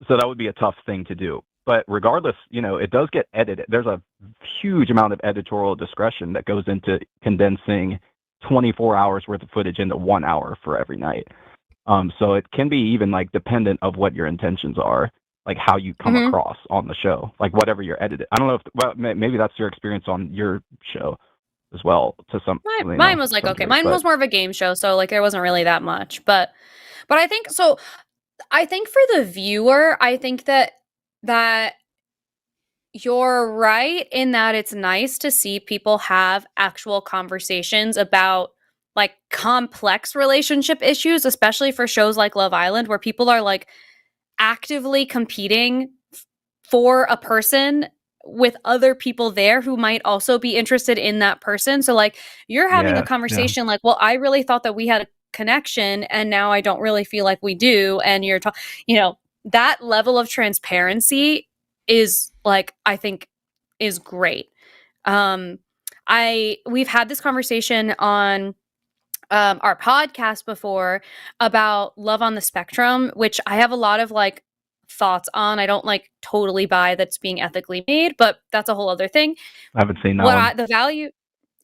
So that would be a tough thing to do. But regardless, it does get edited. There's a huge amount of editorial discretion that goes into condensing 24 hours worth of footage into 1 hour for every night. So it can be even, like, dependent of what your intentions are, like how you come across on the show, like whatever you're edited. I don't know if maybe that's your experience on your show as well. To some, mine was like, okay, mine was more of a game show, so, like, there wasn't really that much. But I think so. I think for the viewer, I think that you're right in that it's nice to see people have actual conversations about, like, complex relationship issues, especially for shows like Love Island, where people are, like, actively competing for a person with other people there who might also be interested in that person. So like you're having a conversation like, well, I really thought that we had a connection and now I don't really feel like we do. And you're that level of transparency is like, I think is great. We've had this conversation on our podcast before about love on the spectrum, which I have a lot of like thoughts on. I don't like totally buy that's being ethically made, but that's a whole other thing. I haven't seen that one. The value,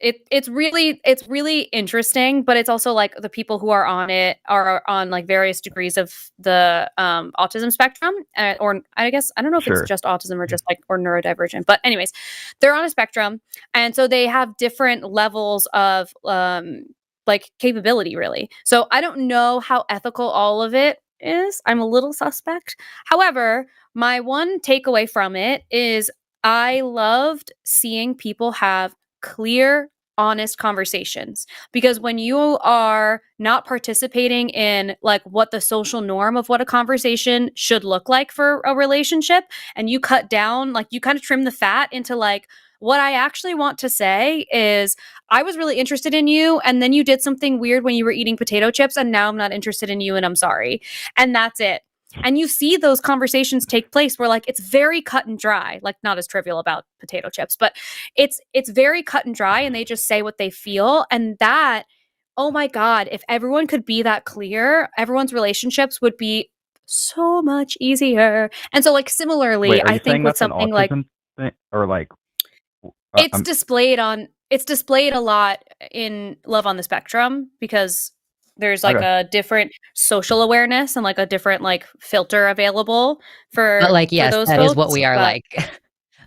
it's really interesting, but it's also like the people who are on it are on like various degrees of the autism spectrum, or I guess I don't know if it's just autism or just like or neurodivergent, but anyways, they're on a spectrum, and so they have different levels of like capability, really. So I don't know how ethical all of it is. I'm a little suspect. However, my one takeaway from it is I loved seeing people have clear, honest conversations, because when you are not participating in like what the social norm of what a conversation should look like for a relationship, and you cut down, like you kind of trim the fat into like, what I actually want to say is I was really interested in you, and then you did something weird when you were eating potato chips, and now I'm not interested in you and I'm sorry. And that's it. And you see those conversations take place where like it's very cut and dry, like not as trivial about potato chips, but it's very cut and dry, and they just say what they feel. And that, oh my God, if everyone could be that clear, everyone's relationships would be so much easier. And so like similarly, Wait, I think with something like thing, or like it's displayed a lot in Love on the Spectrum, because there's like a different social awareness and like a different like filter available for, but like, yes, for those that folks, is what we are but... like.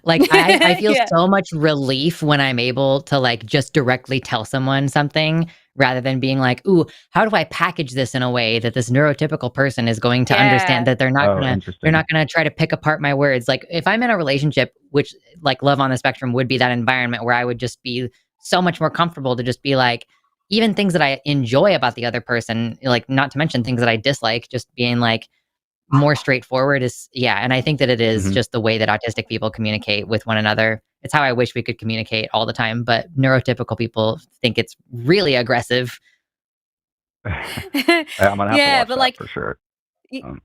Like I feel Yeah. so much relief when I'm able to like just directly tell someone something rather than being like, ooh, how do I package this in a way that this neurotypical person is going to understand that they're not gonna try to pick apart my words. Like if I'm in a relationship, which like Love on the Spectrum would be that environment where I would just be so much more comfortable to just be like, even things that I enjoy about the other person, like not to mention things that I dislike, just being like more straightforward is, and I think that it is just the way that autistic people communicate with one another. It's how I wish we could communicate all the time, but neurotypical people think it's really aggressive. I'm gonna have to watch that like for sure.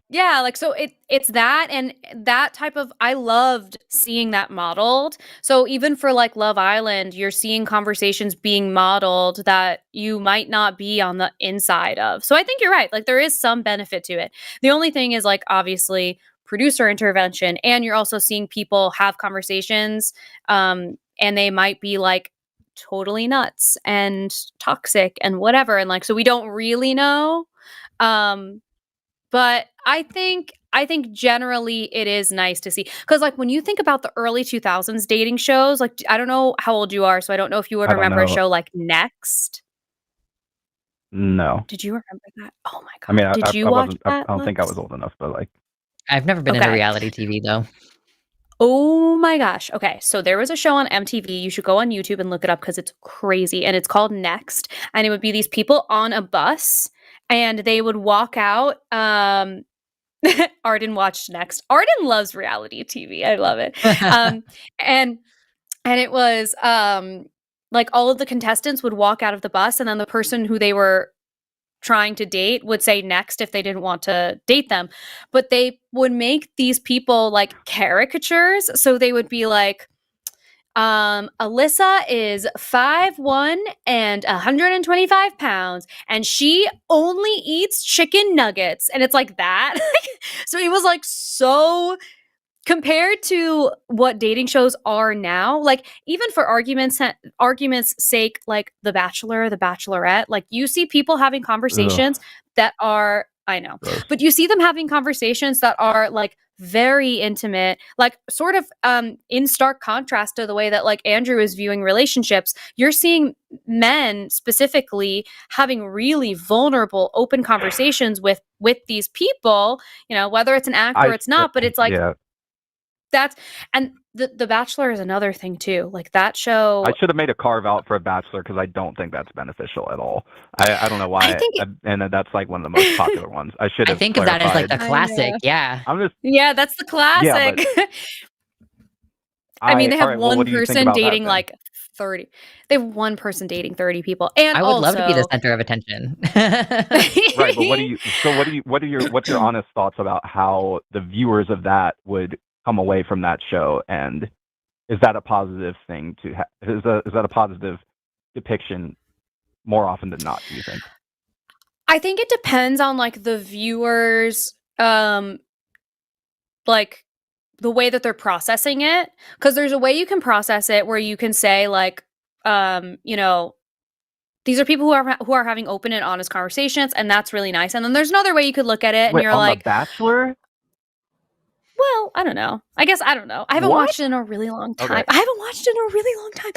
Yeah, like so it's that, and that type of, I loved seeing that modeled. So even for like Love Island, you're seeing conversations being modeled that you might not be on the inside of. So I think you're right. Like there is some benefit to it. The only thing is like obviously producer intervention, and you're also seeing people have conversations and they might be like totally nuts and toxic and whatever, and like so we don't really know. But I think generally it is nice to see, because like when you think about the early 2000s dating shows, like I don't know how old you are, so I don't know if you would remember a show like Next. No. Did you remember that? Oh my God. I mean, did you watch that? I don't think I was old enough, but like I've never been into reality TV though. Oh my gosh. Okay. So there was a show on MTV. You should go on YouTube and look it up because it's crazy. And it's called Next. And it would be these people on a bus, and they would walk out. Arden watched Next. Arden loves reality TV. I love it. And it was like all of the contestants would walk out of the bus, and then the person who they were trying to date would say next if they didn't want to date them. But they would make these people like caricatures. So they would be like, Alyssa is 5'1" and 125 pounds, and she only eats chicken nuggets. And it's like that. So it was like so compared to what dating shows are now, like even for arguments sake, like The Bachelor, The Bachelorette, like you see people having conversations that are, I know, but you see them having conversations that are like very intimate, like sort of in stark contrast to the way that like Andrew is viewing relationships. You're seeing men specifically having really vulnerable, open conversations with these people, you know, whether it's an act or it's not, but it's like, that's and the Bachelor is another thing too. Like that show. I should have made a carve out for a Bachelor because I don't think that's beneficial at all. I don't know why. I think And that's like one of the most popular ones. I should I have think of that as like clarified. the I classic. know. Yeah. I'm just. Yeah, that's the classic. I mean, they have All right, well, one what do you think person about that dating then? like 30. They have one person dating 30 people. And I would love to be the also center of attention. Right, but what's your honest thoughts about how the viewers of that would come away from that show, and is that a positive thing to is that a positive depiction more often than not, do you think? I think it depends on like the viewers like the way that they're processing it, because there's a way you can process it where you can say like you know, these are people who are having open and honest conversations, and that's really nice. And then there's another way you could look at it and Wait, you're on like, The Bachelor? well, I don't know. I guess I don't know. I haven't What? watched it in a really long time. Okay. I haven't watched it in a really long time.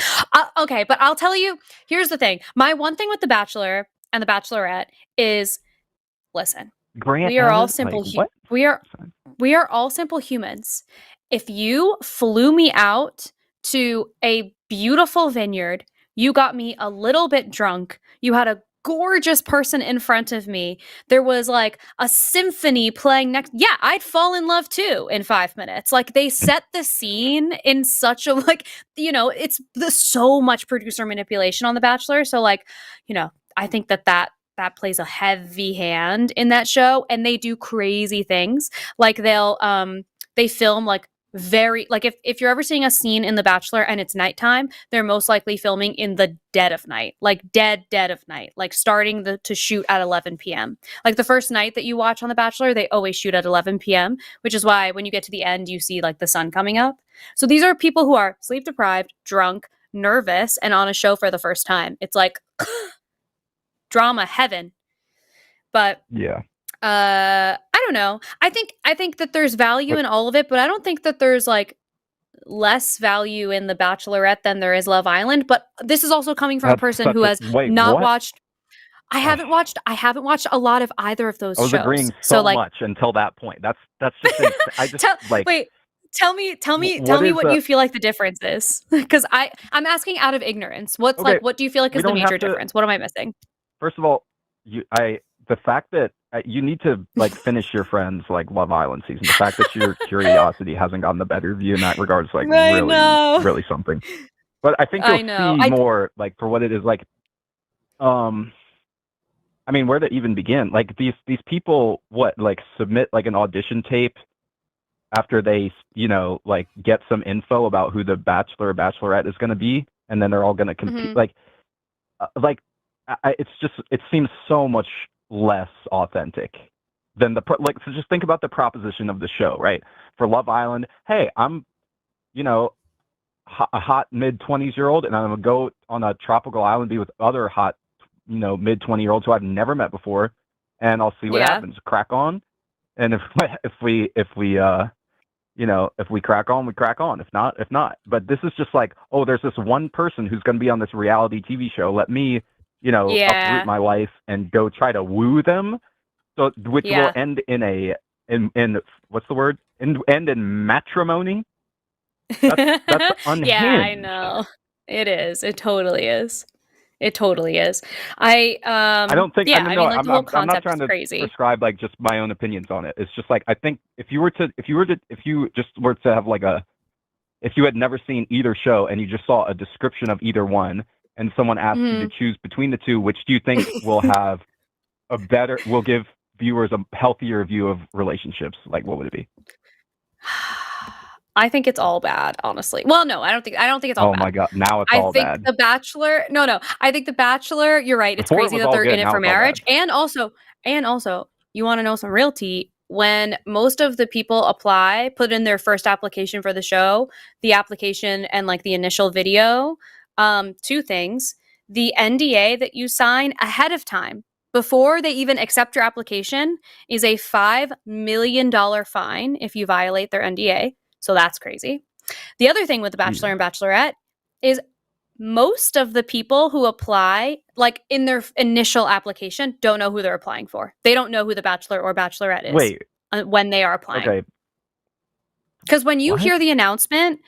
Okay, but I'll tell you, here's the thing. My one thing with The Bachelor and The Bachelorette is, listen, Grant we are all Ellis? simple. Like, what? We are all simple humans. If you flew me out to a beautiful vineyard, you got me a little bit drunk, you had a gorgeous person in front of me, there was like a symphony playing next, yeah, I'd fall in love too in 5 minutes. Like they set the scene in such a like, you know, it's so much producer manipulation on The Bachelor. So like, you know, I think that plays a heavy hand in that show, and they do crazy things. Like they film like very like if you're ever seeing a scene in The Bachelor and it's nighttime, they're most likely filming in the dead of night, like dead of night, like starting to shoot at 11 p.m. Like the first night that you watch on The Bachelor, they always shoot at 11 p.m., which is why when you get to the end, you see like the sun coming up. So these are people who are sleep deprived, drunk, nervous, and on a show for the first time. It's like drama heaven. But Yeah. I don't know. I think that there's value in all of it, but I don't think that there's like less value in The Bachelorette than there is Love Island. But this is also coming from a person who has not watched. I haven't watched a lot of either of those I was shows. agreeing so like, much until that point. That's just I just tell me what you feel like the difference is, because I'm asking out of ignorance. What's Okay, like what do you feel like we is the don't have major to- difference? What am I missing? First of all, the fact that you need to like finish your friends like Love Island season. The fact that your curiosity hasn't gotten the better view in that regard is like really something. But I think you'll see more like for what it is. Like, I mean, where to even begin? Like these people, like submit like an audition tape after they, you know, like get some info about who the Bachelor or Bachelorette is going to be, and then they're all going to compete. Mm-hmm. It seems so much less authentic than so just think about the proposition of the show, right? For Love Island, hey, I'm, you know, a hot mid-20s-year-old, and I'm going to go on a tropical island, be with other hot, you know, mid-20-year-olds who I've never met before, and I'll see what happens. Crack on. And if we you know, if we crack on, we crack on. If not. But this is just like, oh, there's this one person who's going to be on this reality TV show. Let me, you know, uproot my life and go try to woo them. So, which will end in what's the word? End in matrimony. That's unhinged. Yeah, I know. It is. It totally is. It totally is. I don't think. Yeah, I mean, like the whole concept I'm not trying is to crazy. prescribe like just my own opinions on it. It's just like I think if you just were to have like if you had never seen either show and you just saw a description of either one and someone asked you to choose between the two, which do you think will give viewers a healthier view of relationships? Like, what would it be? I think it's all bad, honestly. Well, no, I don't think it's all bad. Oh my god, now it's all bad. I think The Bachelor. No, I think The Bachelor. You're right. It's crazy that they're in it for marriage, and also, you want to know some real tea? When most of the people put in their first application for the show, the application and like the initial video, two things: the NDA that you sign ahead of time before they even accept your application is a $5 million fine if you violate their NDA. So that's crazy. The other thing with The Bachelor and Bachelorette is most of the people who apply, like in their initial application, don't know who they're applying for. They don't know who the Bachelor or Bachelorette is when they are applying. Okay. Because when you What? hear the announcement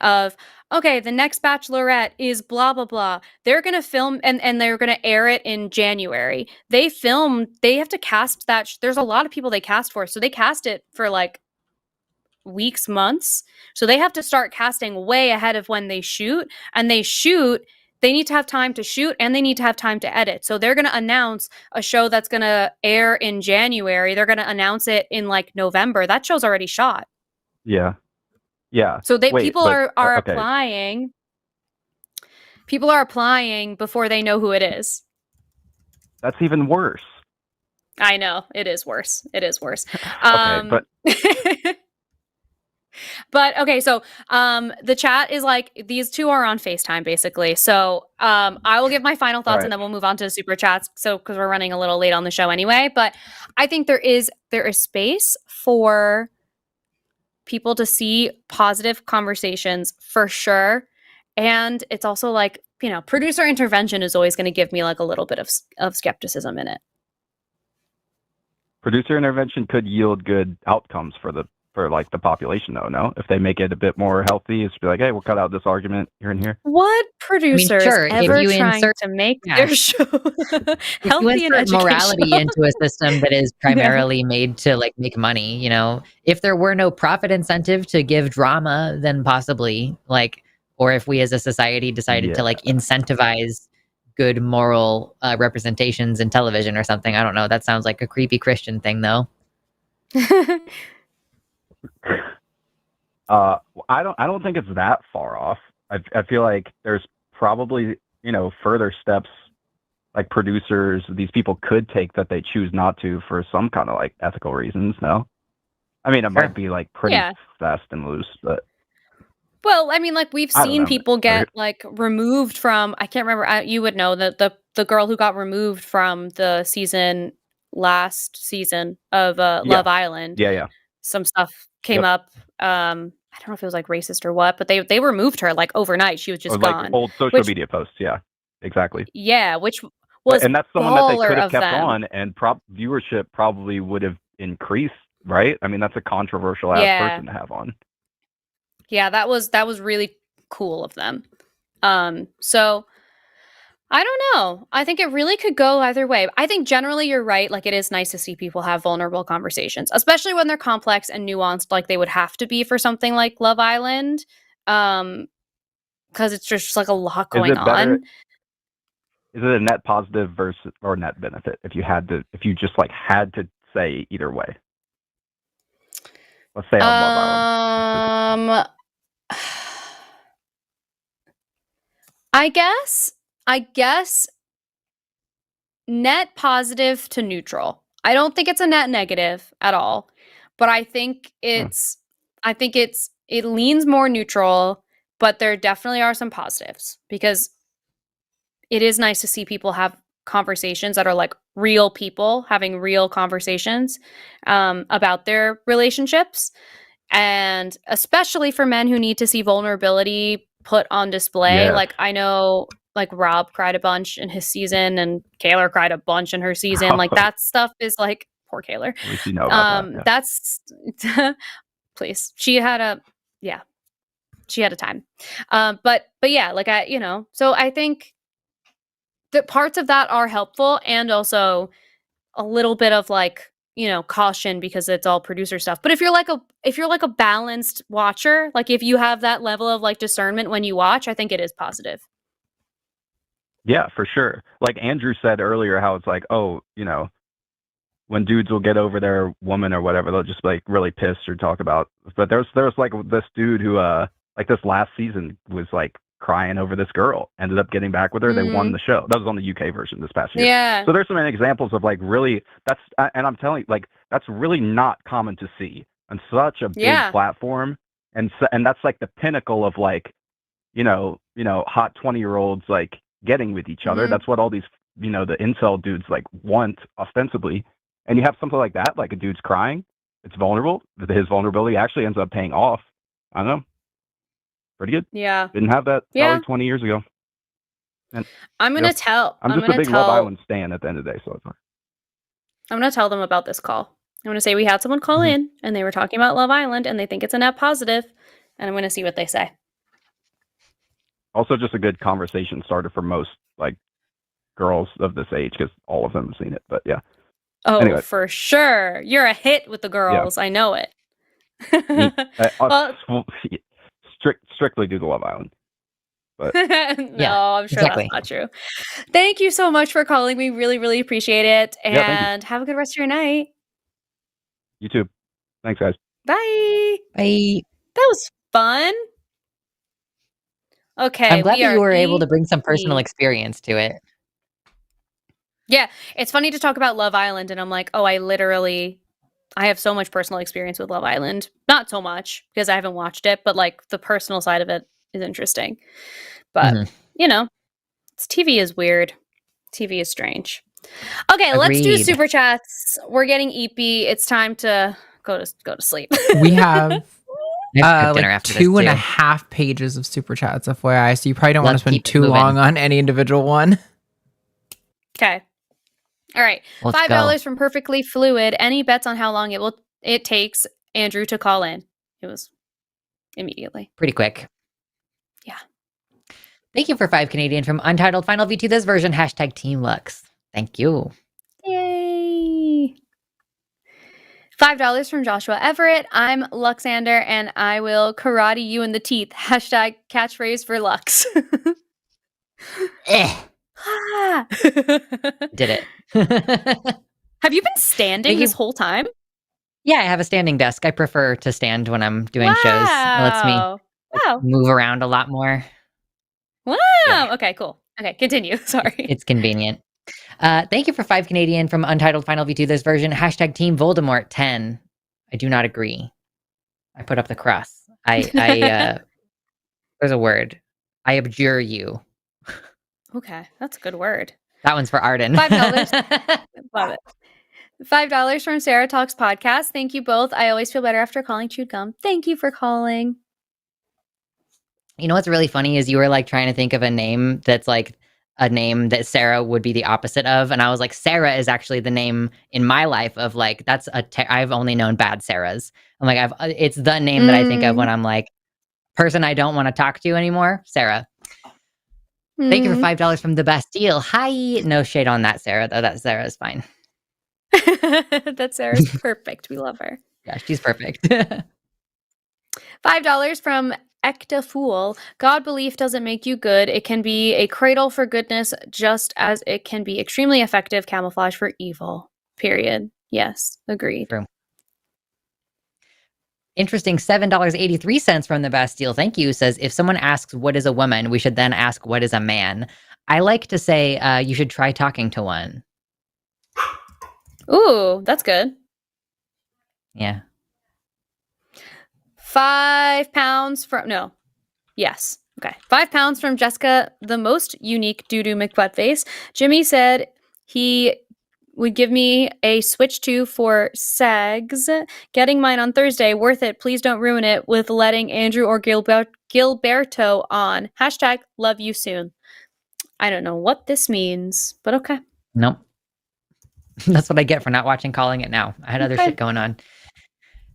of, okay, the next Bachelorette is blah blah blah, they're gonna film and they're gonna air it in January. They have to cast that. There's a lot of people they cast for, so they cast it for like weeks, months. So they have to start casting way ahead of when they shoot, and they need to have time to shoot and they need to have time to edit. So they're going to announce a show that's going to air in January. They're going to announce it in like November. That show's already shot. Yeah. Yeah. So Wait, people but, are okay. applying. People are applying before they know who it is. That's even worse. I know, it is worse. It is worse. Okay, but But okay, so the chat is like, these two are on FaceTime basically. So I will give my final thoughts and then we'll move on to super chats. So because we're running a little late on the show anyway, but I think there is space for people to see positive conversations for sure. And it's also like, you know, producer intervention is always going to give me like a little bit of skepticism in it. Producer intervention could yield good outcomes for the population, though. No, if they make it a bit more healthy, it's be like, hey, we'll cut out this argument here and here. What producer is ever trying to make their show healthy and educational? Morality into a system that is primarily made to like make money, you know, if there were no profit incentive to give drama, then possibly like, or if we as a society decided to like incentivize good moral representations in television or something. I don't know. That sounds like a creepy Christian thing, though. I don't think it's that far off. I feel like there's probably, you know, further steps like producers, these people could take that they choose not to for some kind of like ethical reasons. No, I mean it might be like pretty fast and loose, but. Well, I mean, like we've seen people get like removed from. I can't remember. You would know that the girl who got removed from the last season of Love Island. Yeah. Some stuff came up. I don't know if it was like racist or what, but they removed her like overnight. She was just gone. Like old social media posts. Yeah, exactly. Yeah, which was and that's someone that they could have kept them. on, and viewership probably would have increased, right? I mean, that's a controversial ass person to have on. Yeah, that was really cool of them. So I don't know. I think it really could go either way. I think generally you're right. Like it is nice to see people have vulnerable conversations, especially when they're complex and nuanced, like they would have to be for something like Love Island. Because it's just like a lot going on. Is it a net positive versus or net benefit if you just like had to say either way? Let's say on Love Island. I guess net positive to neutral. I don't think it's a net negative at all, but I think it leans more neutral, but there definitely are some positives because it is nice to see people have conversations that are like real people having real conversations about their relationships. And especially for men who need to see vulnerability put on display. Like I know like Rob cried a bunch in his season and Kaylor cried a bunch in her season. Like that stuff is like poor Kaylor. At least you know about that. That's please. She had a time. But yeah, like so I think that parts of that are helpful and also a little bit of like, caution because it's all producer stuff. But if you're like a balanced watcher, like if you have that level of like discernment when you watch, I think it is positive. Yeah, for sure. Like Andrew said earlier, how it's like, when dudes will get over their woman or whatever, they'll just like really pissed or talk about. But there's like this dude who like this last season was like crying over this girl, ended up getting back with her. They won the show. That was on the UK version this past year. Yeah. So there's some examples of like really and I'm telling you, like that's really not common to see on such a big platform. And that's like the pinnacle of like, hot 20-year-olds like getting with each other. That's what all these, the incel dudes like want ostensibly. And you have something like that, like a dude's crying. It's vulnerable. His vulnerability actually ends up paying off. I don't know. Pretty good. Yeah. Didn't have that probably 20 years ago. And I'm going to tell. I'm just a big Love Island stan at the end of the day. So it's fine. I'm going to tell them about this call. I'm going to say we had someone call in and they were talking about Love Island and they think it's a net positive, and I'm going to see what they say. Also, just a good conversation starter for most like girls of this age because all of them have seen it. But yeah. Oh, Anyway. for sure. You're a hit with the girls. I know it. Well, strictly due to Love Island. But no, Yeah, I'm sure exactly. that's not true. Thank you so much for calling. We really, really appreciate it. Yeah, thank you. And have a good rest of your night. You too. Thanks, guys. Bye. Bye. That was fun. Okay. I'm glad we that you are were able to bring some EP. personal experience to it. Yeah. It's funny to talk about Love Island, and I'm like, oh, I have so much personal experience with Love Island. Not so much because I haven't watched it, but like the personal side of it is interesting. But, you know, TV is weird. TV is strange. Okay, let's do Agreed. super chats. We're getting EP. It's time to go to sleep. We have I have to cook dinner like after this, 2.5 pages of super chats, FYI. So you probably don't want to Let's spend keep it too moving. long on any individual one. Okay. All right. Let's $5 go. from Perfectly Fluid. Any bets on how long it takes Andrew to call in? It was immediately. Pretty quick. Yeah. Thank you for 5 Canadian from Untitled Final V2 this version. # Team Lux. Thank you. Yay. $5 from Joshua Everett. I'm Luxander and I will karate you in the teeth. # catchphrase for Lux. Ah. Did it. Have you been standing this whole time? Yeah, I have a standing desk. I prefer to stand when I'm doing shows. It lets me Wow. move around a lot more. Wow. Yeah. Okay, cool. Okay, continue. Sorry. It's convenient. Thank you for 5 Canadian from Untitled Final V2 this version. # Team Voldemort 10. I do not agree. I put up the cross. I there's a word. I abjure you. Okay, that's a good word. That one's for Arden. $5. Love it. $5 from Sarah Talks Podcast. Thank you both. I always feel better after calling chewed gum. Thank you for calling. You know what's really funny is you were like trying to think of a name that's like a name that Sarah would be the opposite of, and I was like, Sarah is actually the name in my life of like that's I've only known bad Sarahs. I'm like it's the name that I think of when I'm like person I don't want to talk to anymore. Sarah. Thank you for $5 from the Bastille. Hi. No shade on that, Sarah, though. That Sarah is fine. That Sarah's perfect. We love her. Yeah, she's perfect. $5 from Ekta Fool. God belief doesn't make you good. It can be a cradle for goodness, just as it can be extremely effective camouflage for evil. Period. Yes, agreed. True. Interesting, $7.83 from the Bastille. Thank you. Says, if someone asks what is a woman, we should then ask what is a man. I like to say you should try talking to one. Ooh, that's good. Yeah. £5 from Yes. Okay. £5 from Jessica, the most unique doo-doo McButtface. Jimmy said he would give me a Switch 2 for SAGs. Getting mine on Thursday. Worth it. Please don't ruin it with letting Andrew or Gilberto on. # love you soon. I don't know what this means, but okay. Nope. That's what I get for not watching Calling It Now. I had other shit going on.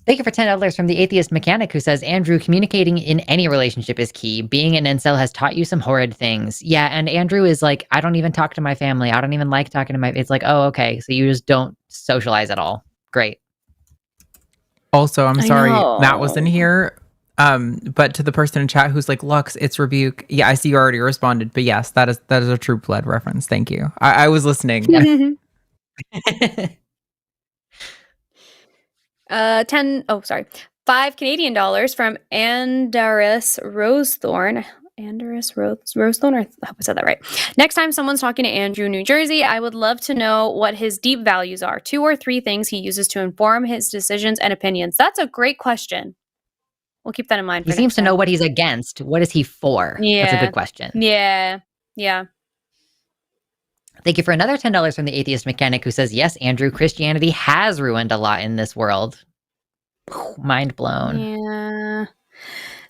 Thank you for $10 from the Atheist Mechanic, who says, Andrew, communicating in any relationship is key. Being an incel has taught you some horrid things. Yeah, and Andrew is like, I don't even talk to my family. I don't even like talking to my... It's like, oh, okay, so you just don't socialize at all. Great. Also, I'm sorry that was in here. But to the person in chat who's like, Lux, it's rebuke. Yeah, I see you already responded. But yes, that is a True Blood reference. Thank you. I was listening. Yeah. 5 Canadian dollars from Andaris Rosethorn. Rosethorn, I hope I said that right. Next time someone's talking to Andrew, New Jersey, I would love to know what his deep values are. 2 or 3 things he uses to inform his decisions and opinions. That's a great question. We'll keep that in mind. He seems to know what he's against. What is he for? Yeah. That's a good question. Yeah. Thank you for another $10 from the Atheist Mechanic, who says, yes, Andrew, Christianity has ruined a lot in this world. Mind blown. Yeah.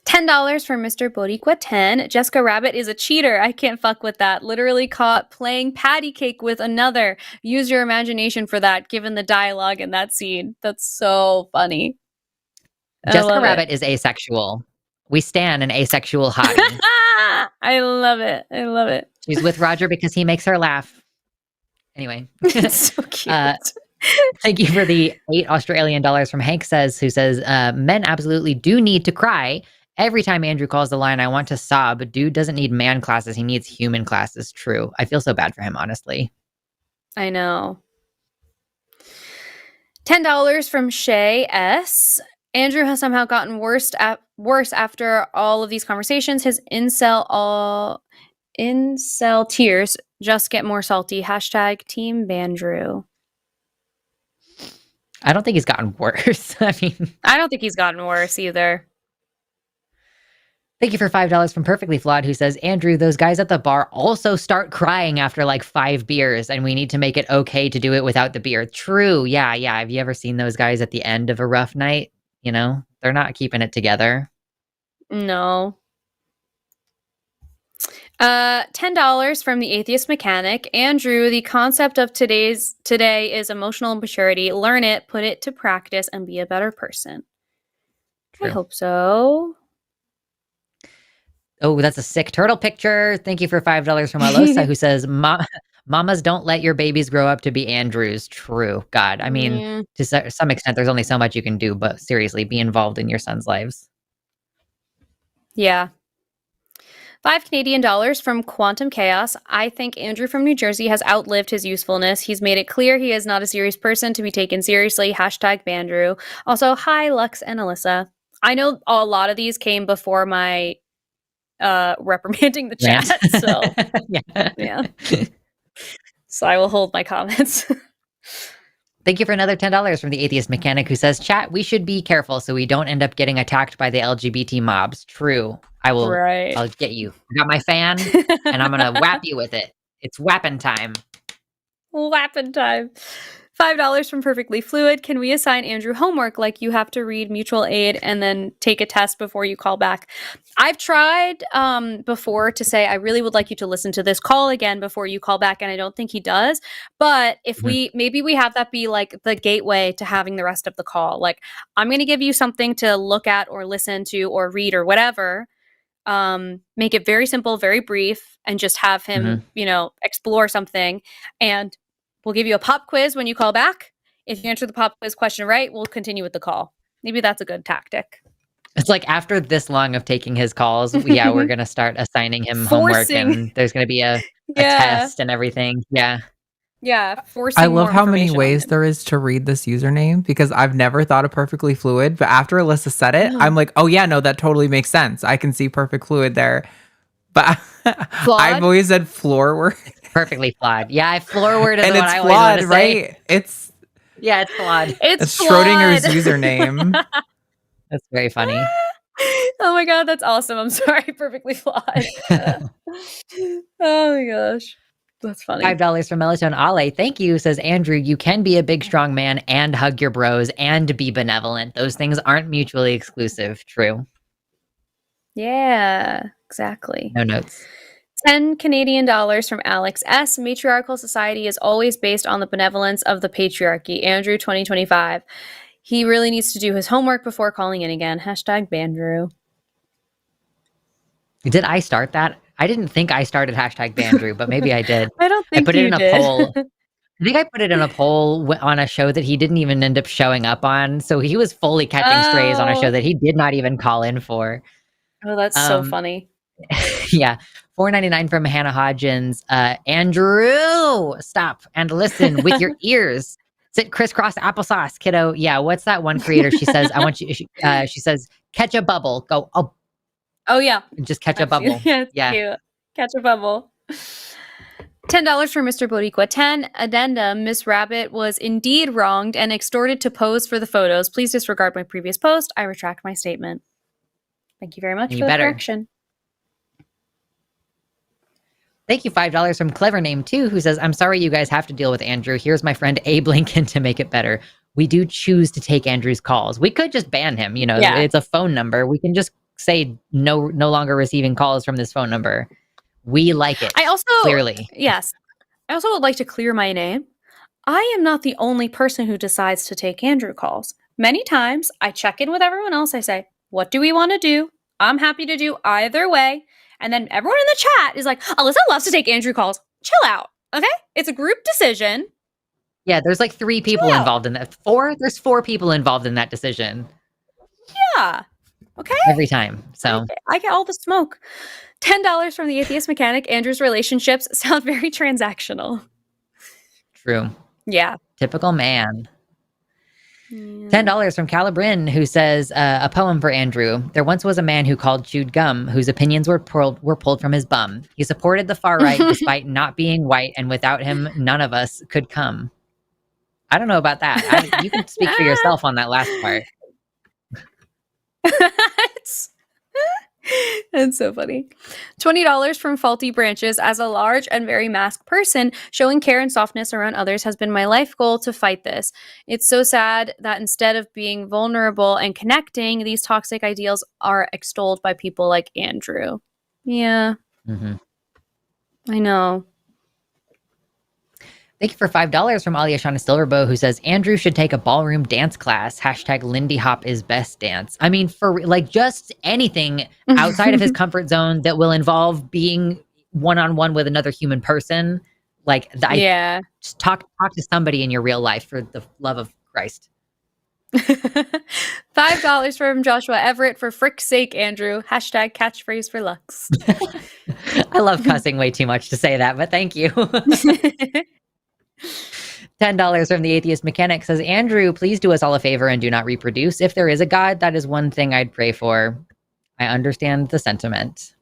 $10 from Mr. Boricua 10. Jessica Rabbit is a cheater. I can't fuck with that. Literally caught playing patty cake with another. Use your imagination for that, given the dialogue in that scene. That's so funny. Jessica Rabbit is asexual. We stan an asexual hottie. I love it. I love it. She's with Roger because he makes her laugh. Anyway. It's so cute. Thank you for the $8 from Hank who says, men absolutely do need to cry. Every time Andrew calls the line, I want to sob. Dude doesn't need man classes. He needs human classes. True. I feel so bad for him, honestly. I know. $10 from Shay S. Andrew has somehow gotten worse after all of these conversations. His incel tears just get more salty. # Team Bandrew. I don't think he's gotten worse. I don't think he's gotten worse either. Thank you for $5 from Perfectly Flawed, who says, Andrew, those guys at the bar also start crying after like 5 beers, and we need to make it okay to do it without the beer. True. Yeah. Have you ever seen those guys at the end of a rough night? You know, they're not keeping it together. No. $10 from the Atheist Mechanic. Andrew, the concept of today is emotional maturity. Learn it, put it to practice, and be a better person. True. I hope so. Oh, that's a sick turtle picture. Thank you for $5 from Alyssa, who says, mamas don't let your babies grow up to be Andrews. True. God, I mean, to some extent, there's only so much you can do, but seriously, be involved in your son's lives. Yeah. $5 from Quantum Chaos. I think Andrew from New Jersey has outlived his usefulness. He's made it clear he is not a serious person to be taken seriously. # Bandrew. Also, hi, Lux and Alyssa. I know a lot of these came before my reprimanding the chat. So, yeah. So I will hold my comments. Thank you for another $10 from the Atheist Mechanic, who says, chat, we should be careful so we don't end up getting attacked by the LGBT mobs. True. I will. Right. I'll get you. I got my fan, and I'm going to whap you with it. It's whapping time. Whapping time. $5 from Perfectly Fluid. Can we assign Andrew homework like you have to read mutual aid and then take a test before you call back? I've tried before to say, I really would like you to listen to this call again before you call back, and I don't think he does. But if maybe we have that be like the gateway to having the rest of the call. Like, I'm going to give you something to look at or listen to or read or whatever. Make it very simple, very brief, and just have him, explore something. And we'll give you a pop quiz when you call back. If you answer the pop quiz question right, we'll continue with the call. Maybe that's a good tactic. It's like after this long of taking his calls, we're going to start assigning him homework, and the's going to be a test and everything. Yeah. Yeah. I love how many ways there is to read this username, because I've never thought of Perfectly Fluid, but after Alyssa said it, I'm like, oh yeah, no, that totally makes sense. I can see Perfect Fluid there. But I've always said floorward. Perfectly flawed. Yeah, floorward is and what it's I flawed, always want to right? say. It's flawed. It's Schrodinger's username. That's very funny. Oh my god, that's awesome. I'm sorry, Perfectly Flawed. Oh my gosh. That's funny. $5 from Melatonin Ale. Thank you, says Andrew. You can be a big, strong man and hug your bros and be benevolent. Those things aren't mutually exclusive. True. Yeah, exactly. No notes. $10 from Alex S. Matriarchal society is always based on the benevolence of the patriarchy. Andrew 2025. He really needs to do his homework before calling in again. # Bandrew. Did I start that? I didn't think I started # Bandrew, but maybe I did. I don't think I put it in a poll. I think I put it in a poll on a show that he didn't even end up showing up on. So he was fully catching strays on a show that he did not even call in for. Oh, that's so funny. Yeah. $4.99 from Hannah Hodgins. Andrew, stop and listen with your ears. Sit crisscross applesauce, kiddo. Yeah. What's that one creator? She says, I want you, she says, catch a bubble. Go, oh yeah. Just catch a bubble. Yeah. Cute. Catch a bubble. $10 for Mr. Boricua. 10 addendum. Miss Rabbit was indeed wronged and extorted to pose for the photos. Please disregard my previous post. I retract my statement. Thank you very much for the correction. Thank you, $5 from Clever Name 2, who says, I'm sorry you guys have to deal with Andrew. Here's my friend Abe Lincoln to make it better. We do choose to take Andrew's calls. We could just ban him. It's a phone number. We can just say no longer receiving calls from this phone number. We like it. I also clearly. Yes. I also would like to clear my name. I am not the only person who decides to take Andrew calls. Many times I check in with everyone else. I say, what do we want to do? I'm happy to do either way. And then everyone in the chat is like, Alyssa loves to take Andrew calls. Chill out. Okay? It's a group decision. Yeah, there's like 3 people involved in that. 4? There's 4 people involved in that decision. Yeah. Okay? Every time. So I get all the smoke. $10 from the Atheist Mechanic. Andrew's relationships sound very transactional. true. Yeah. Typical man. $10 from Calibrin, who says, a poem for Andrew. There once was a man who called chewed gum, whose opinions were pulled from his bum. He supported the far right despite not being white, and without him, none of us could come. I don't know about that. You can speak for yourself on that last part. That's so funny. $20 from Faulty Branches. As a large and very masked person, showing care and softness around others has been my life goal to fight this. It's so sad that instead of being vulnerable and connecting, these toxic ideals are extolled by people like Andrew. Yeah. Mm-hmm. I know. Thank you for $5 from Aliashana Silverbow, who says, Andrew should take a ballroom dance class. # Lindy Hop is best dance. I mean, for like just anything outside of his comfort zone that will involve being one-on-one with another human person. Like, just talk to somebody in your real life, for the love of Christ. $5 from Joshua Everett. For frick's sake, Andrew. # catchphrase for Lux. I love cussing way too much to say that, but thank you. $10 from the Atheist Mechanic says, Andrew, please do us all a favor and do not reproduce. If there is a God, that is one thing I'd pray for. I understand the sentiment.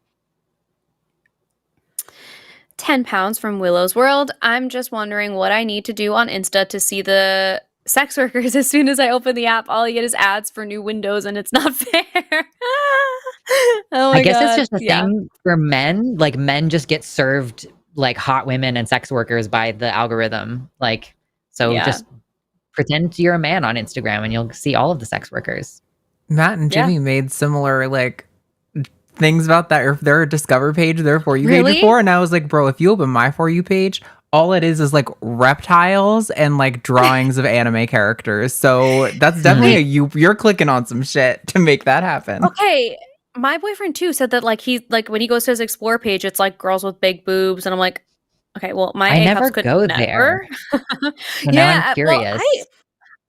£10 from Willow's World. I'm just wondering what I need to do on Insta to see the sex workers. As soon as I open the app, all I get is ads for new windows, and it's not fair. Oh my I guess God. it's just a thing for men. Like, men just get served like hot women and sex workers by the algorithm. Like, so just pretend you're a man on Instagram and you'll see all of the sex workers. Matt and Jimmy made similar like things about that, or their Discover page, their For You page before. And I was like, bro, if you open my For You page, all it is like reptiles and like drawings of anime characters. So that's definitely you're clicking on some shit to make that happen. Okay. My boyfriend too said that like he like when he goes to his explore page, it's like girls with big boobs, and I'm like, okay, well, my I never could go never. there. So now I'm curious. Well,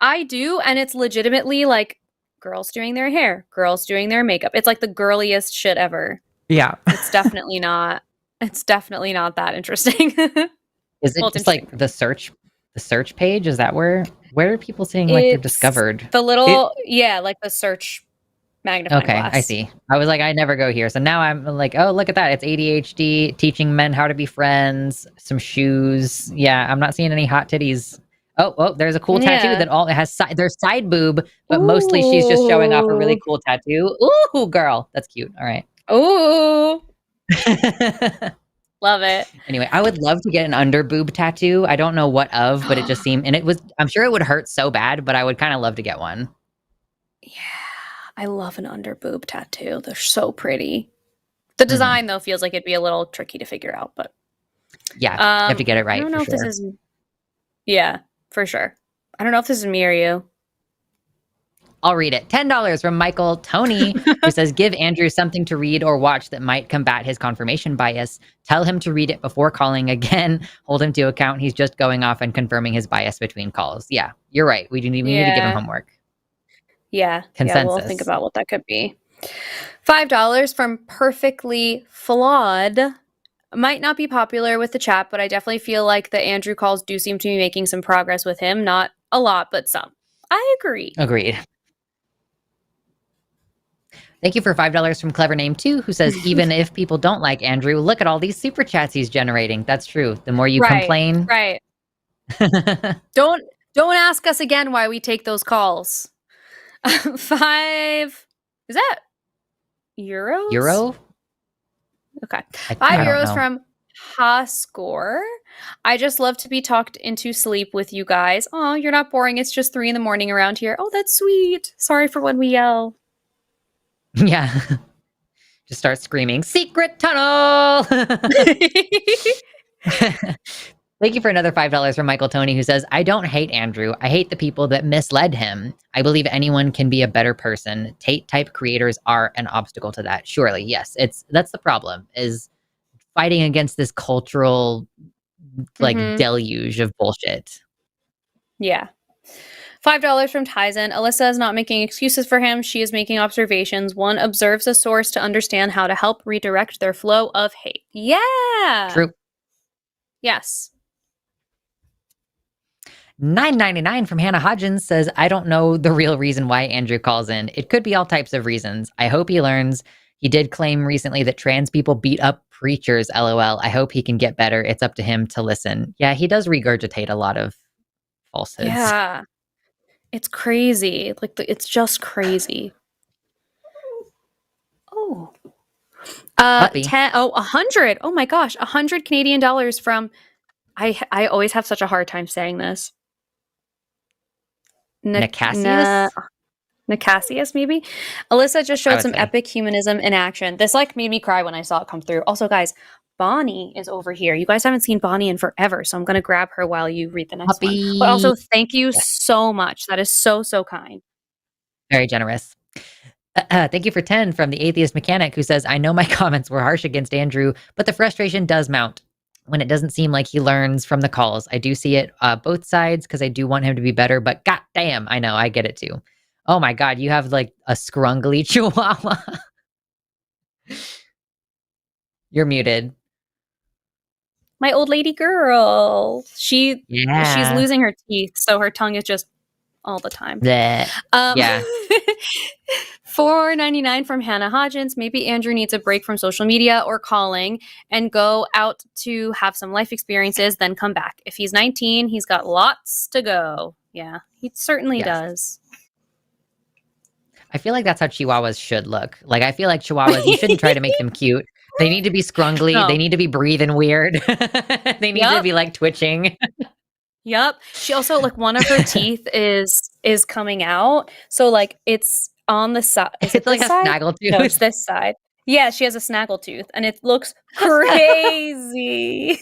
I do, and it's legitimately like girls doing their hair, girls doing their makeup. It's like the girliest shit ever. Yeah, it's definitely not. It's definitely not that interesting. Is it just like the search page? Is that where are people saying like they're discovered? The little like the search magnifying glass. I see. I was like, I never go here. So now I'm like, oh, look at that. It's ADHD, teaching men how to be friends, some shoes. Yeah, I'm not seeing any hot titties. Oh, there's a cool tattoo that it has there's side boob, but mostly she's just showing off a really cool tattoo. Ooh, girl. That's cute. All right. Ooh. Love it. Anyway, I would love to get an under boob tattoo. I don't know what of, but it just seemed, and I'm sure it would hurt so bad, but I would kind of love to get one. Yeah. I love an under boob tattoo. They're so pretty. The design though feels like it'd be a little tricky to figure out, but yeah, you have to get it right. I don't know if this is for sure. I don't know if this is me or you. I'll read it. $10 from Michael Tony, who says, give Andrew something to read or watch that might combat his confirmation bias. Tell him to read it before calling again. Hold him to account. He's just going off and confirming his bias between calls. Yeah, you're right. We need to give him homework. Yeah. Consensus. Yeah, we'll think about what that could be. $5 from Perfectly Flawed. Might not be popular with the chat, but I definitely feel like the Andrew calls do seem to be making some progress with him. Not a lot, but some. I agree. Agreed. Thank you for $5 from Clever Name 2, who says, even if people don't like Andrew, look at all these super chats he's generating. That's true. The more you complain. Right. Don't ask us again why we take those calls. 5 is that euros? Euro? Okay. €5 from Hoscore. I just love to be talked into sleep with you guys. Oh, you're not boring. It's just 3 a.m. around here. Oh, that's sweet. Sorry for when we yell. Yeah. Just start screaming, secret tunnel! Thank you for another $5 from Michael Tony, who says, I don't hate Andrew. I hate the people that misled him. I believe anyone can be a better person. Tate-type creators are an obstacle to that. Surely, yes. That's the problem, is fighting against this cultural deluge of bullshit. Yeah. $5 from Tyson. Alyssa is not making excuses for him. She is making observations. One observes a source to understand how to help redirect their flow of hate. Yeah. True. Yes. $9.99 from Hannah Hodgins says, I don't know the real reason why Andrew calls in. It could be all types of reasons. I hope he learns. He did claim recently that trans people beat up preachers, LOL. I hope he can get better. It's up to him to listen. Yeah, he does regurgitate a lot of falsehoods. Yeah. It's crazy. It's just crazy. Oh. 100. Oh my gosh. 100 Canadian dollars from, I always have such a hard time saying this. Nicasius? Nicasius, maybe? Alyssa just showed some epic humanism in action. This made me cry when I saw it come through. Also, guys, Bonnie is over here. You guys haven't seen Bonnie in forever, so I'm going to grab her while you read the next one. But also, thank you so much. That is so, so kind. Very generous. Thank you for 10 from the Atheist Mechanic, who says, I know my comments were harsh against Andrew, but the frustration does mount when it doesn't seem like he learns from the calls. I do see it both sides because I do want him to be better, but goddamn, I know, I get it too. Oh my God, you have like a scrungly chihuahua. You're muted. My old lady girl. She's losing her teeth, so her tongue is just all the time. Yeah. $4.99 from Hannah Hodgins. Maybe Andrew needs a break from social media or calling and go out to have some life experiences, then come back. If he's 19, he's got lots to go. Yeah, he certainly does. I feel like that's how chihuahuas should look. Like, I feel like chihuahuas, you shouldn't try to make them cute. They need to be scrungly. No. They need to be breathing weird. They need to be like twitching. Yep. She also, like, one of her teeth is coming out. So like it's on the side. It's like a snaggle tooth. No, it's this side. Yeah, she has a snaggle tooth and it looks crazy.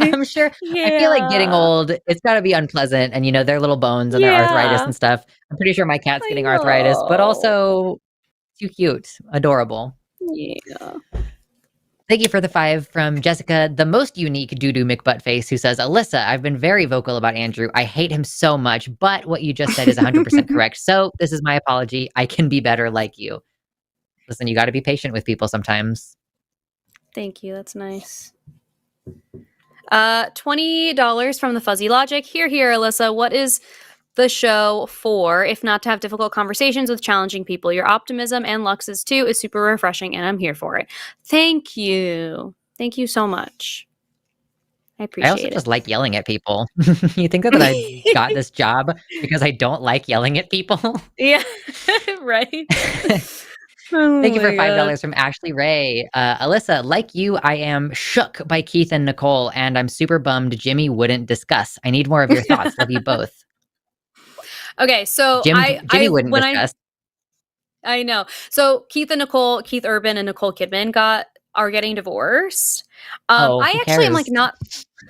I'm sure. Yeah. I feel like getting old, it's got to be unpleasant. And, you know, their little bones and their arthritis and stuff. I'm pretty sure my cat's getting arthritis, but also too cute. Adorable. Yeah. Thank you for the 5 from Jessica, the most unique doo-doo McButtface, who says, Alyssa, I've been very vocal about Andrew. I hate him so much, but what you just said is 100% correct. So this is my apology. I can be better like you. Listen, you got to be patient with people sometimes. Thank you. That's nice. $20 from the Fuzzy Logic. Here, Alyssa. What is the show for, if not to have difficult conversations with challenging people? Your optimism and Lux's too is super refreshing, and I'm here for it. Thank you. Thank you so much. I appreciate it. I also just like yelling at people. You think that I got this job because I don't like yelling at people? Yeah, right. Thank you for $5 from Ashley Ray. Alyssa, like you, I am shook by Keith and Nicole, and I'm super bummed Jimmy wouldn't discuss. I need more of your thoughts. Love you both. Okay, so Jimmy wouldn't discuss. I know. So Keith Urban and Nicole Kidman are getting divorced. I actually am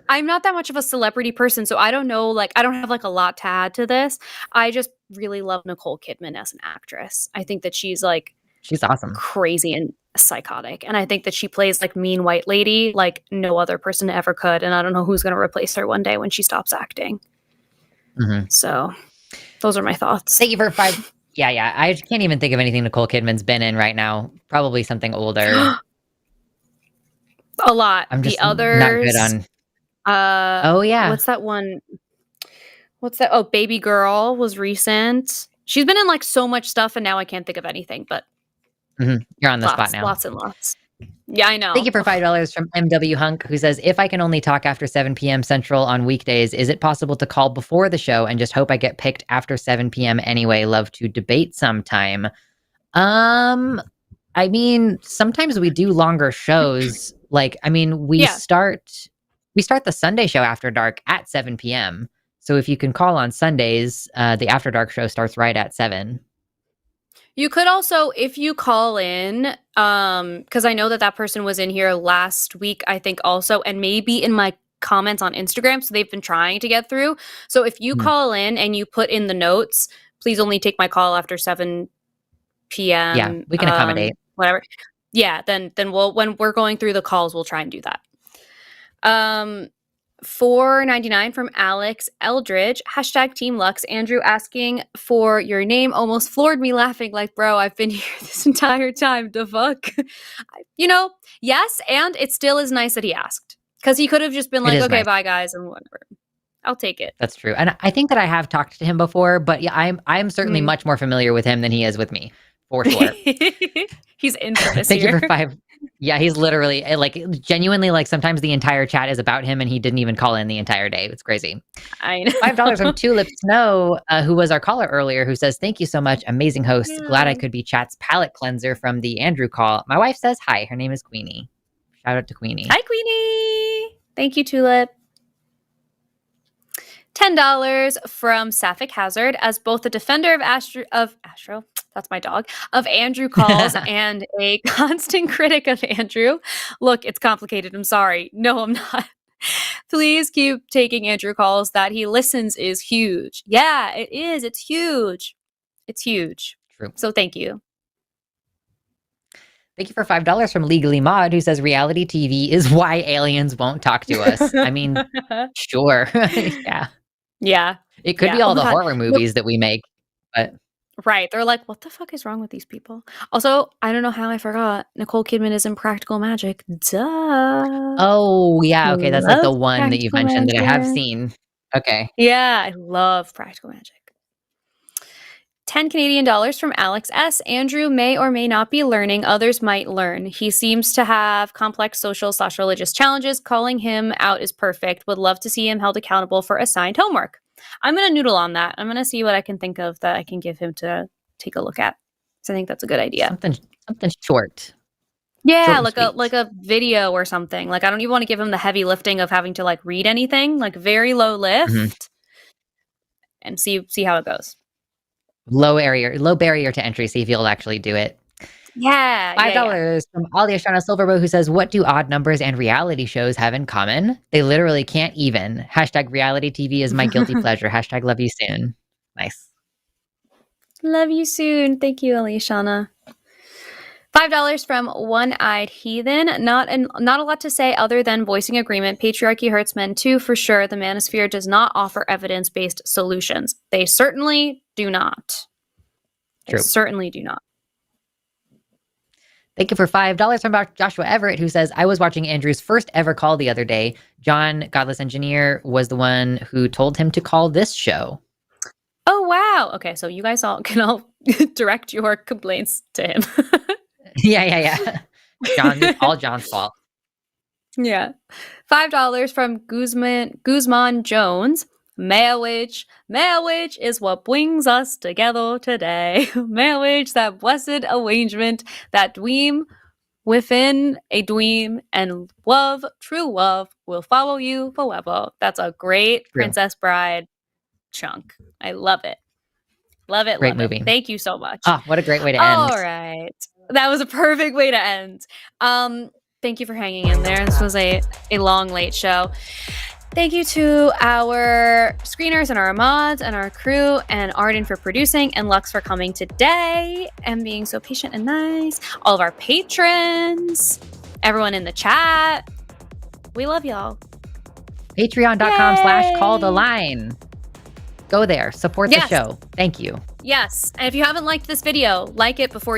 I'm not that much of a celebrity person, so I don't know, like, I don't have like a lot to add to this. I just really love Nicole Kidman as an actress. I think that she's awesome, crazy and psychotic, and I think that she plays like mean white lady like no other person ever could, and I don't know who's going to replace her one day when she stops acting. Mm-hmm. So those are my thoughts. Thank you for 5. Yeah. I can't even think of anything Nicole Kidman's been in right now. Probably something older. A lot. I'm just the others. Not good on. Oh yeah. What's that one? Oh, Baby Girl was recent. She's been in like so much stuff, and now I can't think of anything. But you're on the spot now. Lots and lots. Yeah, I know. Thank you for $5 from MW Hunk, who says, if I can only talk after 7 p.m. Central on weekdays, is it possible to call before the show and just hope I get picked after 7 p.m. anyway? Love to debate sometime. I mean, sometimes we do longer shows. Like, I mean, we start the Sunday show After Dark at 7 p.m. So if you can call on Sundays, the After Dark show starts right at 7. You could also, if you call in, because I know that person was in here last week, I think also, and maybe in my comments on Instagram, so they've been trying to get through. So if you call in and you put in the notes, please only take my call after 7 p.m. Yeah, we can accommodate. Whatever. Yeah, then we'll, when we're going through the calls, we'll try and do that. $4.99 from Alex Eldridge. # Team Lux. Andrew asking for your name almost floored me laughing like, bro, I've been here this entire time. The fuck? Yes, and it still is nice that he asked. Because he could have just been like, okay, nice. Bye guys, and whatever. I'll take it. That's true. And I think that I have talked to him before, but yeah, I'm certainly much more familiar with him than he is with me, for sure. He's infamous. Thank you for 5. Yeah, he's literally genuinely sometimes the entire chat is about him and he didn't even call in the entire day. It's crazy. I know. $5 from Tulip Snow, who was our caller earlier, who says, thank you so much. Amazing host. Yeah. Glad I could be chat's palate cleanser from the Andrew call. My wife says hi. Her name is Queenie. Shout out to Queenie. Hi, Queenie. Thank you, Tulip. $10 from Sapphic Hazard. As both a defender of Astro, that's my dog, of Andrew calls and a constant critic of Andrew. Look, it's complicated. I'm sorry. No, I'm not. Please keep taking Andrew calls. That he listens is huge. Yeah, it is. It's huge. It's huge. True. So thank you. Thank you for $5 from Legally Mod, who says reality TV is why aliens won't talk to us. I mean, sure. Yeah. Yeah. It could be all the horror movies that we make, but... Right. They're like, what the fuck is wrong with these people? Also, I don't know how I forgot. Nicole Kidman is in Practical Magic. Duh. Oh, yeah. Okay. That's the one that you mentioned that I have seen. Okay. Yeah. I love Practical Magic. $10 Canadian from Alex S. Andrew may or may not be learning. Others might learn. He seems to have complex social/religious challenges. Calling him out is perfect. Would love to see him held accountable for assigned homework. I'm going to noodle on that. I'm going to see what I can think of that I can give him to take a look at. So I think that's a good idea. Something short. Yeah, like a video or something. Like I don't even want to give him the heavy lifting of having to read anything. Like very low lift, and see how it goes. Low barrier to entry. See if you'll actually do it. Yeah. $5 from Alyssa Silverbow, who says, what do odd numbers and reality shows have in common? They literally can't even. # reality TV is my guilty pleasure. # love you soon. Nice. Love you soon. Thank you, Alicia. $5 from One-Eyed Heathen. Not a lot to say other than voicing agreement. Patriarchy hurts men too, for sure. The manosphere does not offer evidence-based solutions. They certainly do not. True. They certainly do not. Thank you for $5 from Joshua Everett, who says, I was watching Andrew's first ever call the other day. John, Godless Engineer, was the one who told him to call this show. Oh, wow. Okay, so you guys can all direct your complaints to him. Yeah. All John's fault. Yeah. $5 from Guzman Jones. Marriage is what brings us together today. Marriage, that blessed arrangement, that dream within a dream, and love, true love, will follow you forever. That's a great Princess Bride chunk. I love it. Love it. Great movie. Thank you so much. Oh, what a great way to end. All right. That was a perfect way to end. Thank you for hanging in there. This was a long, late show. Thank you to our screeners and our mods and our crew, and Arden for producing, and Lux for coming today and being so patient and nice. All of our patrons, everyone in the chat. We love y'all. Patreon.com/calltheline. Go there. Support the show. Thank you. Yes. And if you haven't liked this video, like it before you